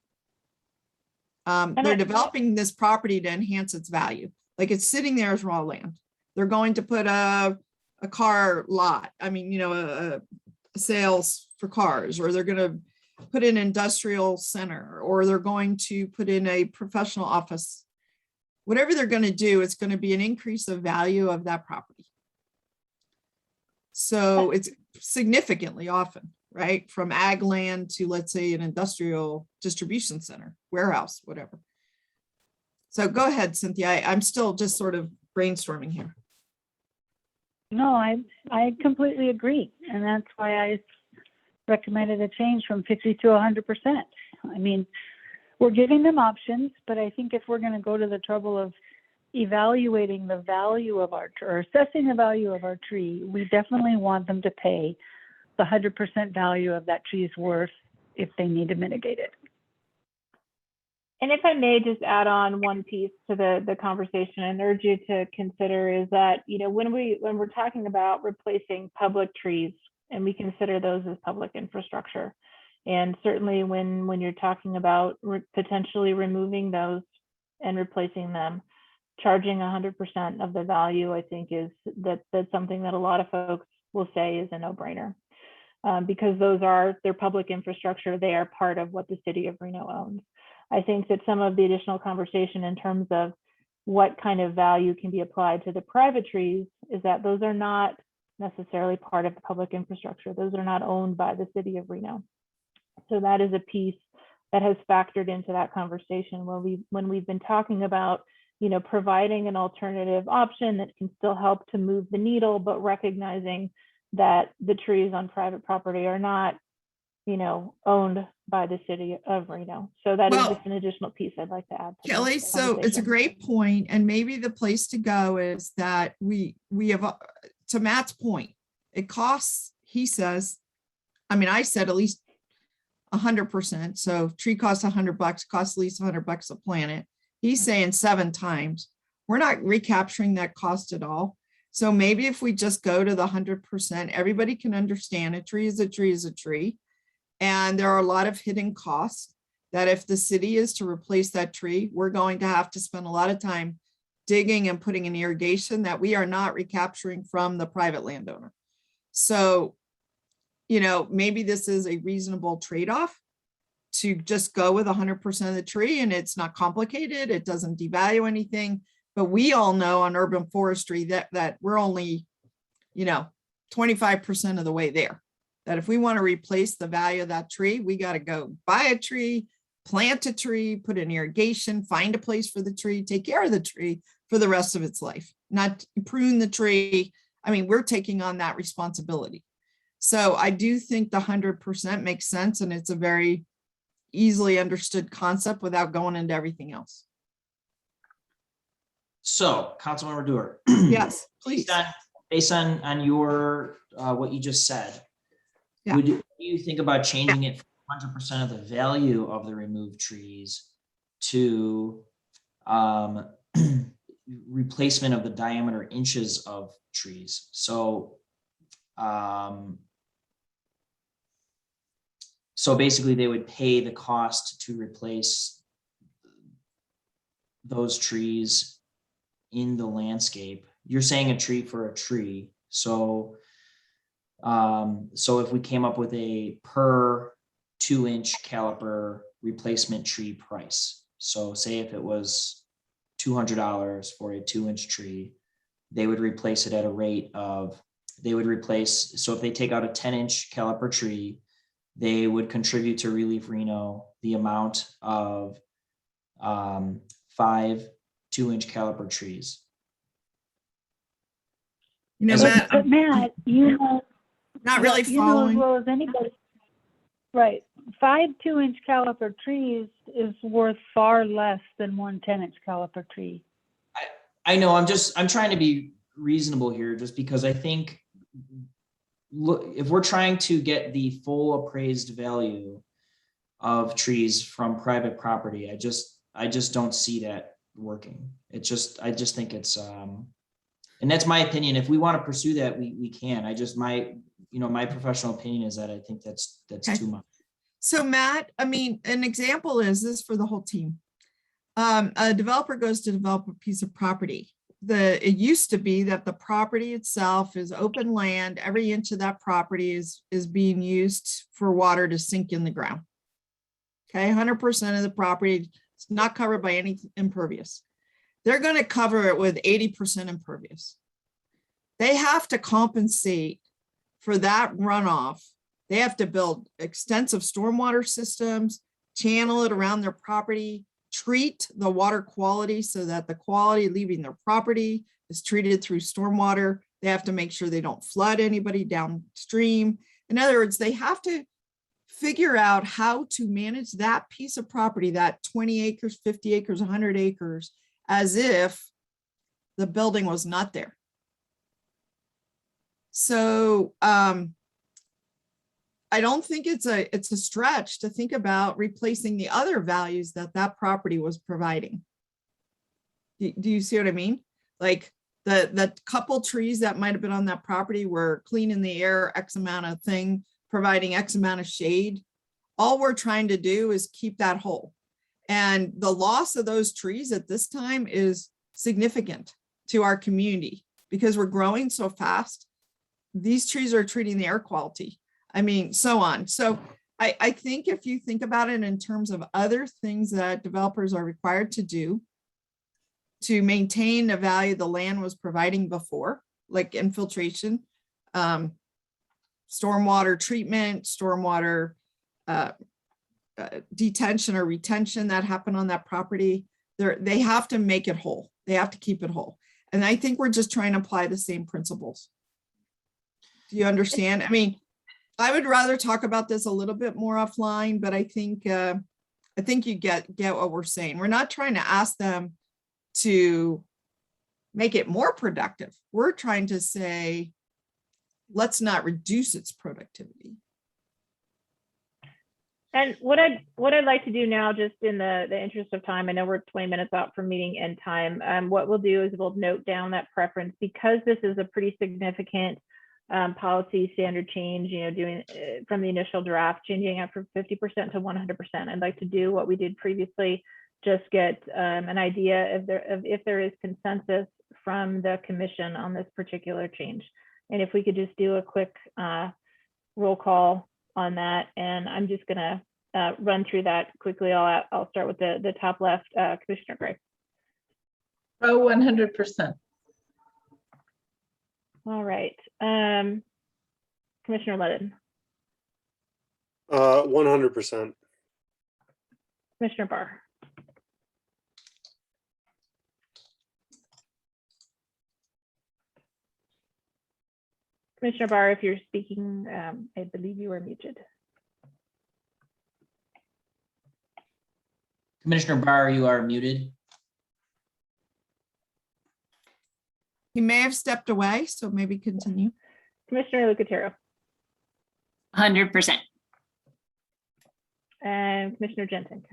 They're developing this property to enhance its value. Like, it's sitting there as raw land. They're going to put a car lot. I mean, a sales for cars, or they're going to put in an industrial center, or they're going to put in a professional office. Whatever they're going to do, it's going to be an increase of value of that property. So it's significantly often, right? From ag land to, let's say, an industrial distribution center, warehouse, whatever. So go ahead, Cynthia. I'm still just sort of brainstorming here. No, I completely agree. And that's why I recommended a change from 50 to 100%. I mean, we're giving them options, but I think if we're going to go to the trouble of evaluating the value of our, or assessing the value of our tree, we definitely want them to pay the 100% value of that tree's worth if they need to mitigate it. And if I may just add on one piece to the conversation and urge you to consider is that, when we're talking about replacing public trees, and we consider those as public infrastructure, and certainly when you're talking about potentially removing those and replacing them, charging 100% of the value, I think that's something that a lot of folks will say is a no-brainer. Because they're public infrastructure, they are part of what the city of Reno owns. I think that some of the additional conversation in terms of what kind of value can be applied to the private trees is that those are not necessarily part of the public infrastructure. Those are not owned by the city of Reno. So that is a piece that has factored into that conversation when we've been talking about, providing an alternative option that can still help to move the needle, but recognizing that the trees on private property are not, owned by the city of Reno. So that is just an additional piece I'd like to add to Kelly, so it's a great point, and maybe the place to go is that we have, to Matt's point, it costs, he says, I said at least 100%. So tree costs $100, costs at least $100 a planet. He's saying 7 times. We're not recapturing that cost at all. So maybe if we just go to the 100%, everybody can understand a tree is a tree is a tree. And there are a lot of hidden costs that if the city is to replace that tree, we're going to have to spend a lot of time digging and putting in irrigation that we are not recapturing from the private landowner. So, maybe this is a reasonable trade-off to just go with 100% of the tree, and it's not complicated. It doesn't devalue anything. But we all know on urban forestry that we're only, 25% of the way there. That if we want to replace the value of that tree, we got to go buy a tree, plant a tree, put in irrigation, find a place for the tree, take care of the tree for the rest of its life, not prune the tree. We're taking on that responsibility. So I do think the 100% makes sense, and it's a very easily understood concept without going into everything else. So, Councilmember Dewar. Yes, please. Based on your what you just said, yeah. Would you think about changing it from 100% of the value of the removed trees to replacement of the diameter inches of trees? So, so basically, they would pay the cost to replace those trees in the landscape, you're saying a tree for a tree. So, so if we came up with a per 2-inch caliper replacement tree price, so say if it was $200 for a 2-inch tree, they would replace it at a rate of, so if they take out a 10-inch caliper tree, they would contribute to Relief Reno the amount of 5 2-inch caliper trees. You know, As a- Matt, But Matt, you know, not really you know as following. well as anybody. Right. 5 2-inch caliper trees is worth far less than 1 10-inch caliper tree. I know, I'm trying to be reasonable here, just because I think, look, if we're trying to get the full appraised value of trees from private property, I just don't see that working. I just think it's, and that's my opinion. If we want to pursue that, we can. My professional opinion is that I think that's Okay. too much. So Matt, I mean, an example is this for the whole team. A developer goes to develop a piece of property. It used to be that the property itself is open land. Every inch of that property is being used for water to sink in the ground. Okay, 100% of the property is not covered by any impervious. They're going to cover it with 80% impervious. They have to compensate for that runoff. They have to build extensive stormwater systems, channel it around their property, treat the water quality so that the quality leaving their property is treated through stormwater. They have to make sure they don't flood anybody downstream. In other words, they have to figure out how to manage that piece of property, that 20 acres, 50 acres, 100 acres, as if the building was not there. So I don't think it's a stretch to think about replacing the other values that property was providing. Do you see what I mean? Like the couple trees that might have been on that property were cleaning the air, X amount of thing, providing X amount of shade. All we're trying to do is keep that whole. And the loss of those trees at this time is significant to our community because we're growing so fast. These trees are treating the air quality. I mean, so on. So I think if you think about it in terms of other things that developers are required to do to maintain the value the land was providing before, like infiltration, stormwater treatment, stormwater detention or retention that happened on that property, they have to make it whole. They have to keep it whole. And I think we're just trying to apply the same principles. Do you understand? I mean, I would rather talk about this a little bit more offline, but I think you get what we're saying. We're not trying to ask them to make it more productive. We're trying to say, let's not reduce its productivity. And what I'd like to do now, just in the interest of time, I know we're 20 minutes out from meeting end time. What we'll do is we'll note down that preference because this is a pretty significant policy standard change, doing from the initial draft, changing it from 50% to 100%. I'd like to do what we did previously, just get an idea if there is consensus from the commission on this particular change. And if we could just do a quick roll call on that. And I'm just gonna run through that quickly. I'll start with the top left, Commissioner Gray. Oh, 100%. All right, Commissioner Ledden. 100%. Commissioner Barr. Commissioner Barr, if you're speaking, I believe you are muted. Commissioner Barr, you are muted. He may have stepped away, so maybe continue. Commissioner Lucatero. 100%. And Commissioner Jensen.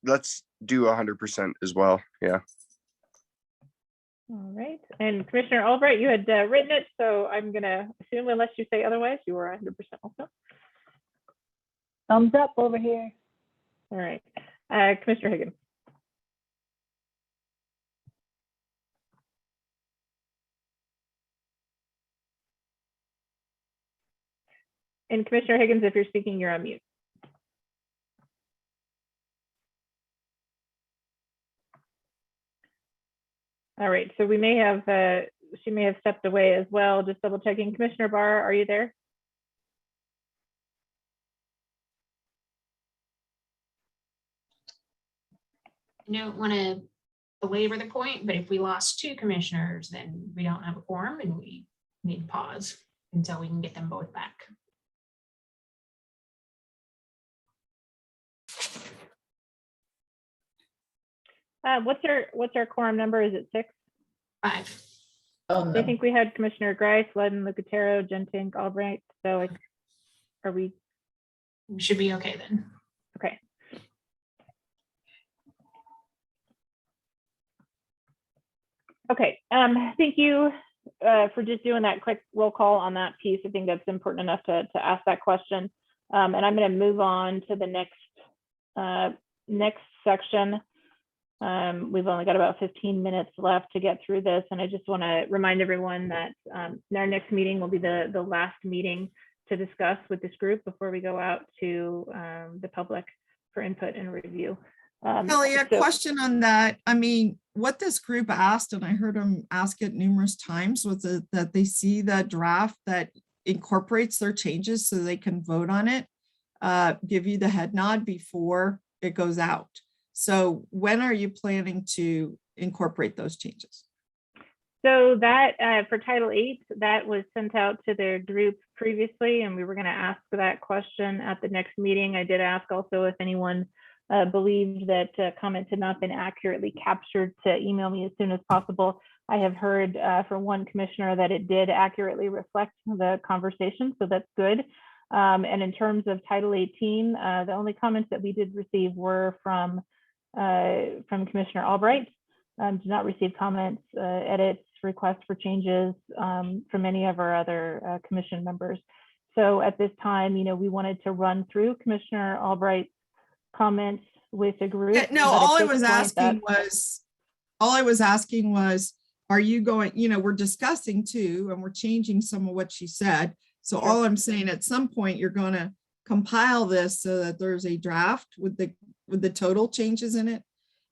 Let's do 100% as well. Yeah. All right, and Commissioner Albright, you had written it, so I'm gonna assume unless you say otherwise, you were 100% also. Thumbs up over here. All right, Commissioner Higgins. And Commissioner Higgins, if you're speaking, you're on mute. All right, so we may have, she may have stepped away as well, just double checking. Commissioner Barr, are you there? I don't want to belabor the point, but if we lost 2 commissioners, then we don't have a quorum and we need to pause until we can get them both back. What's our quorum number? Is it 6? 5. Oh, I no. think we had Commissioner Grice, Ludden, Lucatero, Gentink, Albright. So like, are we? We should be okay then. Okay. Okay, thank you for just doing that quick roll call on that piece. I think that's important enough to ask that question. And I'm going to move on to the next section. We've only got about 15 minutes left to get through this, and I just want to remind everyone that our next meeting will be the last meeting to discuss with this group before we go out to the public for input and review. Kelly, a so- question on that. I mean, what this group asked, and I heard them ask it numerous times, was that they see the draft that incorporates their changes so they can vote on it, give you the head nod before it goes out. So when are you planning to incorporate those changes? So that for Title 8, that was sent out to their group previously, and we were going to ask that question at the next meeting. I did ask also if anyone believed that comments had not been accurately captured to email me as soon as possible. I have heard from one commissioner that it did accurately reflect the conversation, so that's good. And in terms of Title 18, the only comments that we did receive were from Commissioner Albright. Did not receive comments, edits, requests for changes from any of our other commission members. So at this time, we wanted to run through Commissioner Albright's comments with a group. Yeah, no, all I was asking was, are you going, we're discussing too, and we're changing some of what she said. So Sure. all I'm saying, at some point, you're going to compile this so that there's a draft with the total changes in it.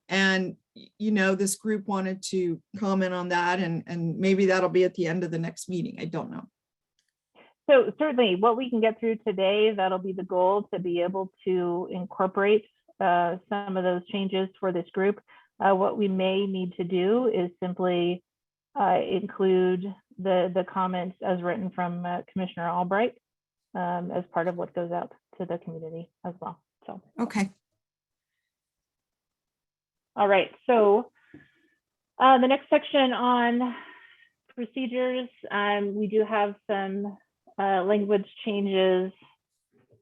And, this group wanted to comment on that, and maybe that'll be at the end of the next meeting. I don't know. So certainly what we can get through today, that'll be the goal, to be able to incorporate some of those changes for this group. What we may need to do is simply include the comments as written from Commissioner Albright as part of what goes out to the community as well. So, Okay. all right, so the next section on procedures, we do have some language changes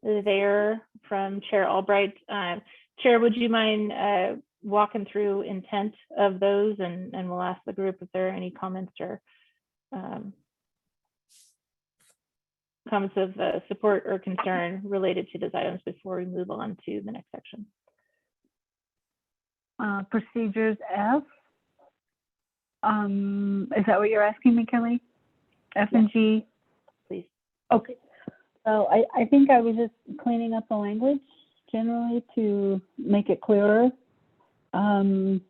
there from Chair Albright. Chair, would you mind walking through intent of those, and we'll ask the group if there are any comments or comments of support or concern related to those items before we move on to the next section. Procedures F. Is that what you're asking me, Kelly? F and G? Please. Okay. So I think I was just cleaning up the language generally to make it clearer. And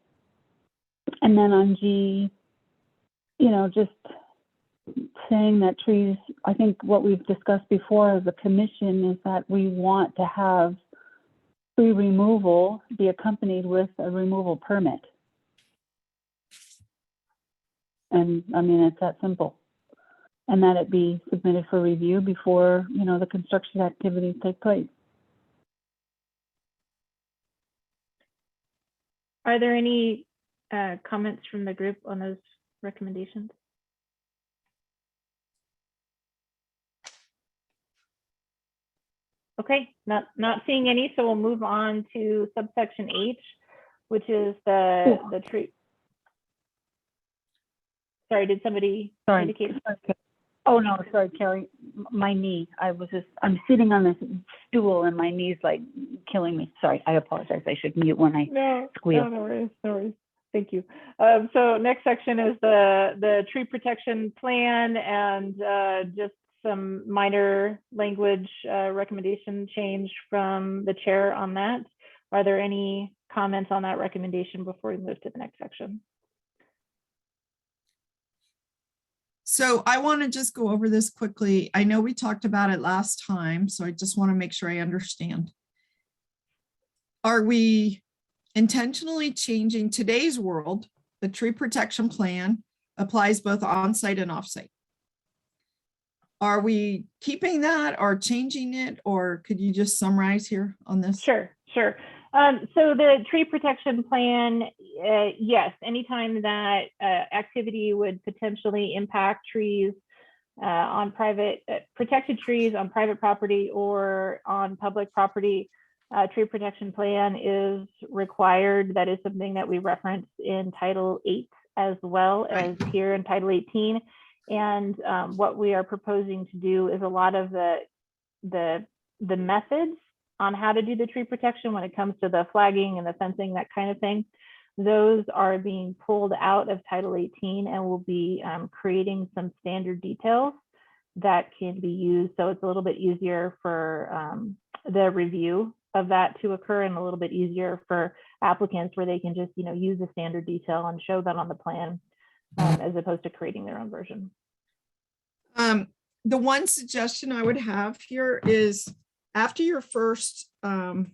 then on G, just saying that trees, I think what we've discussed before as a commission is that we want to have tree removal be accompanied with a removal permit. And I mean, it's that simple. And that it be submitted for review before, the construction activities take place. Are there any comments from the group on those recommendations? Okay, not seeing any, so we'll move on to subsection H, which is the tree. sorry, did somebody Sorry. indicate? Oh, no, sorry, Kelly, my knee, I'm sitting on this stool and my knee's like killing me. Sorry, I apologize. I should mute when I squeal. No worries, no worries. Thank you. So next section is the tree protection plan and just some minor language recommendation change from the chair on that. Are there any comments on that recommendation before we move to the next section? So I want to just go over this quickly. I know we talked about it last time, so I just want to make sure I understand. Are we intentionally changing today's world? The tree protection plan applies both on-site and off-site. Are we keeping that or changing it, or could you just summarize here on this? Sure. So the tree protection plan, yes, anytime that activity would potentially impact trees on private, protected trees on private property or on public property, tree protection plan is required. That is something that we reference in Title 8 as well as here in Title 18. And what we are proposing to do is a lot of the methods on how to do the tree protection when it comes to the flagging and the fencing, that kind of thing. Those are being pulled out of Title 18 and will be creating some standard details that can be used. So it's a little bit easier for the review of that to occur and a little bit easier for applicants where they can just, use the standard detail and show that on the plan as opposed to creating their own version. The one suggestion I would have here is after your first, I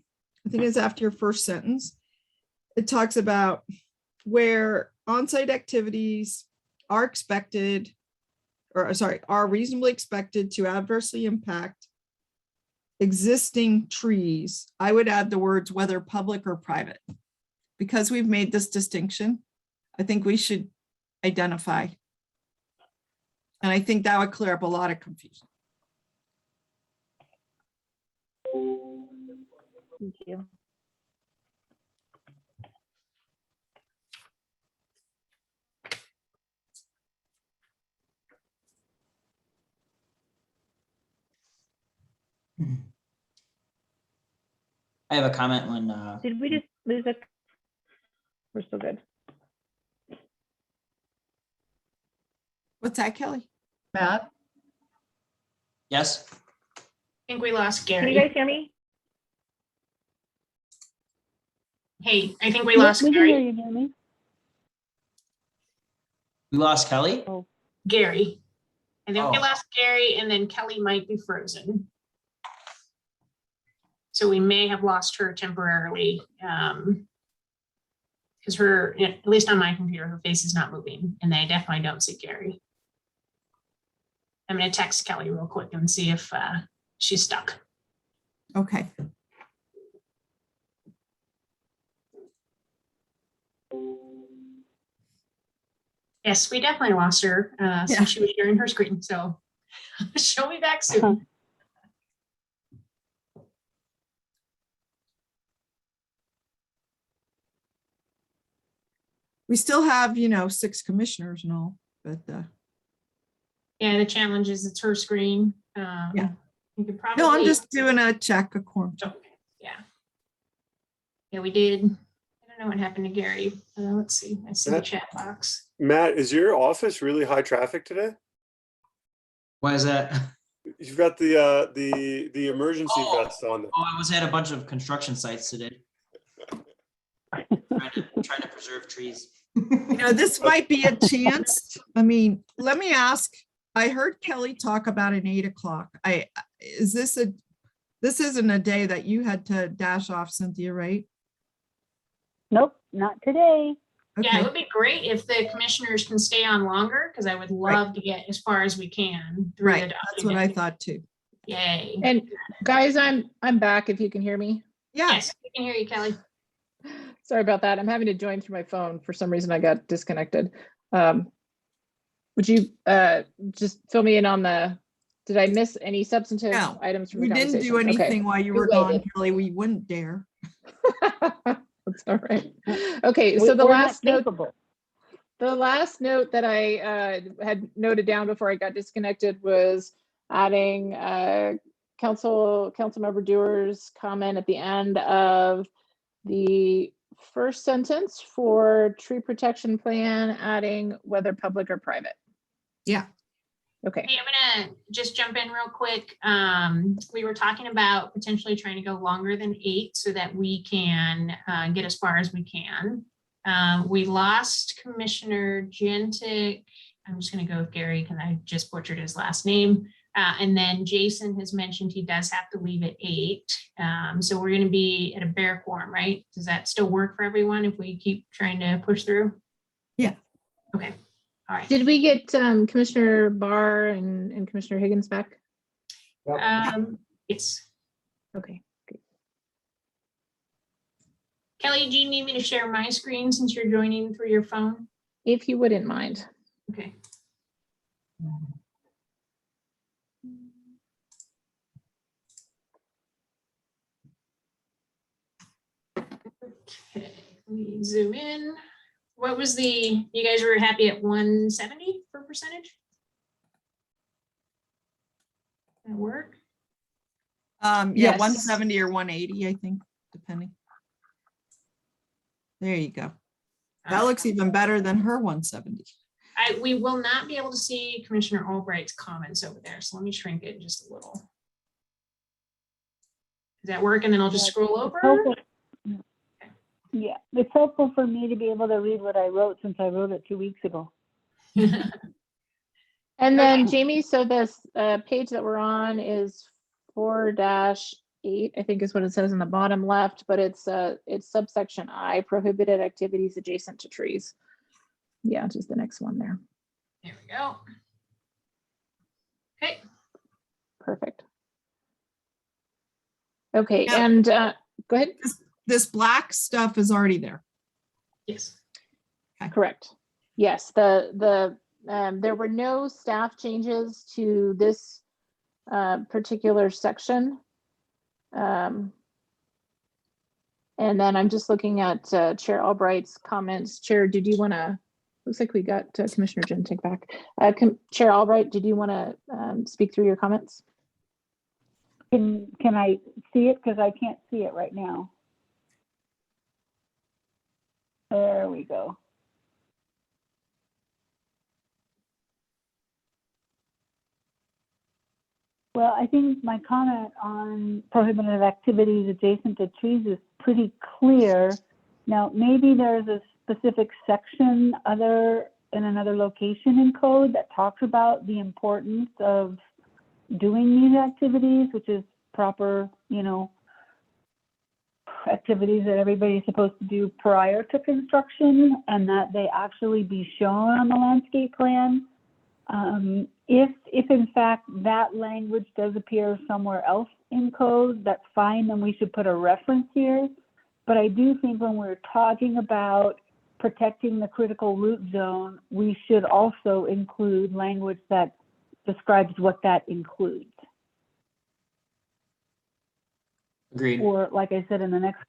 think it's after your first sentence, it talks about where on-site activities are expected, are reasonably expected to adversely impact existing trees. I would add the words whether public or private. Because we've made this distinction, I think we should identify. And I think that would clear up a lot of confusion. Thank you. I have a comment when, Did we just lose it? We're still good. What's that, Kelly? Matt? yes, I think we lost Can Gary. you guys hear me? Hey, I think we Yep, lost we can hear Gary. you, Jamie. we lost Kelly. Gary. I think we Oh. lost Gary and then Kelly might be frozen. So we may have lost her temporarily. Because her, at least on my computer, her face is not moving and I definitely don't see Gary. I'm gonna text Kelly real quick and see if she's stuck. Okay. Yes, we definitely lost her since she was sharing her screen. So she'll be back soon. We still have, 6 commissioners and all, but Yeah, the challenge is it's her screen. Yeah. You could probably. no, I'm just doing a check, a quorum. Okay, yeah. Yeah, we did. I don't know what happened to Gary. Let's see. I see the chat box. Matt, is your office really high traffic today? Why is that? You've got the emergency vest on. Oh, I was at a bunch of construction sites today. trying to preserve trees. This might be a chance. I mean, let me ask. I heard Kelly talk about an 8 o'clock. This isn't a day that you had to dash off, Cynthia, right? Nope, not today. Yeah, Okay. it would be great if the commissioners can stay on longer because I would love to get as far as we can through the Right. That's what I document. thought too. Yay. And guys, I'm back if you can hear me. Yes, we can hear you, Kelly. Sorry about that. I'm having to join through my phone. For some reason, I got disconnected. Would you just fill me in on did I miss any substantive No, items from We the didn't conversation? do anything Okay. while you We were gone, waited. Kelly. We wouldn't dare. That's all right. Okay, so the We're not last note, capable. The last note that I had noted down before I got disconnected was adding Councilmember Dewar's comment at the end of the first sentence for tree protection plan, adding whether public or private. Yeah. Okay. Hey, I'm gonna just jump in real quick. We were talking about potentially trying to go longer than 8 so that we can get as far as we can. We lost Commissioner Gentic. I'm just gonna go with Gary because I just butchered his last name. And then Jason has mentioned he does have to leave at 8. So we're gonna be at a bare quorum, right? Does that still work for everyone if we keep trying to push through? Yeah. Okay, all right. Did we get Commissioner Barr and Commissioner Higgins back? Yes. Okay. Great. Kelly, do you need me to share my screen since you're joining through your phone? If you wouldn't mind. Okay. Okay, let me zoom in. What was you guys were happy at 170 for percentage? That work? Yeah, Yes. 170 or 180, I think, depending. There you go. That looks even better than her 170. We will not be able to see Commissioner Albright's comments over there, so let me shrink it just a little. Does that work? And then I'll just scroll over. Yeah, it's helpful for me to be able to read what I wrote since I wrote it 2 weeks ago. And then Jamie, so this page that we're on is 4-8, I think is what it says in the bottom left, but it's subsection I, prohibited activities adjacent to trees. Yeah, just the next one there. There we go. Okay. Perfect. Okay, Yeah. and go ahead. This black stuff is already there. Yes. Correct. Yes, there were no staff changes to this particular section. And then I'm just looking at Chair Albright's comments. Chair, did you want to, looks like we got Commissioner Gentic back. Chair Albright, did you want to speak through your comments? Can I see it? Because I can't see it right now. There we go. Well, I think my comment on prohibited activities adjacent to trees is pretty clear. Now, maybe there's a specific section in another location in code that talks about the importance of doing these activities, which is proper, activities that everybody's supposed to do prior to construction, and that they actually be shown on the landscape plan. If in fact that language does appear somewhere else in code, that's fine, then we should put a reference here. But I do think when we're talking about protecting the critical root zone, we should also include language that describes what that includes. Agreed. Or like I said, in the next,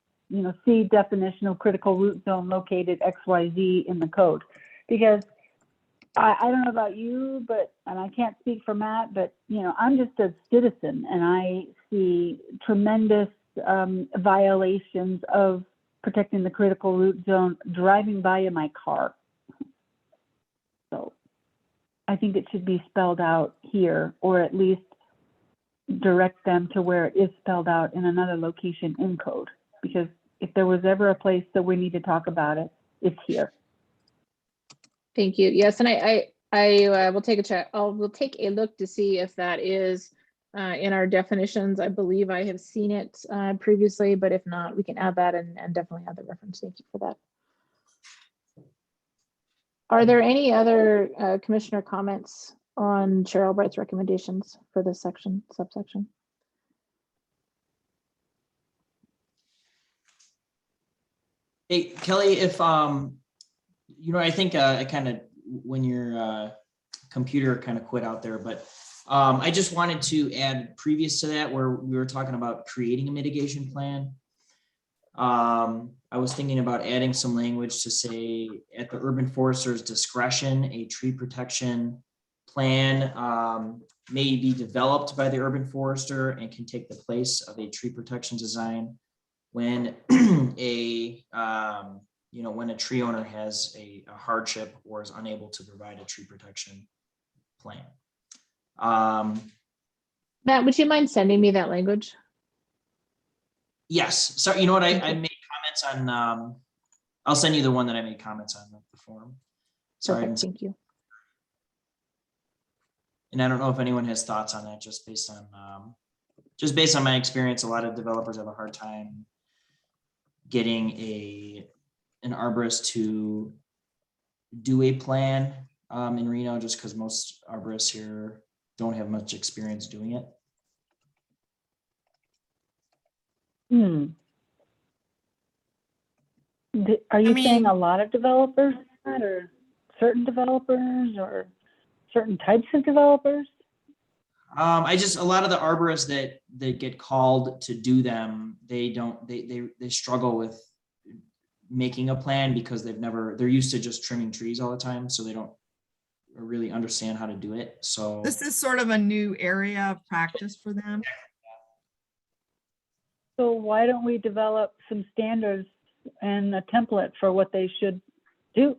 see definition of critical root zone located XYZ in the code. Because I don't know about you, and I can't speak for Matt, but I'm just a citizen and I see tremendous violations of protecting the critical root zone driving by in my car. So I think it should be spelled out here, or at least direct them to where it is spelled out in another location in code. Because if there was ever a place that we need to talk about it, it's here. Thank you. Yes, and I will take a check. We'll take a look to see if that is in our definitions. I believe I have seen it previously, but if not, we can add that and definitely add the reference. Thank you for that. Are there any other commissioner comments on Chair Albright's recommendations for this subsection? Hey, Kelly, if I think I kind of, when your computer kind of quit out there, but I just wanted to add previous to that where we were talking about creating a mitigation plan. I was thinking about adding some language to say at the urban forester's discretion, a tree protection plan may be developed by the urban forester and can take the place of a tree protection design when when a tree owner has a hardship or is unable to provide a tree protection plan. Matt, would you mind sending me that language? Yes, so you know what, I made comments on, I'll send you the one that I made comments on the forum. Sorry, I Perfect, didn't- thank you. and I don't know if anyone has thoughts on that, just based on my experience. A lot of developers have a hard time getting an arborist to do a plan in Reno, just because most arborists here don't have much experience doing it. Are you mean- saying a lot of developers or certain developers or certain types of developers? A lot of the arborists that get called to do them, they struggle with making a plan because they're used to just trimming trees all the time, so they don't really understand how to do it. So This is sort of a new area of practice for them. So why don't we develop some standards and a template for what they should do?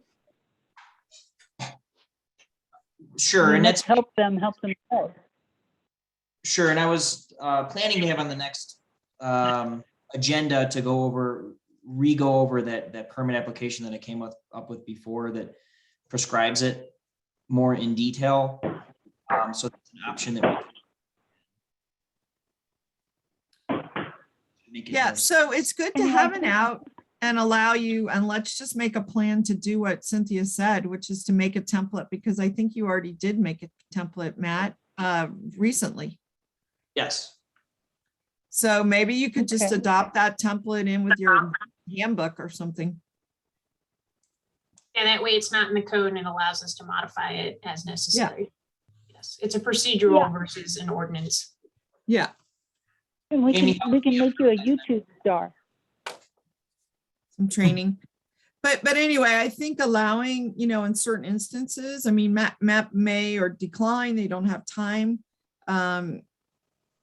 sure, and let's that's help themselves. sure. And I was planning to have on the next agenda to re-go over that permit application that I came up with before that prescribes it more in detail. So that's an option that we can make it Yeah, more- so it's good to have an out and allow you, and let's just make a plan to do what Cynthia said, which is to make a template, because I think you already did make a template, Matt, recently. Yes. So maybe you could just Okay. adopt that template in with your handbook or something. And that way it's not in the code and it allows us to modify it as necessary. Yes, it's a procedural Yeah. versus an ordinance. Yeah, And we Amy, can make you a YouTube star. some training. But anyway, I think allowing, in certain instances, I mean, map may or decline, they don't have time,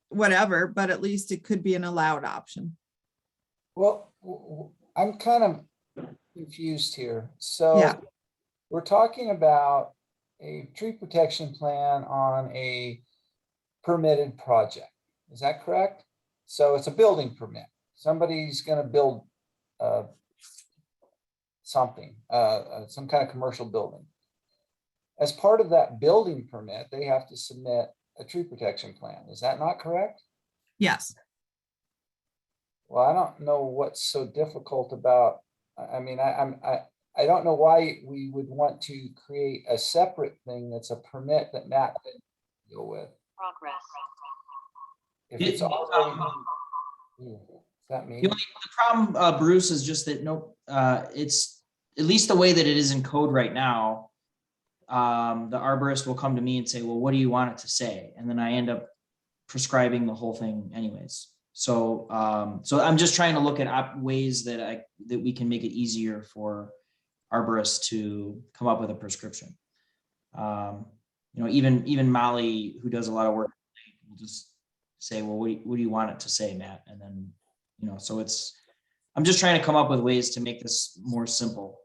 whatever, but at least it could be an allowed option. Well, I'm kind of confused here. So Yeah. we're talking about a tree protection plan on a permitted project. Is that correct? So it's a building permit. Somebody's going to build something, some kind of commercial building. As part of that building permit, they have to submit a tree protection plan. Is that not correct? Yes. Well, I don't know what's so difficult about, I mean, I don't know why we would want to create a separate thing that's a permit that Matt can deal with. Progress. If it's already, is that me? The problem, Bruce, is just that it's at least the way that it is in code right now. The arborist will come to me and say, well, what do you want it to say? And then I end up prescribing the whole thing anyways. So I'm just trying to look at ways that we can make it easier for arborists to come up with a prescription. Even Molly, who does a lot of work, will just say, well, what do you want it to say, Matt? And then, so I'm just trying to come up with ways to make this more simple.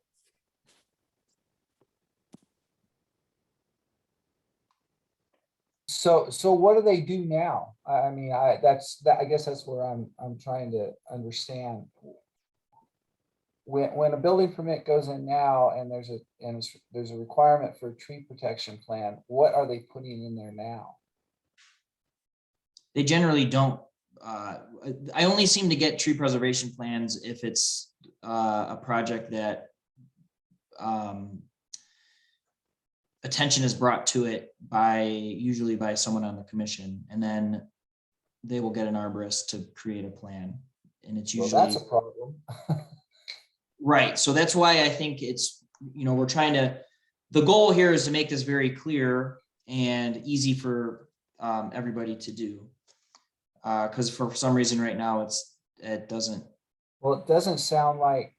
So what do they do now? I mean, I guess that's where I'm trying to understand. When a building permit goes in now and there's a requirement for a tree protection plan, what are they putting in there now? They generally don't. I only seem to get tree preservation plans if it's a project that attention is brought to it usually by someone on the commission, and then they will get an arborist to create a plan. And it's usually, well, that's a problem. right. So that's why I think it's, we're trying to, the goal here is to make this very clear and easy for everybody to do. Because for some reason right now it doesn't Well, it doesn't sound like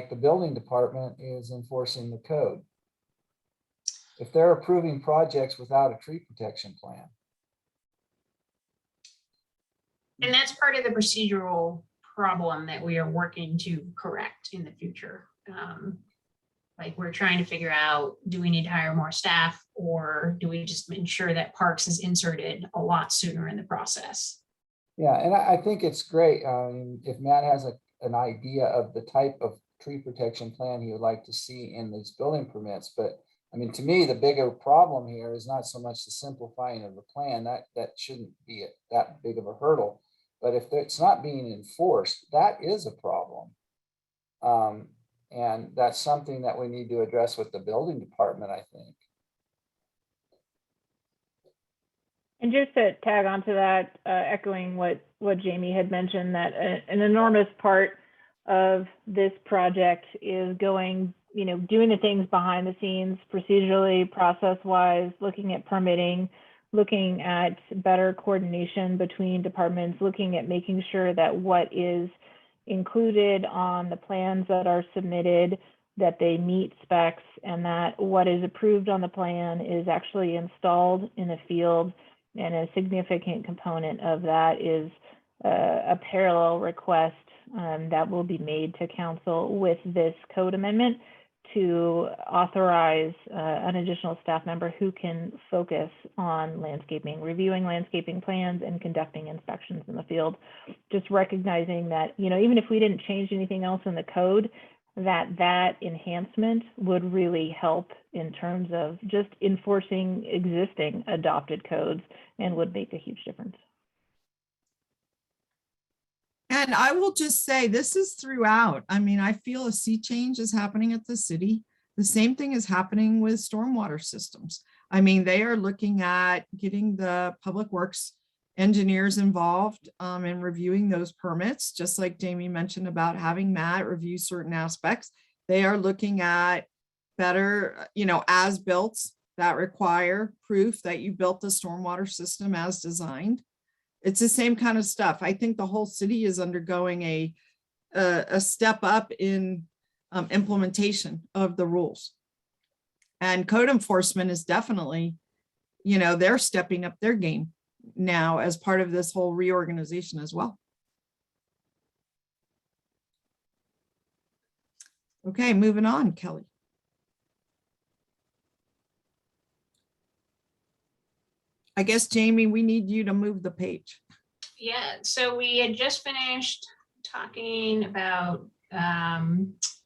the building department is enforcing the code. If they're approving projects without a tree protection plan. And that's part of the procedural problem that we are working to correct in the future. Like we're trying to figure out, do we need to hire more staff or do we just ensure that Parks is inserted a lot sooner in the process? Yeah, and I think it's great. If Matt has an idea of the type of tree protection plan he would like to see in these building permits, but I mean, to me, the bigger problem here is not so much the simplifying of the plan, that shouldn't be that big of a hurdle. But if it's not being enforced, that is a problem. And that's something that we need to address with the building department, I think. And just to tag on to that, echoing what Jamie had mentioned, that an enormous part of this project is going, doing the things behind the scenes, procedurally, process-wise, looking at permitting, looking at better coordination between departments, looking at making sure that what is included on the plans that are submitted, that they meet specs, and that what is approved on the plan is actually installed in the field. And a significant component of that is a parallel request that will be made to council with this code amendment to authorize an additional staff member who can focus on landscaping, reviewing landscaping plans and conducting inspections in the field. Just recognizing that, even if we didn't change anything else in the code, that enhancement would really help in terms of just enforcing existing adopted codes and would make a huge difference. And I will just say, this is throughout. I mean, I feel a sea change is happening at the city. The same thing is happening with stormwater systems. I mean, they are looking at getting the public works engineers involved in reviewing those permits, just like Jamie mentioned about having Matt review certain aspects. They are looking at better, as-built that require proof that you built the stormwater system as designed. It's the same kind of stuff. I think the whole city is undergoing a step up in implementation of the rules. And code enforcement is definitely, they're stepping up their game now as part of this whole reorganization as well. Okay, moving on, Kelly. I guess, Jamie, we need you to move the page. Yeah, so we had just finished talking about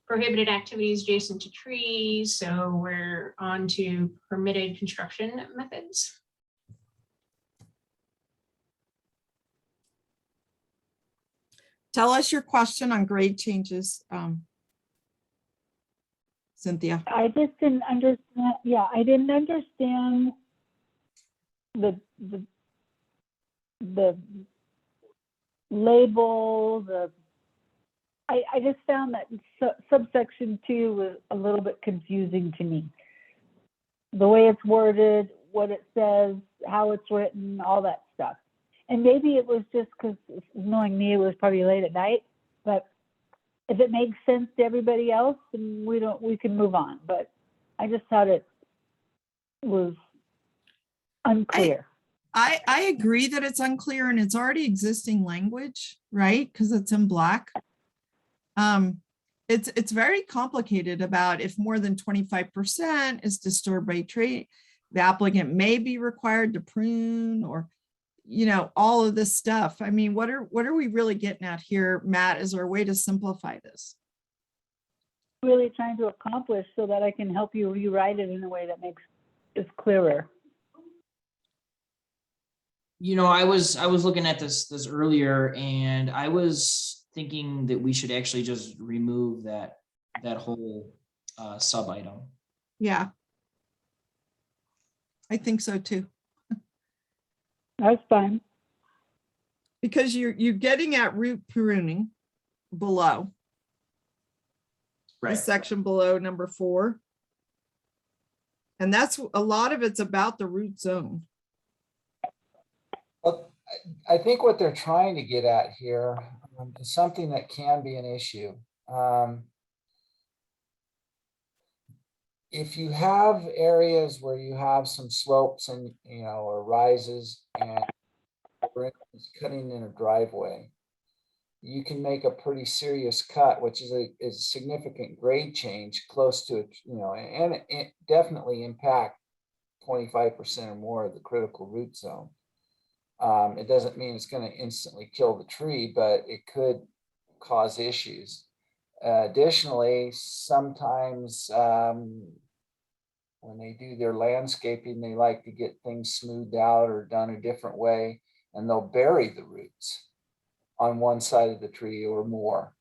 prohibited activities adjacent to trees. So we're on to permitted construction methods. Tell us your question on grade changes, Cynthia. I just didn't understand. Yeah, I didn't understand the label. I just found that subsection 2 was a little bit confusing to me. The way it's worded, what it says, how it's written, all that stuff. And maybe it was just because, knowing me, it was probably late at night, but if it makes sense to everybody else, then we can move on. But I just thought it was unclear. I agree that it's unclear and it's already existing language, right? Because it's in black. It's very complicated about if more than 25% is disturbed by tree, the applicant may be required to prune or, all of this stuff. I mean, what are we really getting at here, Matt? Is there a way to simplify this? Really trying to accomplish so that I can help you rewrite it in a way that makes it clearer. I was looking at this earlier, and I was thinking that we should actually just remove that whole sub item. Yeah, I think so too. That's fine. Because you're getting at root pruning below. Right. The section below number 4. And that's a lot of it's about the root zone. Well, I think what they're trying to get at here is something that can be an issue. If you have areas where you have some slopes and, or rises, and for instance, cutting in a driveway, you can make a pretty serious cut, which is a significant grade change close to it, and it definitely impact 25% or more of the critical root zone. It doesn't mean it's going to instantly kill the tree, but it could cause issues. Additionally, sometimes when they do their landscaping, they like to get things smoothed out or done a different way, and they'll bury the roots on one side of the tree or more.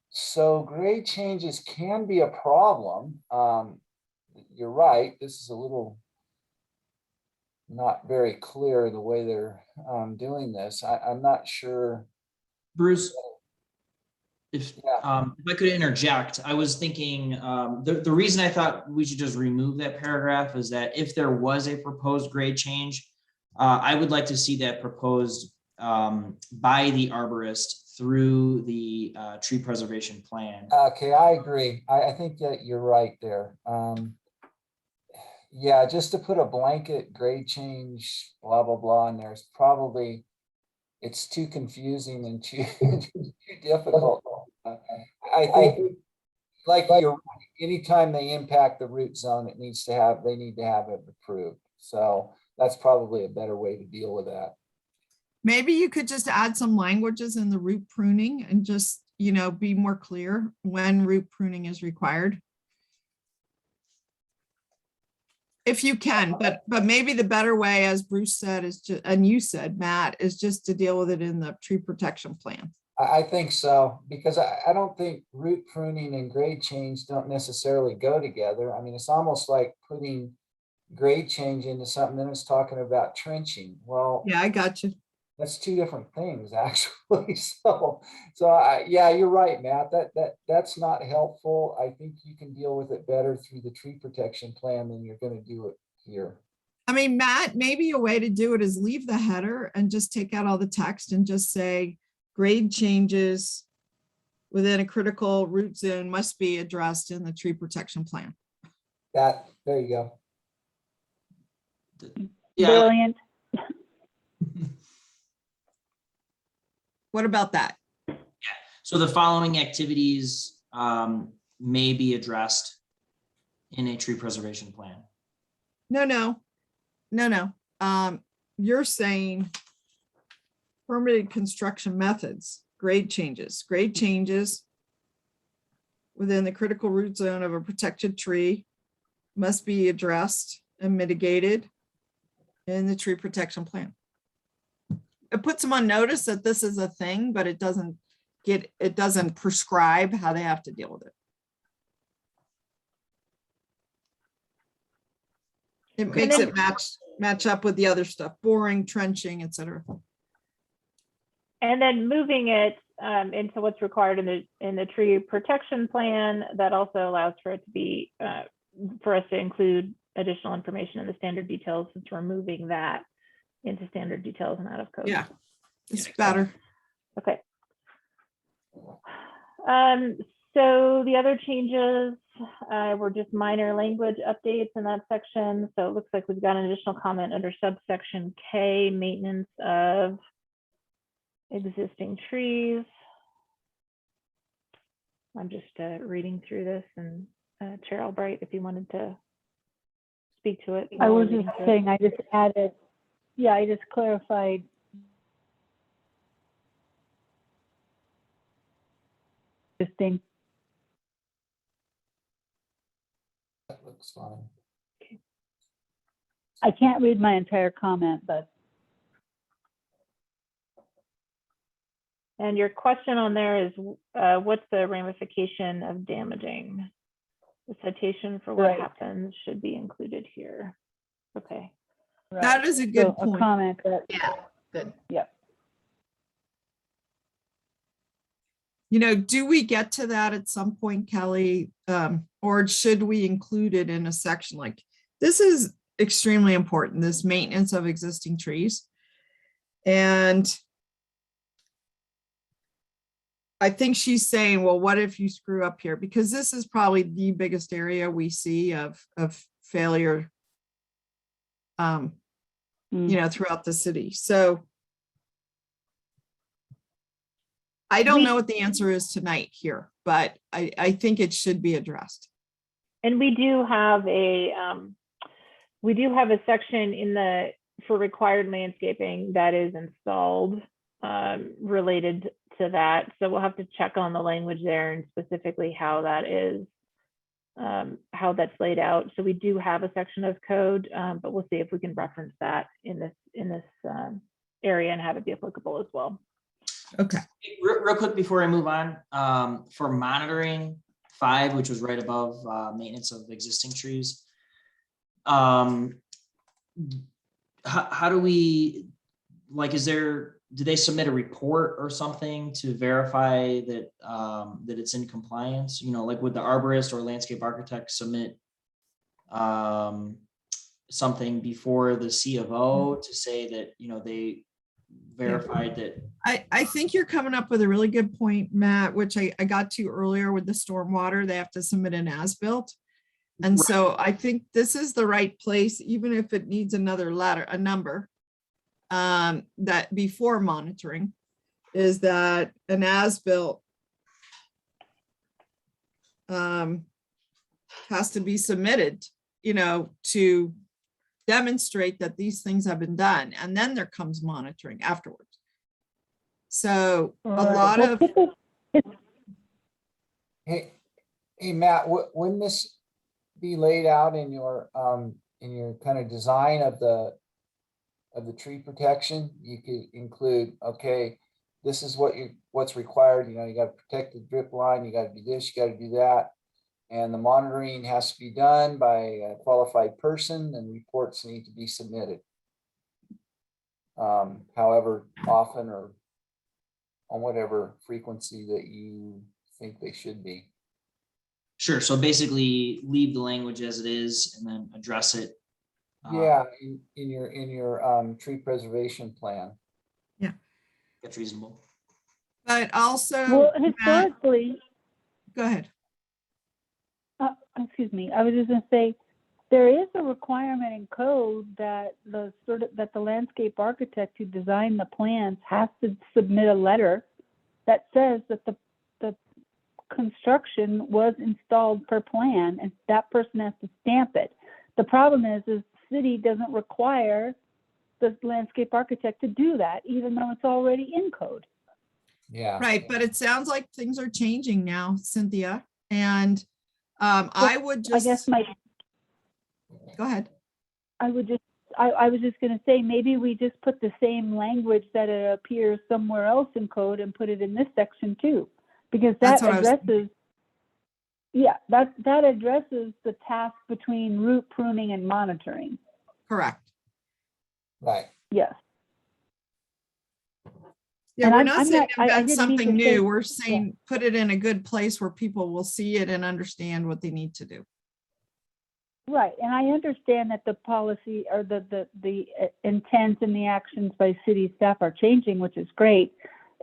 So grade changes can be a problem. You're right, this is a little not very clear the way they're doing this. I'm not sure. Bruce, if I could interject, I was thinking the reason I thought we should just remove that paragraph is that if there was a proposed grade change, I would like to see that proposed by the arborist through the tree preservation plan. Okay, I agree. I think that you're right there. Yeah, just to put a blanket grade change, blah, blah, blah, and there's probably, it's too confusing and too difficult. I think, like you're right, anytime they impact the root zone, they need to have it approved. So that's probably a better way to deal with that. Maybe you could just add some languages in the root pruning and just, be more clear when root pruning is required. If you can, but maybe the better way, as Bruce said, is just, and you said, Matt, is just to deal with it in the tree protection plan. I think so, because I don't think root pruning and grade change don't necessarily go together. I mean, it's almost like putting grade change into something, then it's talking about trenching. Well, yeah, I got you. That's two different things, actually. So yeah, you're right, Matt. That's not helpful. I think you can deal with it better through the tree protection plan than you're going to do it here. I mean, Matt, maybe a way to do it is leave the header and just take out all the text and just say grade changes within a critical root zone must be addressed in the tree protection plan. There you go. Yeah. Brilliant. What about that? Yeah. So the following activities may be addressed in a tree preservation plan. No. You're saying permitted construction methods, grade changes within the critical root zone of a protected tree must be addressed and mitigated in the tree protection plan. It puts them on notice that this is a thing, but it doesn't prescribe how they have to deal with it. It makes it match up with the other stuff, boring, trenching, etc. And then moving it into what's required in the tree protection plan, that also allows for it to be for us to include additional information in the standard details, since we're moving that into standard details and out of code. Yeah, it's better. Okay. So the other changes were just minor language updates in that section. So it looks like we've got an additional comment under subsection K, maintenance of existing trees. I'm just reading through this, and Chair Albright, if you wanted to speak to it. I was just saying, I just added, yeah, I just clarified. Interesting. That looks fine. I can't read my entire comment, but. And your question on there is, what's the ramification of damaging? The citation for what happens should be included here. Okay. Right. That is a good So point. a comment that, Yeah, good. yep. Do we get to that at some point, Kelly? Or should we include it in a section like this? Is extremely important, this maintenance of existing trees. And I think she's saying, well, what if you screw up here? Because this is probably the biggest area we see of failure, throughout the city. So I don't know what the answer is tonight here, but I think it should be addressed. And we do have a section for required landscaping that is installed related to that. So we'll have to check on the language there and specifically how that is, how that's laid out. So we do have a section of code, but we'll see if we can reference that in this area and have it be applicable as well. Okay. Real quick before I move on, for monitoring 5, which was right above maintenance of existing trees. How do we, like, do they submit a report or something to verify that that it's in compliance? Like would the arborist or landscape architect submit something before the C of O to say that, they verified that? I think you're coming up with a really good point, Matt, which I got to earlier with the stormwater. They have to submit an as-built. And so I think this is the right place, even if it needs another number, that before monitoring, is that an as-built has to be submitted, to demonstrate that these things have been done. And then there comes monitoring afterwards. So a lot of. Hey, Matt, wouldn't this be laid out in your kind of design of the tree protection? You could include, okay, this is what's required. You got to protect the drip line. You got to do this, you got to do that. And the monitoring has to be done by a qualified person and reports need to be submitted. However often or on whatever frequency that you think they should be. Sure. So basically leave the language as it is and then address it. Yeah, in your tree preservation plan. Yeah. That's reasonable. But also, Well, historically, go ahead. Excuse me. I was just going to say, there is a requirement in code that the landscape architect who designed the plans has to submit a letter that says that the construction was installed per plan, and that person has to stamp it. The problem is the city doesn't require the landscape architect to do that, even though it's already in code. Yeah. Right, but it sounds like things are changing now, Cynthia, and I would just. I guess Go ahead. I was just going to say, maybe we just put the same language that it appears somewhere else in code and put it in this section too, because that addresses. Yeah, that addresses the task between root pruning and monitoring. Correct. Right. Yes. Yeah, And we're I'm not saying not- I invent didn't mean to something say- new. We're saying put it in a good place where people will see it and understand what they need to do. Right, and I understand that the policy or the intent and the actions by city staff are changing, which is great.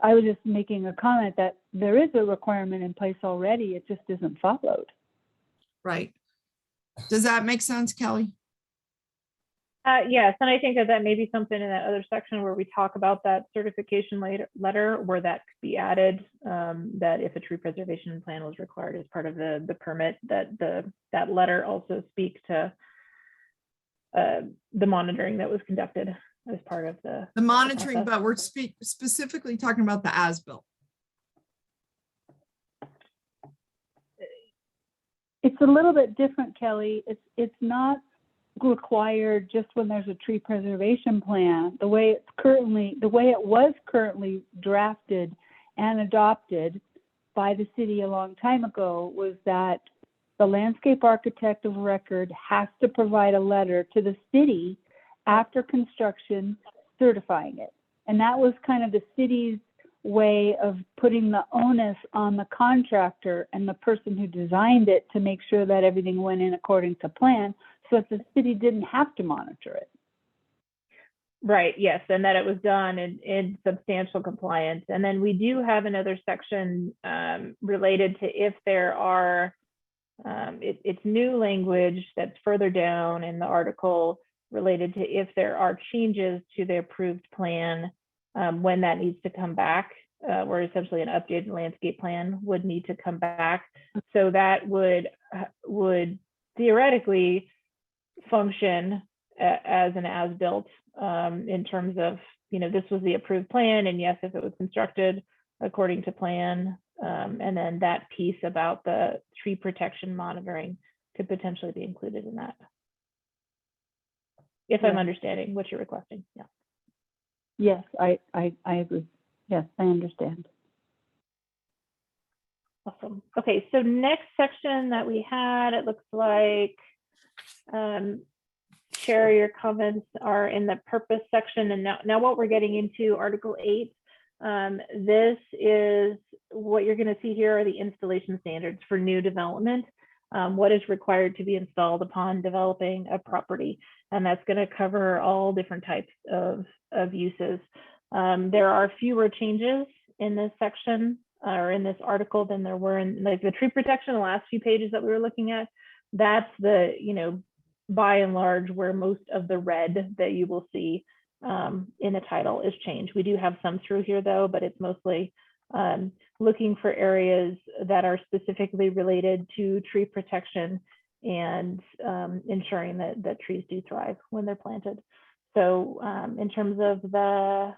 I was just making a comment that there is a requirement in place already. It just isn't followed. Right. Does that make sense, Kelly? Yes, and I think that may be something in that other section where we talk about that certification letter where that could be added, that if a tree preservation plan was required as part of the permit, that letter also speaks to the monitoring that was conducted as part of the monitoring, process. but we're specifically talking about the as-built. It's a little bit different, Kelly. It's not required just when there's a tree preservation plan. The way it was currently drafted and adopted by the city a long time ago was that the landscape architect of record has to provide a letter to the city after construction certifying it. And that was kind of the city's way of putting the onus on the contractor and the person who designed it to make sure that everything went in according to plan, so that the city didn't have to monitor it. Right, yes, and that it was done in substantial compliance. And then we do have another section related to if there are, it's new language that's further down in the article related to if there are changes to the approved plan, when that needs to come back, where essentially an updated landscape plan would need to come back. So that would theoretically function as an as-built, in terms of, this was the approved plan, and yes, if it was constructed according to plan, and then that piece about the tree protection monitoring could potentially be included in that. If I'm understanding what you're requesting, yeah. Yes, I agree. Yes, I understand. Awesome. Okay, so next section that we had, it looks like, Chair, your comments are in the purpose section, and now what we're getting into, Article 8. This is what you're going to see here are the installation standards for new development. What is required to be installed upon developing a property, and that's going to cover all different types of uses. There are fewer changes in this section or in this article than there were in like the tree protection, the last few pages that we were looking at. That's the, by and large, where most of the red that you will see in the title is changed. We do have some through here though, but it's mostly looking for areas that are specifically related to tree protection and ensuring that trees do thrive when they're planted. So in terms of the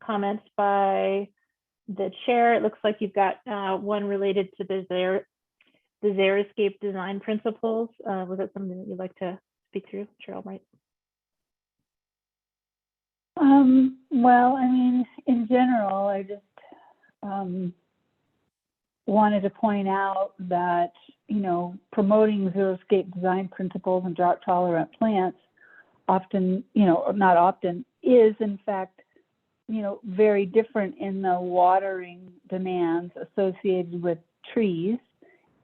comments by the chair, it looks like you've got one related to the xeriscape design principles. Was that something that you'd like to speak through, Chair Albright? Well, I mean, in general, I just wanted to point out that, promoting xeriscape design principles and drought tolerant plants often, not often, is in fact, very different in the watering demands associated with trees,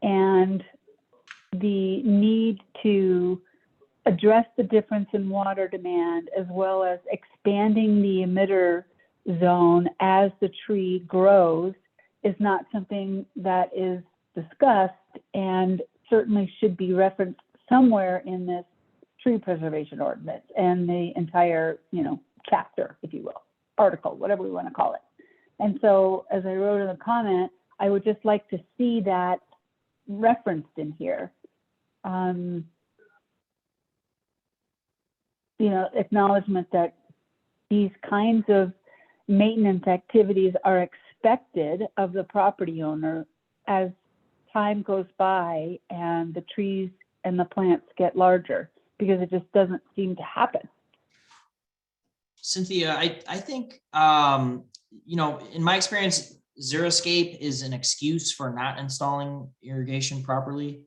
and the need to address the difference in water demand, as well as expanding the emitter zone as the tree grows, is not something that is discussed and certainly should be referenced somewhere in this tree preservation ordinance and the entire, chapter, if you will, article, whatever we want to call it. And so, as I wrote in the comment, I would just like to see that referenced in here. Acknowledgement that these kinds of maintenance activities are expected of the property owner as time goes by and the trees and the plants get larger, because it just doesn't seem to happen. Cynthia, I think, in my experience, xeriscape is an excuse for not installing irrigation properly.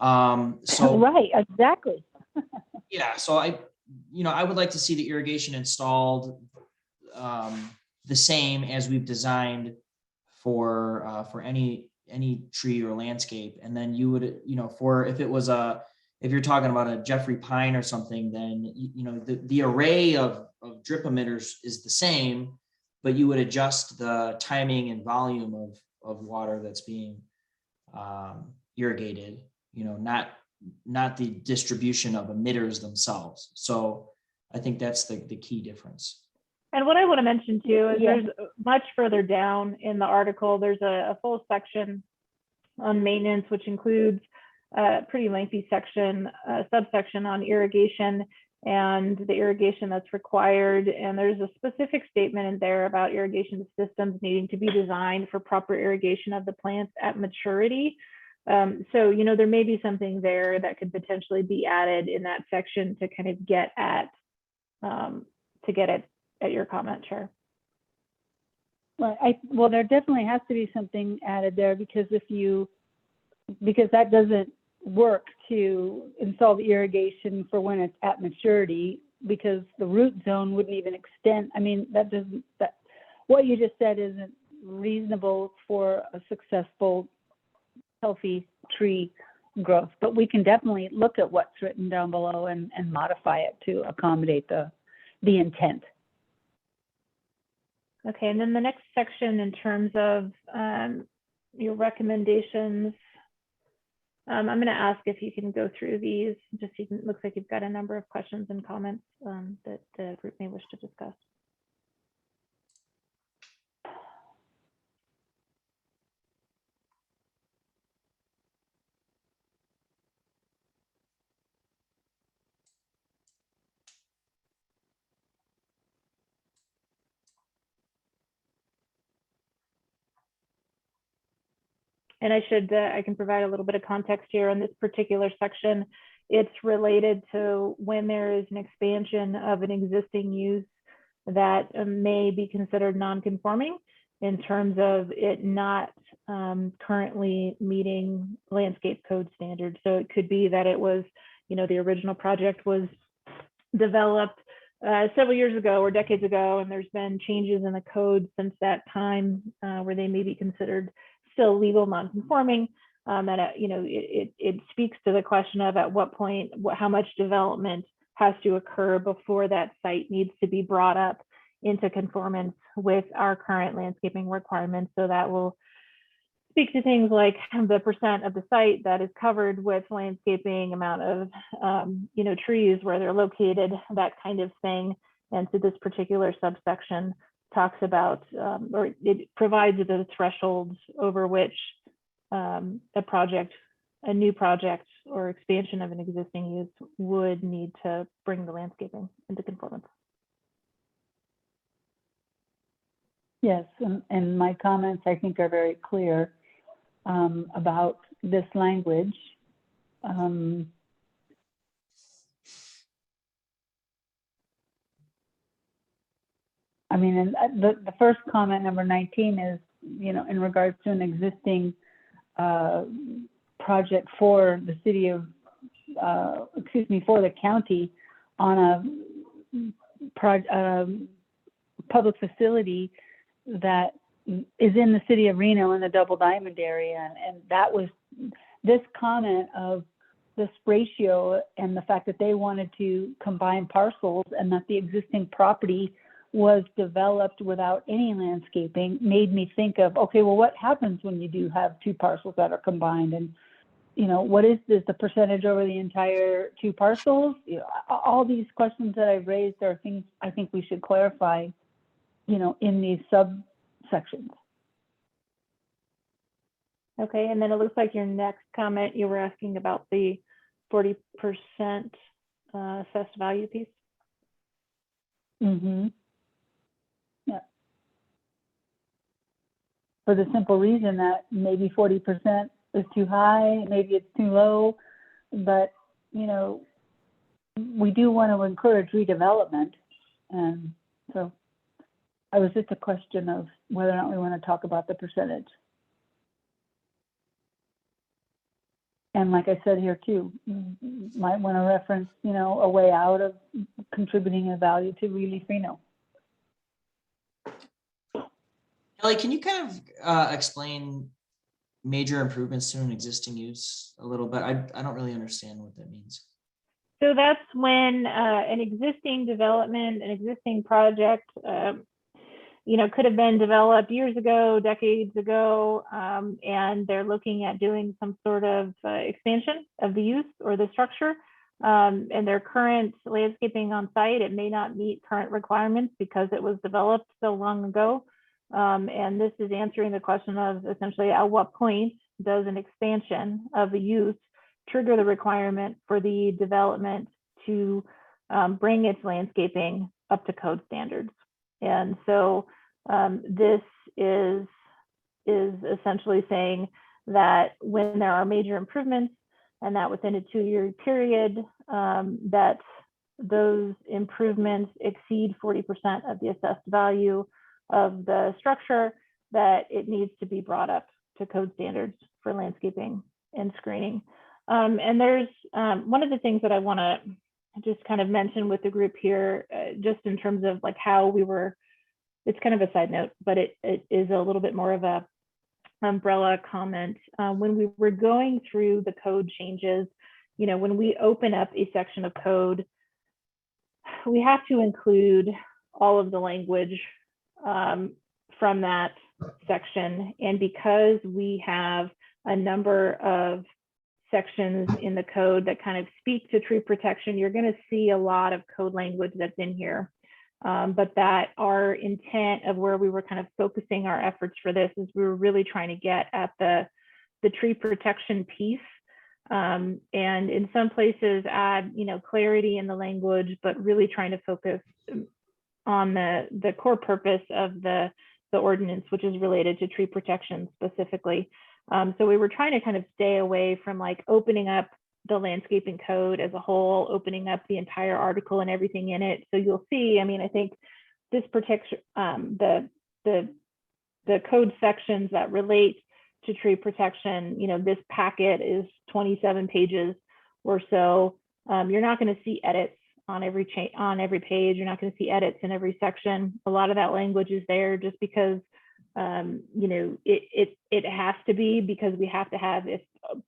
So right, exactly. yeah, so I would like to see the irrigation installed the same as we've designed for any tree or landscape. And then you would, if you're talking about a Jeffrey pine or something, then the array of drip emitters is the same, but you would adjust the timing and volume of water that's being irrigated, not the distribution of emitters themselves. So I think that's the key difference. And what I want to mention too is there's much further down in the article, there's a full section on maintenance, which includes a pretty lengthy section, subsection on irrigation and the irrigation that's required. And there's a specific statement in there about irrigation systems needing to be designed for proper irrigation of the plants at maturity. So, there may be something there that could potentially be added in that section to kind of get at your comment, Chair. Well, there definitely has to be something added there, because because that doesn't work to install the irrigation for when it's at maturity, because the root zone wouldn't even extend. I mean, what you just said isn't reasonable for a successful, healthy tree growth. But we can definitely look at what's written down below and modify it to accommodate the the intent. Okay, and then the next section in terms of your recommendations, I'm going to ask if you can go through these. Just looks like you've got a number of questions and comments that the group may wish to discuss. And I can provide a little bit of context here in this particular section. It's related to when there is an expansion of an existing use that may be considered non-conforming in terms of it not currently meeting landscape code standards. So it could be that it was, the original project was developed several years ago or decades ago, and there's been changes in the code since that time where they may be considered still legal non-conforming. It speaks to the question of at what point, how much development has to occur before that site needs to be brought up into conformance with our current landscaping requirements. So that will speak to things like the percent of the site that is covered with landscaping, amount of trees, where they're located, that kind of thing. And so this particular subsection talks about, or it provides the thresholds over which a new project or expansion of an existing use would need to bring the landscaping into conformance. Yes, and my comments, I think, are very clear about this language. And the first comment, number 19, is, in regards to an existing project for the city of, for the county on a public facility that is in the city of Reno in the Double Diamond area. And that was this comment of this ratio and the fact that they wanted to combine parcels and that the existing property was developed without any landscaping made me think of, okay, well, what happens when you do have two parcels that are combined? And, what is this, the percentage over the entire two parcels? All these questions that I've raised are things I think we should clarify, in these subsections. Okay, and then it looks like your next comment, you were asking about the 40% assessed value piece. Mm-hmm. Yeah. For the simple reason that maybe 40% is too high, maybe it's too low, but, we do want to encourage redevelopment. And so I was just a question of whether or not we want to talk about the percentage. And like I said here too, might want to reference, a way out of contributing a value to Relief Reno. Kelly, can you kind of explain major improvements to an existing use a little bit? I don't really understand what that means. So that's when an existing development, an existing project, could have been developed years ago, decades ago, and they're looking at doing some sort of expansion of the use or the structure. And their current landscaping on site, it may not meet current requirements because it was developed so long ago. And this is answering the question of essentially at what point does an expansion of the use trigger the requirement for the development to bring its landscaping up to code standards. And so this is essentially saying that when there are major improvements and that within a 2-year period, that those improvements exceed 40% of the assessed value of the structure, that it needs to be brought up to code standards for landscaping and screening. And there's one of the things that I want to just kind of mention with the group here, just in terms of like how we were, it's kind of a side note, but it is a little bit more of a umbrella comment. When we were going through the code changes, when we open up a section of code, we have to include all of the language from that section. And because we have a number of sections in the code that kind of speak to tree protection, you're going to see a lot of code language that's in here. But that our intent of where we were kind of focusing our efforts for this is we were really trying to get at the tree protection piece. And in some places add, clarity in the language, but really trying to focus on the core purpose of the ordinance, which is related to tree protection specifically. So we were trying to kind of stay away from like opening up the landscaping code as a whole, opening up the entire article and everything in it. So you'll see, I think this protection, the code sections that relate to tree protection, this packet is 27 pages or so. You're not going to see edits on every page. You're not going to see edits in every section. A lot of that language is there just because it has to be, because we have to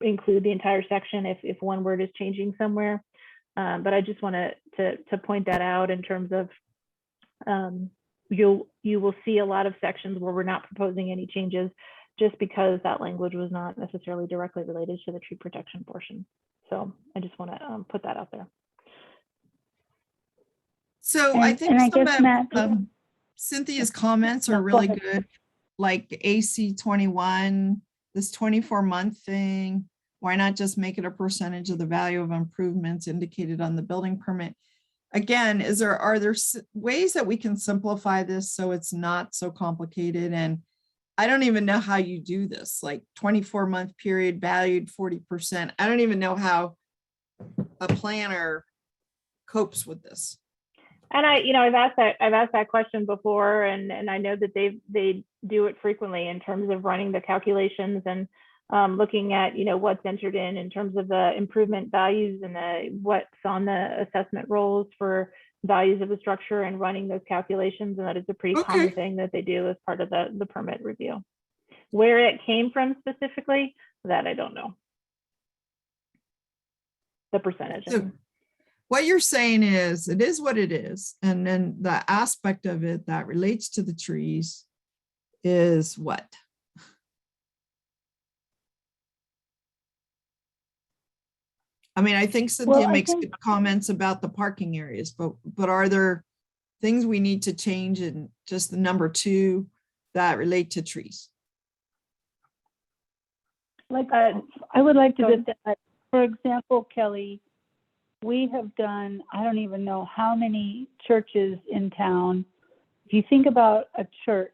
include the entire section if one word is changing somewhere. But I just want to point that out in terms of you will see a lot of sections where we're not proposing any changes just because that language was not necessarily directly related to the tree protection portion. So I just want to put that out there. So I think I some guess, of Matt, Cynthia's comments are No, go really ahead. good, like AC 21, this 24-month thing. Why not just make it a percentage of the value of improvements indicated on the building permit? Again, are there ways that we can simplify this so it's not so complicated? And I don't even know how you do this, like 24-month period valued 40%. I don't even know how a planner copes with this. And I've asked that question before, and I know that they do it frequently in terms of running the calculations and looking at what's entered in terms of the improvement values and what's on the assessment rolls for values of the structure and running those calculations. And that is a pretty common thing that they do as part of the permit review. Where it came from specifically, that I don't know. The percentage. So what you're saying is, it is what it is. And then the aspect of it that relates to the trees is what? I think Cynthia makes good comments about the parking areas, but are there things we need to change in just the number 2 that relate to trees? I would like to just add, for example, Kelly, we have done, I don't even know how many churches in town. If you think about a church,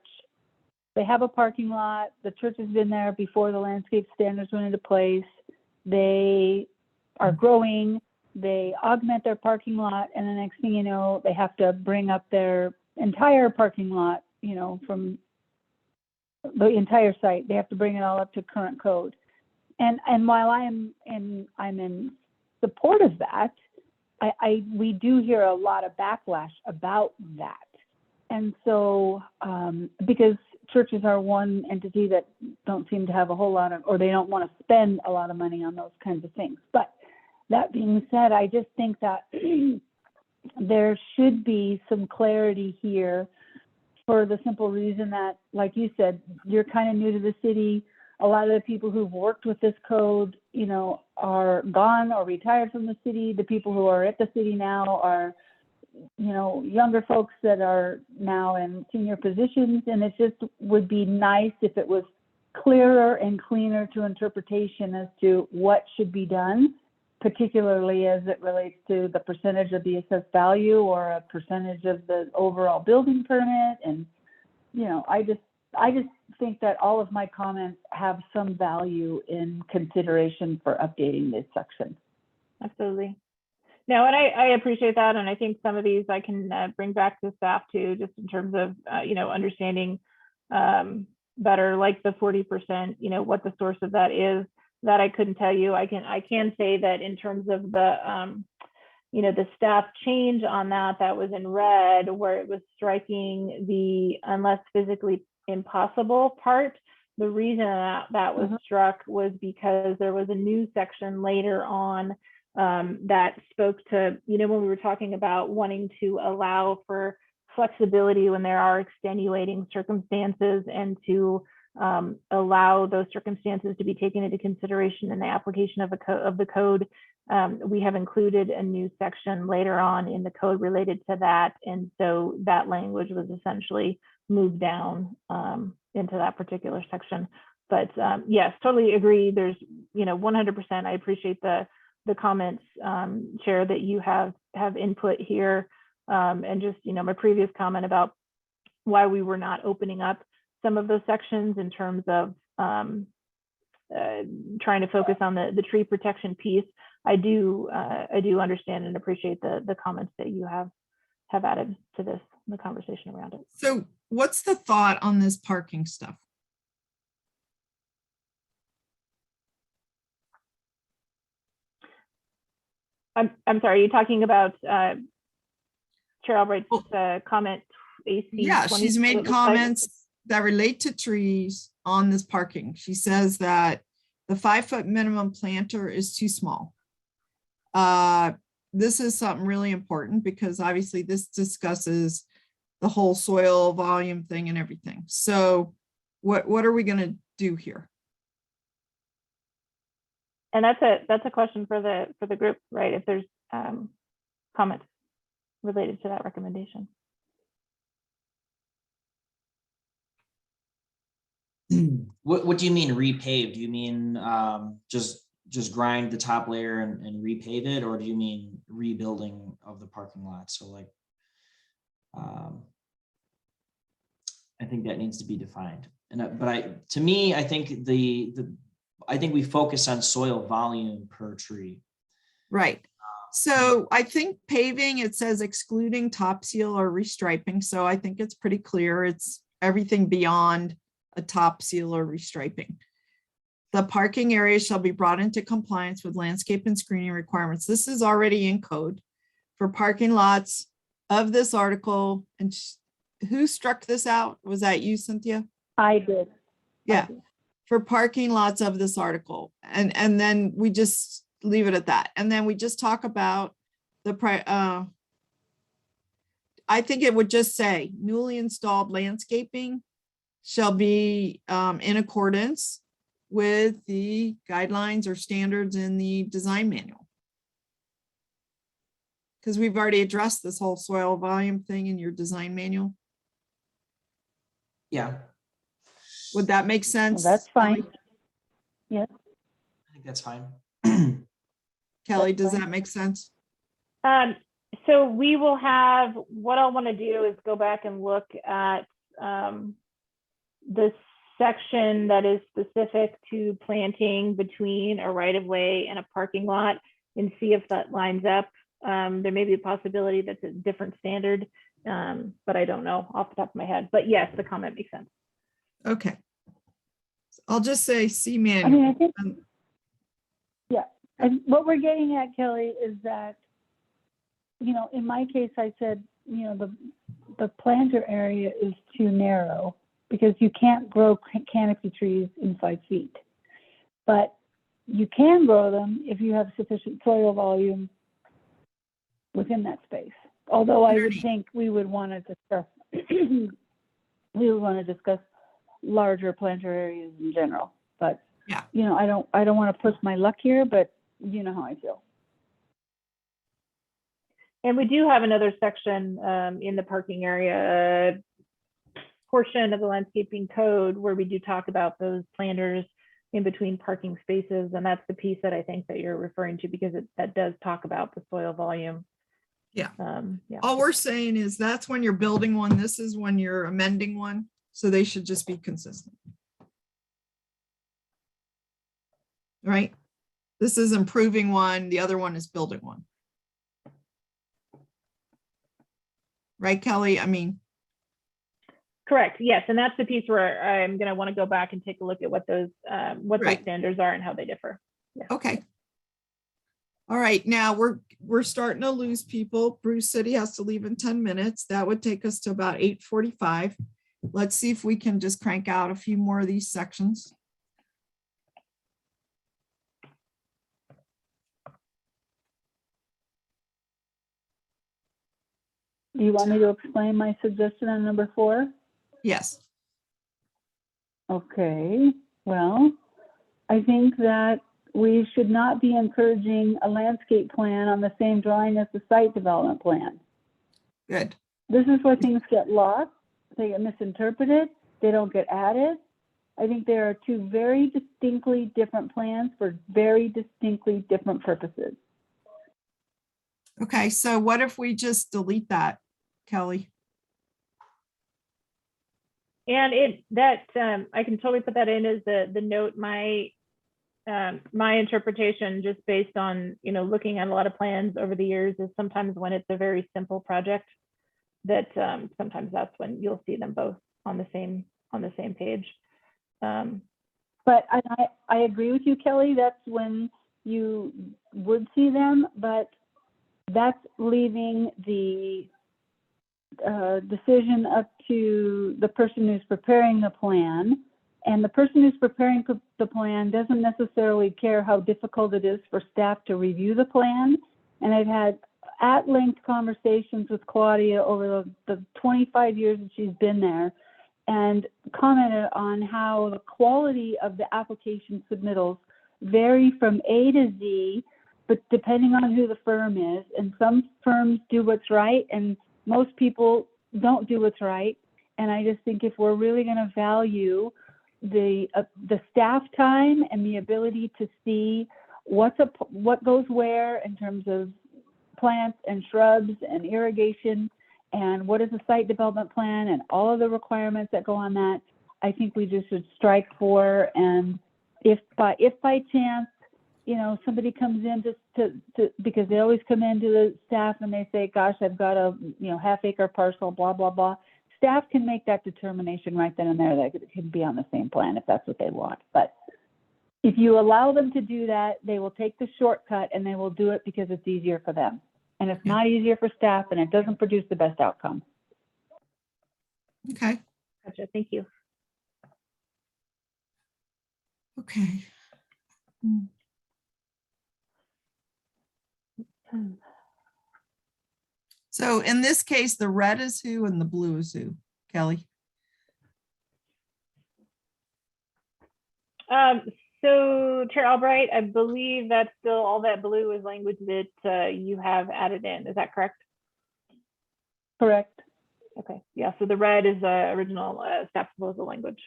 they have a parking lot. The church has been there before the landscape standards went into place. They are growing, they augment their parking lot, and the next thing you know, they have to bring up their entire parking lot, from the entire site. They have to bring it all up to current code. And while I'm in support of that, we do hear a lot of backlash about that. And so, because churches are one entity that don't seem to have a whole lot of, or they don't want to spend a lot of money on those kinds of things. But that being said, I just think that there should be some clarity here for the simple reason that, like you said, you're kind of new to the city. A lot of the people who've worked with this code, are gone or retired from the city. The people who are at the city now are, younger folks that are now in senior positions. And it just would be nice if it was clearer and cleaner to interpretation as to what should be done, particularly as it relates to the percentage of the assessed value or a percentage of the overall building permit. And, I just think that all of my comments have some value in consideration for updating this section. Absolutely. No, and I appreciate that. And I think some of these I can bring back to staff too, just in terms of, understanding better, like the 40%, what the source of that is. That I couldn't tell you. I can say that in terms of the, the staff change on that was in red, where it was striking the unless physically impossible part. The reason that was struck was because there was a new section later on that spoke to, when we were talking about wanting to allow for flexibility when there are extenuating circumstances, and to allow those circumstances to be taken into consideration in the application of the code. We have included a new section later on in the code related to that. And so that language was essentially moved down into that particular section. But yes, totally agree. There's, 100%. I appreciate the comments, Chair, that you have input here. And just, my previous comment about why we were not opening up some of those sections in terms of trying to focus on the tree protection piece. I do understand and appreciate the comments that you have added to this, the conversation around it. So what's the thought on this parking stuff? I'm sorry, are you talking about Chair Albright's comment AC? Yeah, 20, she's what it made looks like? comments that relate to trees on this parking. She says that the 5-foot minimum planter is too small. This is something really important because obviously this discusses the whole soil volume thing and everything. So what are we going to do here? And that's a question for the group, right? If there's comments related to that recommendation. What do you mean repave? Do you mean just grind the top layer and repave it, or do you mean rebuilding of the parking lot? So like, I think that needs to be defined. And to me, I think I think we focus on soil volume per tree. Right. So I think paving, it says excluding top seal or restriping. So I think it's pretty clear. It's everything beyond a top seal or restriping. The parking area shall be brought into compliance with landscape and screening requirements. This is already in code for parking lots of this article. And who struck this out? Was that you, Cynthia? I did. Yeah. For parking lots of this article. And then we just leave it at that. And then we just talk about I think it would just say newly installed landscaping shall be in accordance with the guidelines or standards in the design manual. Because we've already addressed this whole soil volume thing in your design manual. Yeah. Would that make sense? Well, that's fine. Yes. I think that's fine. Kelly, does that make sense? So we will have, what I'll want to do is go back and look at this section that is specific to planting between a right-of-way and a parking lot and see if that lines up. There may be a possibility that's a different standard, but I don't know off the top of my head. But yes, the comment makes sense. Okay. I'll just say see I manual. mean, I think, yeah, and what we're getting at, Kelly, is that, in my case, I said, the planter area is too narrow because you can't grow canopy trees in 5 feet. But you can grow them if you have sufficient soil volume within that space. Although I would think we would want to discuss, larger planter areas in general. But yeah, I don't want to push my luck here, but you know how I feel. And we do have another section in the parking area portion of the landscaping code where we do talk about those planters in between parking spaces. And that's the piece that I think that you're referring to, because that does talk about the soil volume. Yeah. Yeah. All we're saying is that's when you're building one. This is when you're amending one. So they should just be consistent. Right? This is improving one. The other one is building one. Right, Kelly? I mean. Correct. Yes. And that's the piece where I'm going to want to go back and take a look at what those standards are and how they differ. Yeah. Okay. All right. Now we're starting to lose people. Bruce said he has to leave in 10 minutes. That would take us to about 8:45. Let's see if we can just crank out a few more of these sections. Do you want me to explain my suggestion on number 4? Yes. Okay, well, I think that we should not be encouraging a landscape plan on the same drawing as the site development plan. Good. This is where things get lost, they get misinterpreted, they don't get added. I think there are two very distinctly different plans for very distinctly different purposes. Okay, so what if we just delete that, Kelly? And I can totally put that in as the note. My interpretation, just based on looking at a lot of plans over the years, is sometimes when it's a very simple project, that sometimes that's when you'll see them both on the same page. But I agree with you, Kelly. That's when you would see them, but that's leaving the decision up to the person who's preparing the plan. And the person who's preparing the plan doesn't necessarily care how difficult it is for staff to review the plan. And I've had at-length conversations with Claudia over the 25 years that she's been there, and commented on how the quality of the application submittals vary from A to Z, but depending on who the firm is. And some firms do what's right, and most people don't do what's right. And I just think if we're really going to value the staff time and the ability to see what goes where in terms of plants and shrubs and irrigation, and what is a site development plan and all of the requirements that go on that, I think we just should strike 4. And if by chance, somebody comes in to because they always come into the staff and they say, gosh, I've got a half-acre parcel, blah, blah, blah. Staff can make that determination right then and there that it can be on the same plan if that's what they want. But if you allow them to do that, they will take the shortcut and they will do it because it's easier for them. And it's not easier for staff, and it doesn't produce the best outcome. Okay. Gotcha. Thank you. Okay. So in this case, the red is who and the blue is who, Kelly? So Chair Albright, I believe that's still all that blue is language that you have added in. Is that correct? Correct. Okay. Yeah. So the red is original staff proposal language.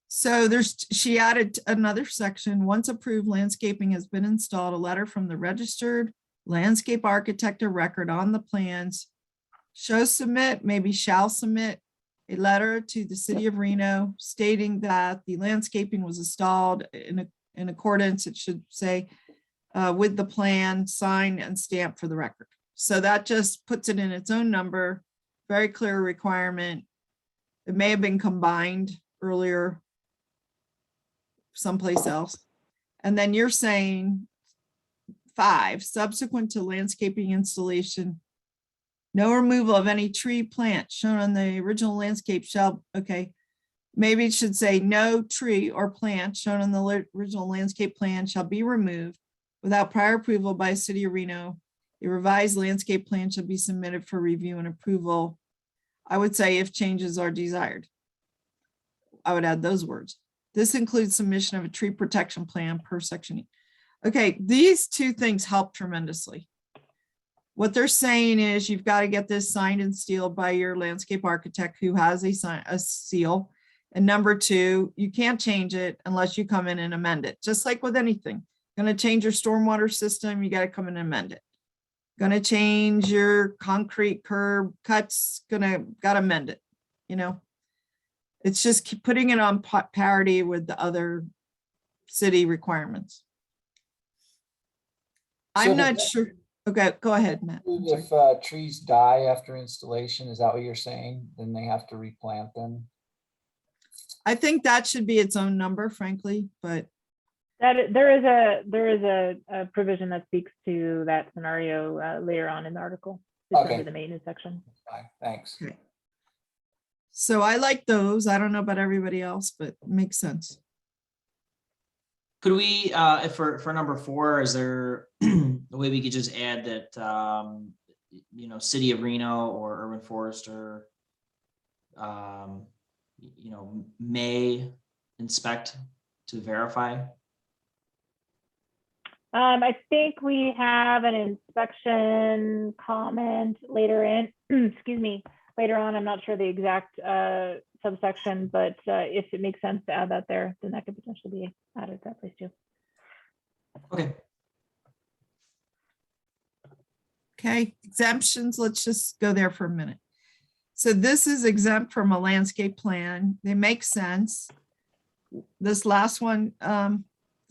So she added another section. Once approved, landscaping has been installed. A letter from the registered landscape architect of record on the plans. Shall submit, maybe shall submit a letter to the city of Reno stating that the landscaping was installed in accordance, it should say, with the plan, signed and stamped for the record. So that just puts it in its own number, very clear requirement. It may have been combined earlier someplace else. And then you're saying 5, subsequent to landscaping installation, no removal of any tree plant shown on the original landscape shall, okay. Maybe it should say no tree or plant shown on the original landscape plan shall be removed without prior approval by City of Reno. A revised landscape plan shall be submitted for review and approval. I would say if changes are desired. I would add those words. This includes submission of a tree protection plan per section E. Okay, these two things help tremendously. What they're saying is you've got to get this signed and sealed by your landscape architect who has a seal. And number 2, you can't change it unless you come in and amend it. Just like with anything, going to change your stormwater system, you got to come in and amend it. Going to change your concrete curb cuts, got to amend it. It's just keep putting it on parity with the other city requirements. I'm not sure. Okay, go ahead, Matt. If trees die after installation, is that what you're saying? Then they have to replant them? I think that should be its own number, frankly, but there is a provision that speaks to that scenario later on in the article. It's under the maintenance section. Fine, thanks. Okay. So I like those. I don't know about everybody else, but it makes sense. Could we, if for number 4, is there a way we could just add that City of Reno or Urban Forester, may inspect to verify? I think we have an inspection comment later in, excuse me, later on. I'm not sure the exact subsection, but if it makes sense to add that there, then that could potentially be added to that place too. Okay. Okay, exemptions, let's just go there for a minute. So this is exempt from a landscape plan. They make sense. This last one,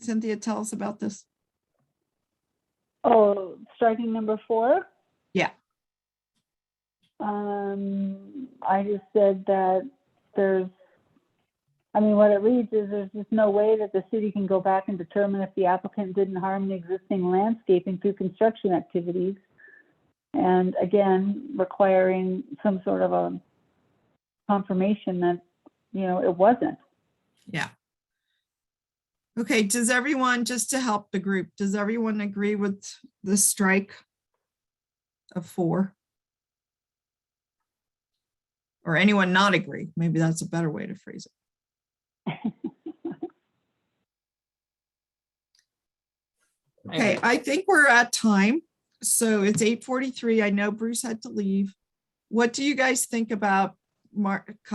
Cynthia, tell us about this. Oh, striking number 4. Yeah. I just said that what it reads is there's just no way that the city can go back and determine if the applicant didn't harm the existing landscaping through construction activities. And again, requiring some sort of a confirmation that, it wasn't. Yeah. Okay, does everyone, just to help the group, does everyone agree with the strike of 4? Or anyone not agree? Maybe that's a better way to phrase it. Okay, I think we're at time. So it's 8:43. I know Bruce had to leave. What do you guys think about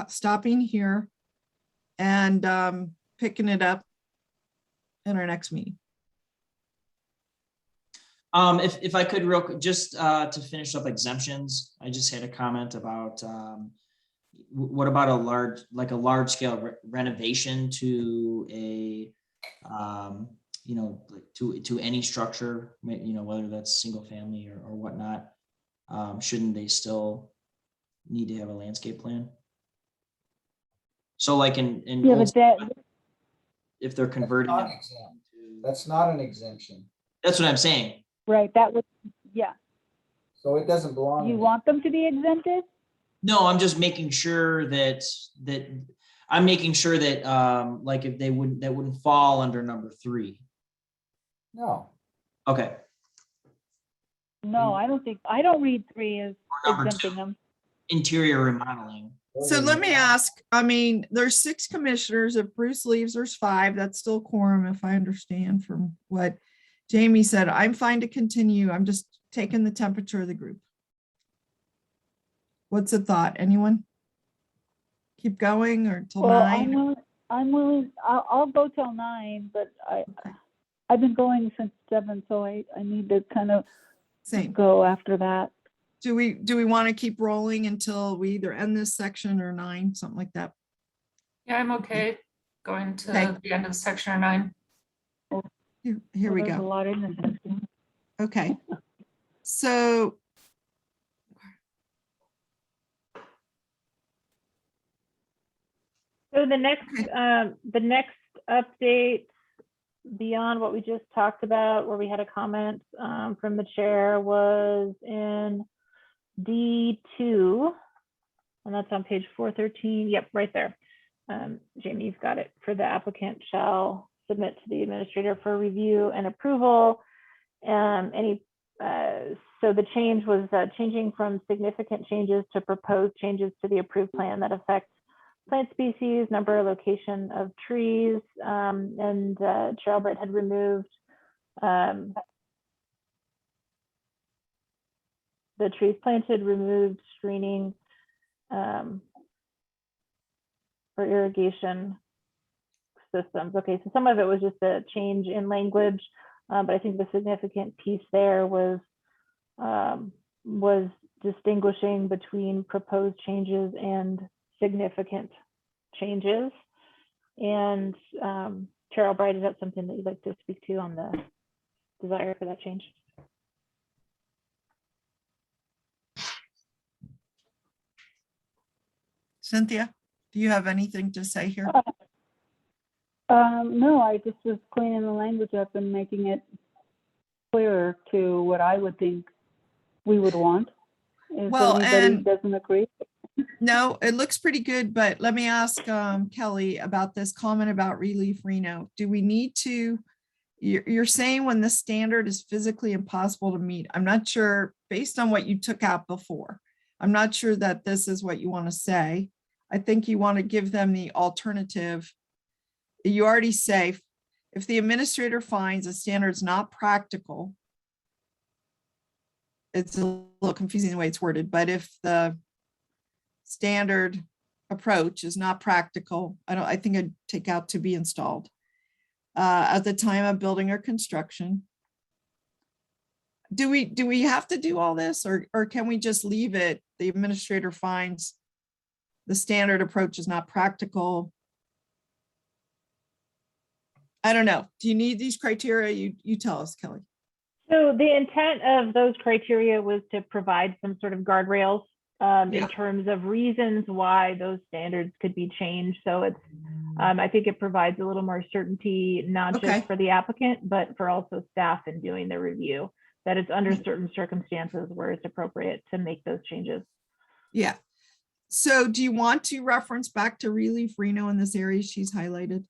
stopping here and picking it up in our next meeting? If I could real quick, just to finish up exemptions, I just had a comment about what about a large scale renovation to a to any structure, whether that's single family or whatnot, shouldn't they still need to have a landscape plan? So like in if they're converting it, That's not an exemption. that's what I'm saying. Right, that would, yeah. So it doesn't belong. You want them to be exempted? No, I'm just making sure that like if that wouldn't fall under number 3. No. Okay. No, I don't read 3 as Number exempting 2, them. interior remodeling. So let me ask, there's 6 commissioners. If Bruce leaves, there's 5. That's still quorum, if I understand from what Jamie said. I'm fine to continue. I'm just taking the temperature of the group. What's the thought? Anyone? Keep going or till 9? I'm willing, I'll go till 9, but I've been going since 7, so I need to kind of go after that. Do we want to keep rolling until we either end this section or 9, something like that? Yeah, I'm okay going to the end of section or 9. Here we There's a go. lot in this. Okay. So the next update beyond what we just talked about, where we had a comment from the chair, was in D2, and that's on page 413. Yep, right there. Jamie, you've got it. For the applicant shall submit to the administrator for review and approval. So the change was changing from significant changes to proposed changes to the approved plan that affect plant species, number, location of trees, and Chair Albright had removed the trees planted, removed screening for irrigation systems. Okay, so some of it was just a change in language, but I think the significant piece there was distinguishing between proposed changes and significant changes. And Chair Albright, is that something that you'd like to speak to on the desire for that change? Cynthia, do you have anything to say here? No, I just was cleaning the language up and making it clearer to what I would think we would want. If anybody doesn't agree. No, it looks pretty good, but let me ask Kelly about this comment about Relief Reno. Do we need to You're saying when the standard is physically impossible to meet. I'm not sure, based on what you took out before, I'm not sure that this is what you want to say. I think you want to give them the alternative. You already say, if the administrator finds a standard is not practical, it's a little confusing the way it's worded, but if the standard approach is not practical, I think I'd take out to be installed at the time of building or construction. Do we have to do all this, or can we just leave it? The administrator finds the standard approach is not practical. I don't know. Do you need these criteria? You tell us, Kelly. So the intent of those criteria was to provide some sort of guardrails in terms of reasons why those standards could be changed. So it's, I think it provides a little more certainty, not just for the applicant, but for also staff in doing the review, that it's under certain circumstances where it's appropriate to make those changes. Yeah. So do you want to reference back to Relief Reno in this area she's highlighted?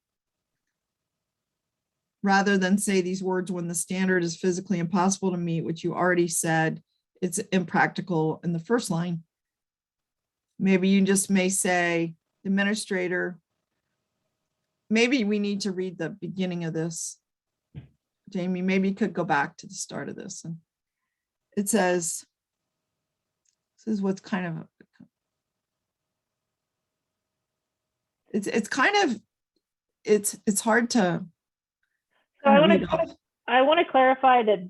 Rather than say these words, when the standard is physically impossible to meet, which you already said it's impractical in the first line. Maybe you just may say, administrator, maybe we need to read the beginning of this. Jamie, maybe you could go back to the start of this. And it says, this is what's kind of, it's kind of, it's hard to. So I want to clarify that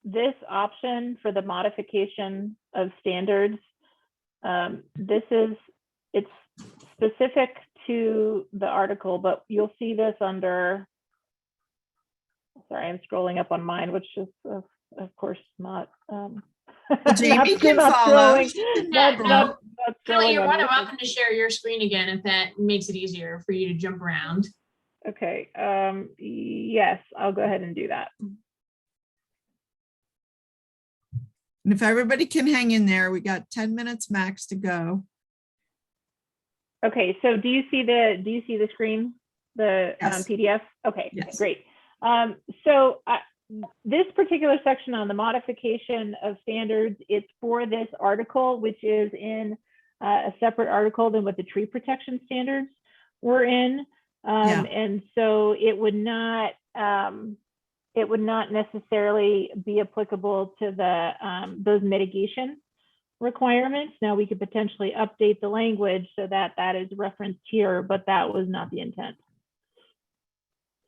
this option for the modification of standards, it's specific to the article, but you'll see this under, sorry, I'm scrolling up on mine, which is of course not. Jamie can follow. Kelly, you're more than welcome to share your screen again if that makes it easier for you to jump around. Okay, yes, I'll go ahead and do that. And if everybody can hang in there, we got 10 minutes max to go. Okay, so do you see the screen, the PDF? Okay, great. So this particular section on the modification of standards, it's for this article, which is in a separate article than what the tree protection standards were in. And so it would not necessarily be applicable to the those mitigation requirements. Now we could potentially update the language so that that is referenced here, but that was not the intent.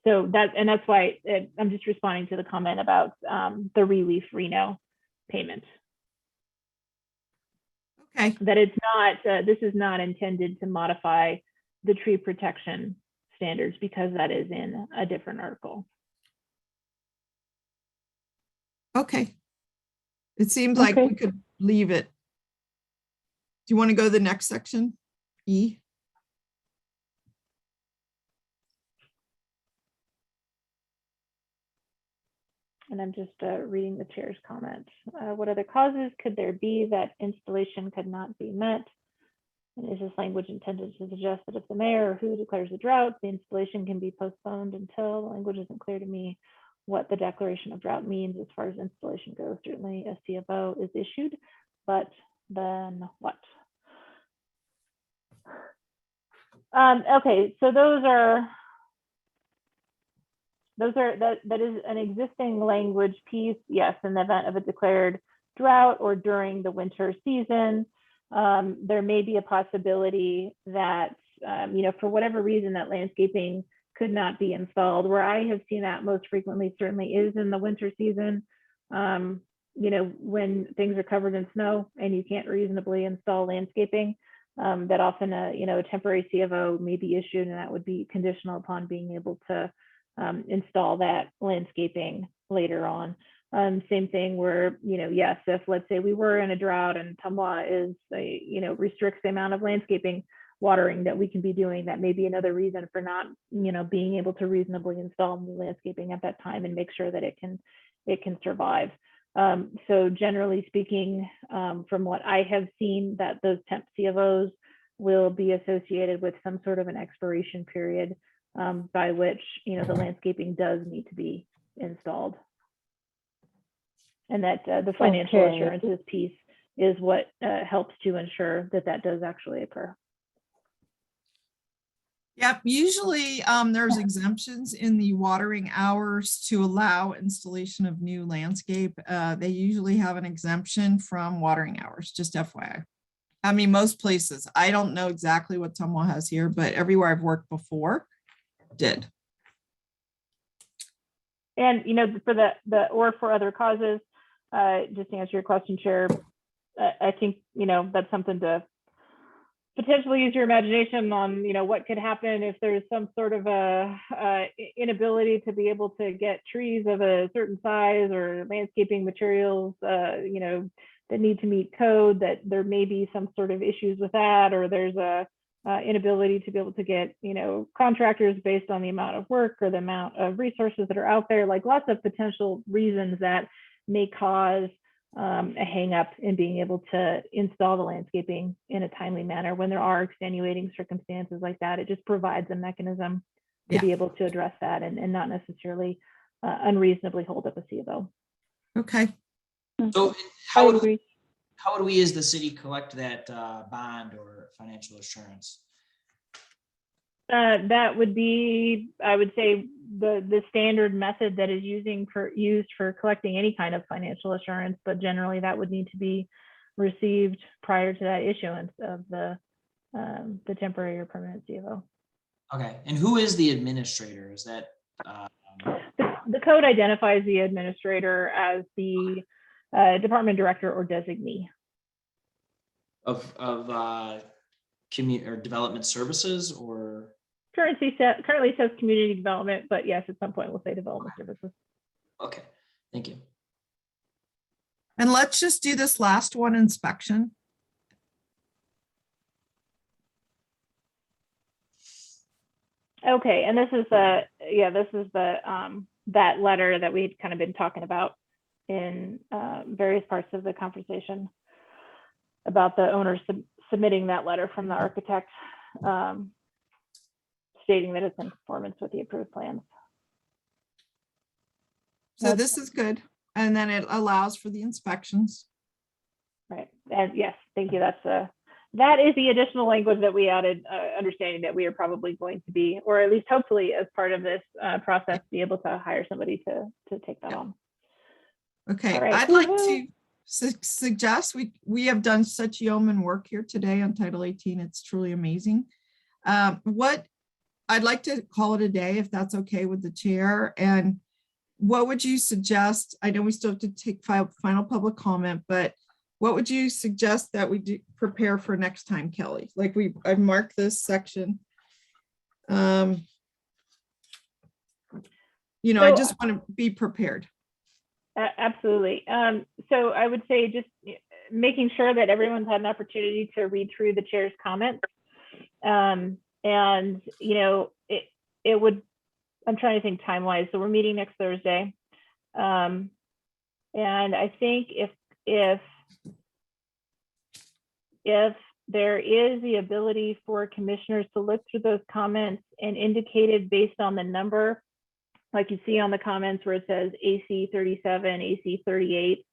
So that's why I'm just responding to the comment about the Relief Reno payment. Okay. That it's not, this is not intended to modify the tree protection standards because that is in a different article. Okay. It seems like we could leave it. Do you want to go to the next section? E? And I'm just reading the chair's comment. What other causes could there be that installation could not be met? And is this language intended to suggest that if the mayor or who declares a drought, the installation can be postponed until the language isn't clear to me what the declaration of drought means as far as installation goes? Certainly a CFO is issued, but then what? Okay, so that is an existing language piece. Yes, in the event of a declared drought or during the winter season, there may be a possibility that, for whatever reason, that landscaping could not be installed. Where I have seen that most frequently certainly is in the winter season, when things are covered in snow and you can't reasonably install landscaping, that often a temporary CFO may be issued, and that would be conditional upon being able to install that landscaping later on. Same thing where, yes, if let's say we were in a drought and Tumwa is, restricts the amount of landscaping watering that we can be doing, that may be another reason for not, being able to reasonably install new landscaping at that time and make sure that it can survive. So generally speaking, from what I have seen, that those temp CFOs will be associated with some sort of an expiration period by which, the landscaping does need to be installed. And that the financial Okay. assurances piece is what helps to ensure that that does actually occur. Yep, usually there's exemptions in the watering hours to allow installation of new landscape. They usually have an exemption from watering hours, just FYI. I mean, most places, I don't know exactly what Tumwa has here, but everywhere I've worked before did. And, for or for other causes, just to answer your question, Chair, I think, that's something to potentially use your imagination on, what could happen if there's some sort of inability to be able to get trees of a certain size or landscaping materials, that need to meet code, that there may be some sort of issues with that, or there's a inability to be able to get, contractors based on the amount of work or the amount of resources that are out there, like lots of potential reasons that may cause a hang up in being able to install the landscaping in a timely manner. When there are extenuating circumstances like that, it just provides a mechanism to be able to address that and not necessarily unreasonably hold up a CFO. Okay. So how would we as the city collect that bond or financial assurance? That would be, I would say, the standard method that is used for collecting any kind of financial assurance, but generally that would need to be received prior to that issuance of the temporary or permanent CFO. Okay, and who is the administrator? Is that? The code identifies the administrator as the department director or designee. Of community or development services, or? Currently says community development, but yes, at some point we'll say development services. Okay, thank you. And let's just do this last one, inspection. Okay, and this is the that letter that we'd kind of been talking about in various parts of the conversation about the owners submitting that letter from the architect stating that it's in conformance with the approved plans. So this is good. And then it allows for the inspections. Right. And yes, thank you. That is the additional language that we added, understanding that we are probably going to be, or at least hopefully as part of this process, be able to hire somebody to take that on. Okay, right. I'd like to suggest we have done such yeoman work here today on Title 18. It's truly amazing. What I'd like to call it a day, if that's okay with the chair. And what would you suggest? I know we still have to take final public comment, but what would you suggest that we do prepare for next time, Kelly? Like I've marked this section. I just want to be prepared. Absolutely. So I would say just making sure that everyone's had an opportunity to read through the chair's comments. And, it would, I'm trying to think time-wise. So we're meeting next Thursday. And I think if there is the ability for commissioners to look through those comments and indicated based on the number, like you see on the comments where it says AC 37, AC 38,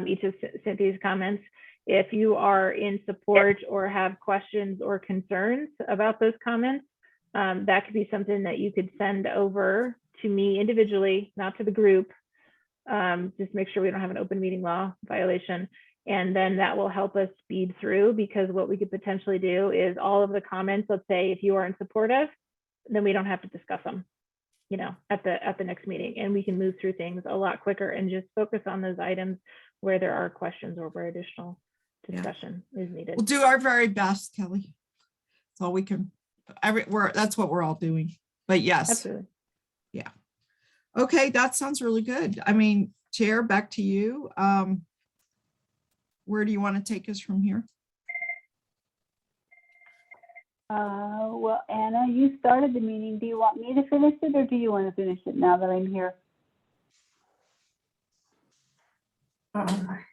each of Cynthia's comments, if you are in support or have questions or concerns about those comments, that could be something that you could send over to me individually, not to the group. Just make sure we don't have an open meeting law violation. And then that will help us speed through, because what we could potentially do is all of the comments, let's say if you are in support of, then we don't have to discuss them, at the next meeting, and we can move through things a lot quicker and just focus on those items where there are questions or where additional discussion is needed. We'll do our very best, Kelly. That's all we can. That's what we're all doing. But yes. Absolutely. Yeah. Okay, that sounds really good. I mean, Chair, back to you. Where do you want to take us from here? Well, Anna, you started the meeting. Do you want me to finish it, or do you want to finish it now that I'm here?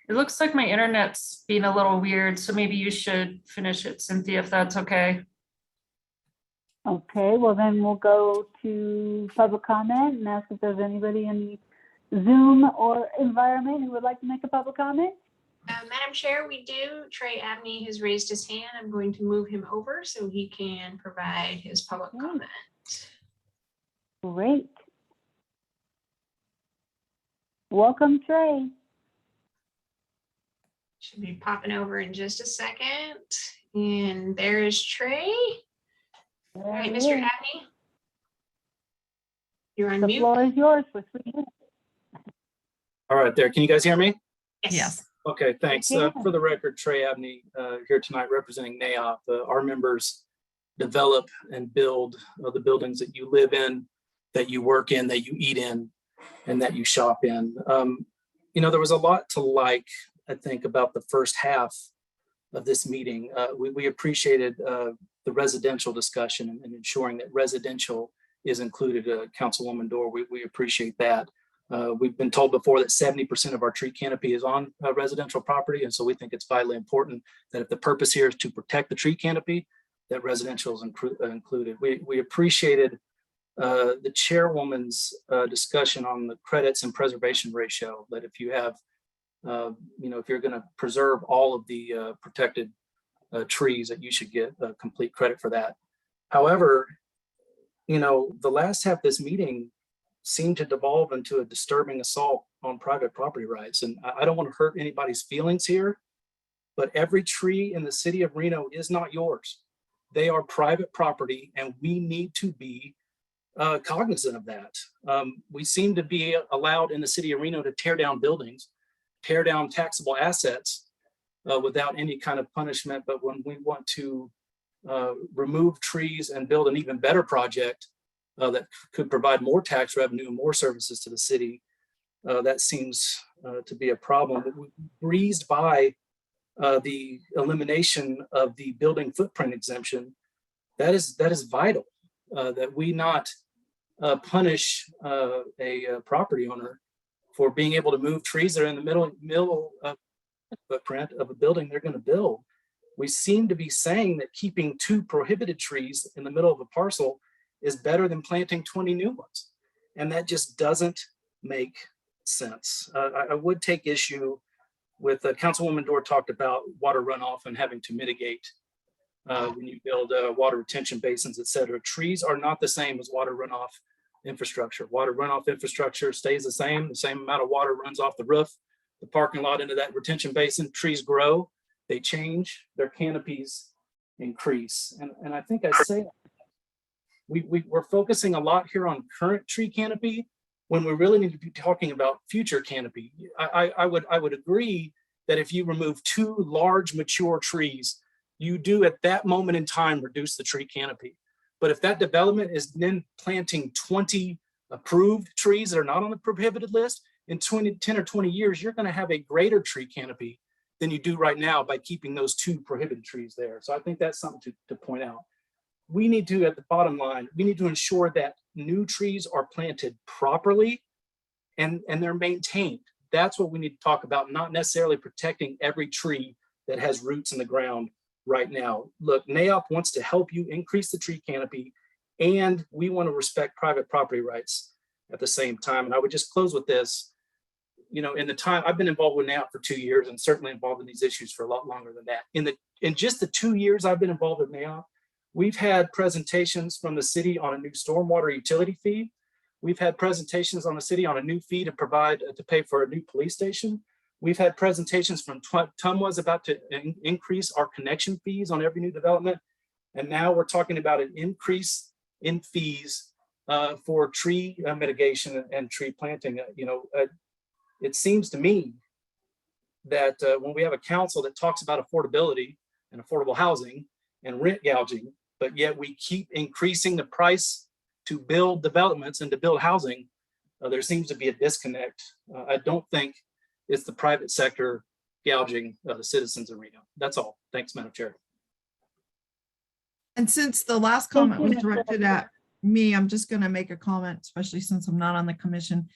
It looks like my internet's being a little weird, so maybe you should finish it, Cynthia, if that's okay. Okay, well then we'll go to public comment and ask if there's anybody in the Zoom or environment who would like to make a public comment. Madam Chair, we do. Trey Abney has raised his hand. I'm going to move him over so he can provide his public comment. Great. Welcome, Trey. Should be popping over in just a second. And there's Trey. All right, Mr. Abney. You're on The mute. floor is yours for 3 minutes. All right, there. Can you guys hear me? Yes. Okay, thanks. Yeah. For the record, Trey Abney here tonight representing NAOP. Our members develop and build the buildings that you live in, that you work in, that you eat in, and that you shop in. You know, there was a lot to like, I think, about the first half of this meeting. We appreciated the residential discussion and ensuring that residential is included. Councilwoman Dorr, we appreciate that. We've been told before that 70% of our tree canopy is on residential property. And so we think it's vitally important that if the purpose here is to protect the tree canopy, that residential is included. We appreciated the chairwoman's discussion on the credits and preservation ratio, that if you have, you know, if you're going to preserve all of the protected trees, that you should get complete credit for that. However, you know, the last half of this meeting seemed to devolve into a disturbing assault on private property rights. And I don't want to hurt anybody's feelings here, but every tree in the city of Reno is not yours. They are private property, and we need to be cognizant of that. We seem to be allowed in the city of Reno to tear down buildings, tear down taxable assets without any kind of punishment. But when we want to remove trees and build an even better project that could provide more tax revenue and more services to the city, that seems to be a problem. We breezed by the elimination of the building footprint exemption. That is vital, that we not punish a property owner for being able to move trees that are in the middle footprint of a building they're going to build. We seem to be saying that keeping 2 prohibited trees in the middle of a parcel is better than planting 20 new ones. And that just doesn't make sense. I would take issue with Councilwoman Dorr talked about water runoff and having to mitigate when you build water retention basins, et cetera. Trees are not the same as water runoff infrastructure. Water runoff infrastructure stays the same amount of water runs off the roof, the parking lot into that retention basin. Trees grow, they change, their canopies increase. And I think I say, we're focusing a lot here on current tree canopy when we really need to be talking about future canopy. I would agree that if you remove 2 large mature trees, you do at that moment in time reduce the tree canopy. But if that development is then planting 20 approved trees that are not on the prohibited list, in 10 or 20 years, you're going to have a greater tree canopy than you do right now by keeping those 2 prohibited trees there. So I think that's something to point out. We need to, at the bottom line, we need to ensure that new trees are planted properly and they're maintained. That's what we need to talk about, not necessarily protecting every tree that has roots in the ground right now. Look, NAOP wants to help you increase the tree canopy, and we want to respect private property rights at the same time. And I would just close with this. You know, in the time I've been involved with NAOP for 2 years, and certainly involved in these issues for a lot longer than that. In just the 2 years I've been involved with NAOP, we've had presentations from the city on a new stormwater utility fee. We've had presentations on the city on a new fee to pay for a new police station. We've had presentations from TUMWA's about to increase our connection fees on every new development. And now we're talking about an increase in fees for tree mitigation and tree planting. It seems to me that when we have a council that talks about affordability and affordable housing and rent gouging, but yet we keep increasing the price to build developments and to build housing, there seems to be a disconnect. I don't think it's the private sector gouging the citizens of Reno. That's all. Thanks, Madam Chair. And since the last comment was directed at me, I'm just going to make a comment, especially since I'm not on the commission.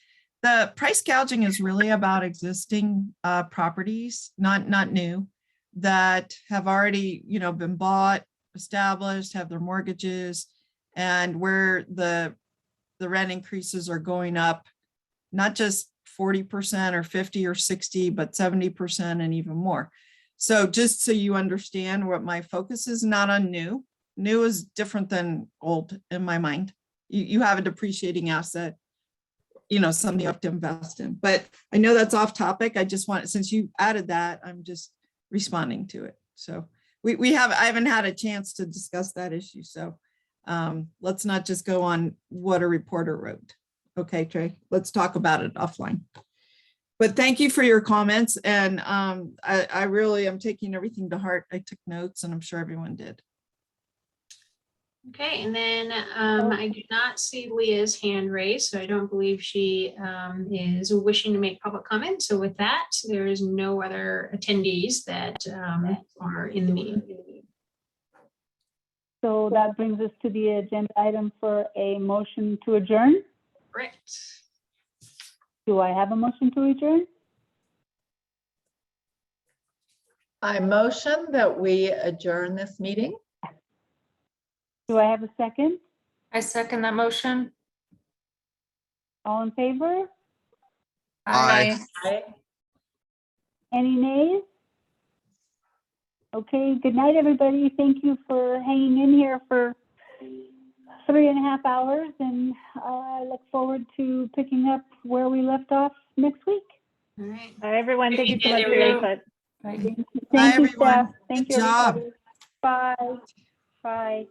The price gouging is really about existing properties, not new, that have already, been bought, established, have their mortgages, and where the rent increases are going up, not just 40% or 50 or 60, but 70% and even more. So just so you understand what my focus is, not on new. New is different than old in my mind. You have a depreciating asset, you know, something you have to invest in. But I know that's off topic. I just want, since you added that, I'm just responding to it. So I haven't had a chance to discuss that issue. So let's not just go on what a reporter wrote. Okay, Trey, let's talk about it offline. But thank you for your comments. And I really am taking everything to heart. I took notes and I'm sure everyone did. Okay, and then I do not see Leah's hand raised, so I don't believe she is wishing to make public comment. So with that, there is no other attendees that are in the meeting. So that brings us to the agenda item for a motion to adjourn. Correct. Do I have a motion to adjourn? I motion that we adjourn this meeting. Do I have a second? I second that motion. All in favor? Aye. Aye. Any nays? Okay, good night, everybody. Thank you for hanging in here for 3.5 hours, and I look forward to picking up where we left off next week. All right. Everyone, thank you so much for Thank your you. input. Bye. Thank you, everyone. staff. Thank Good you, job. everybody. Bye. Bye.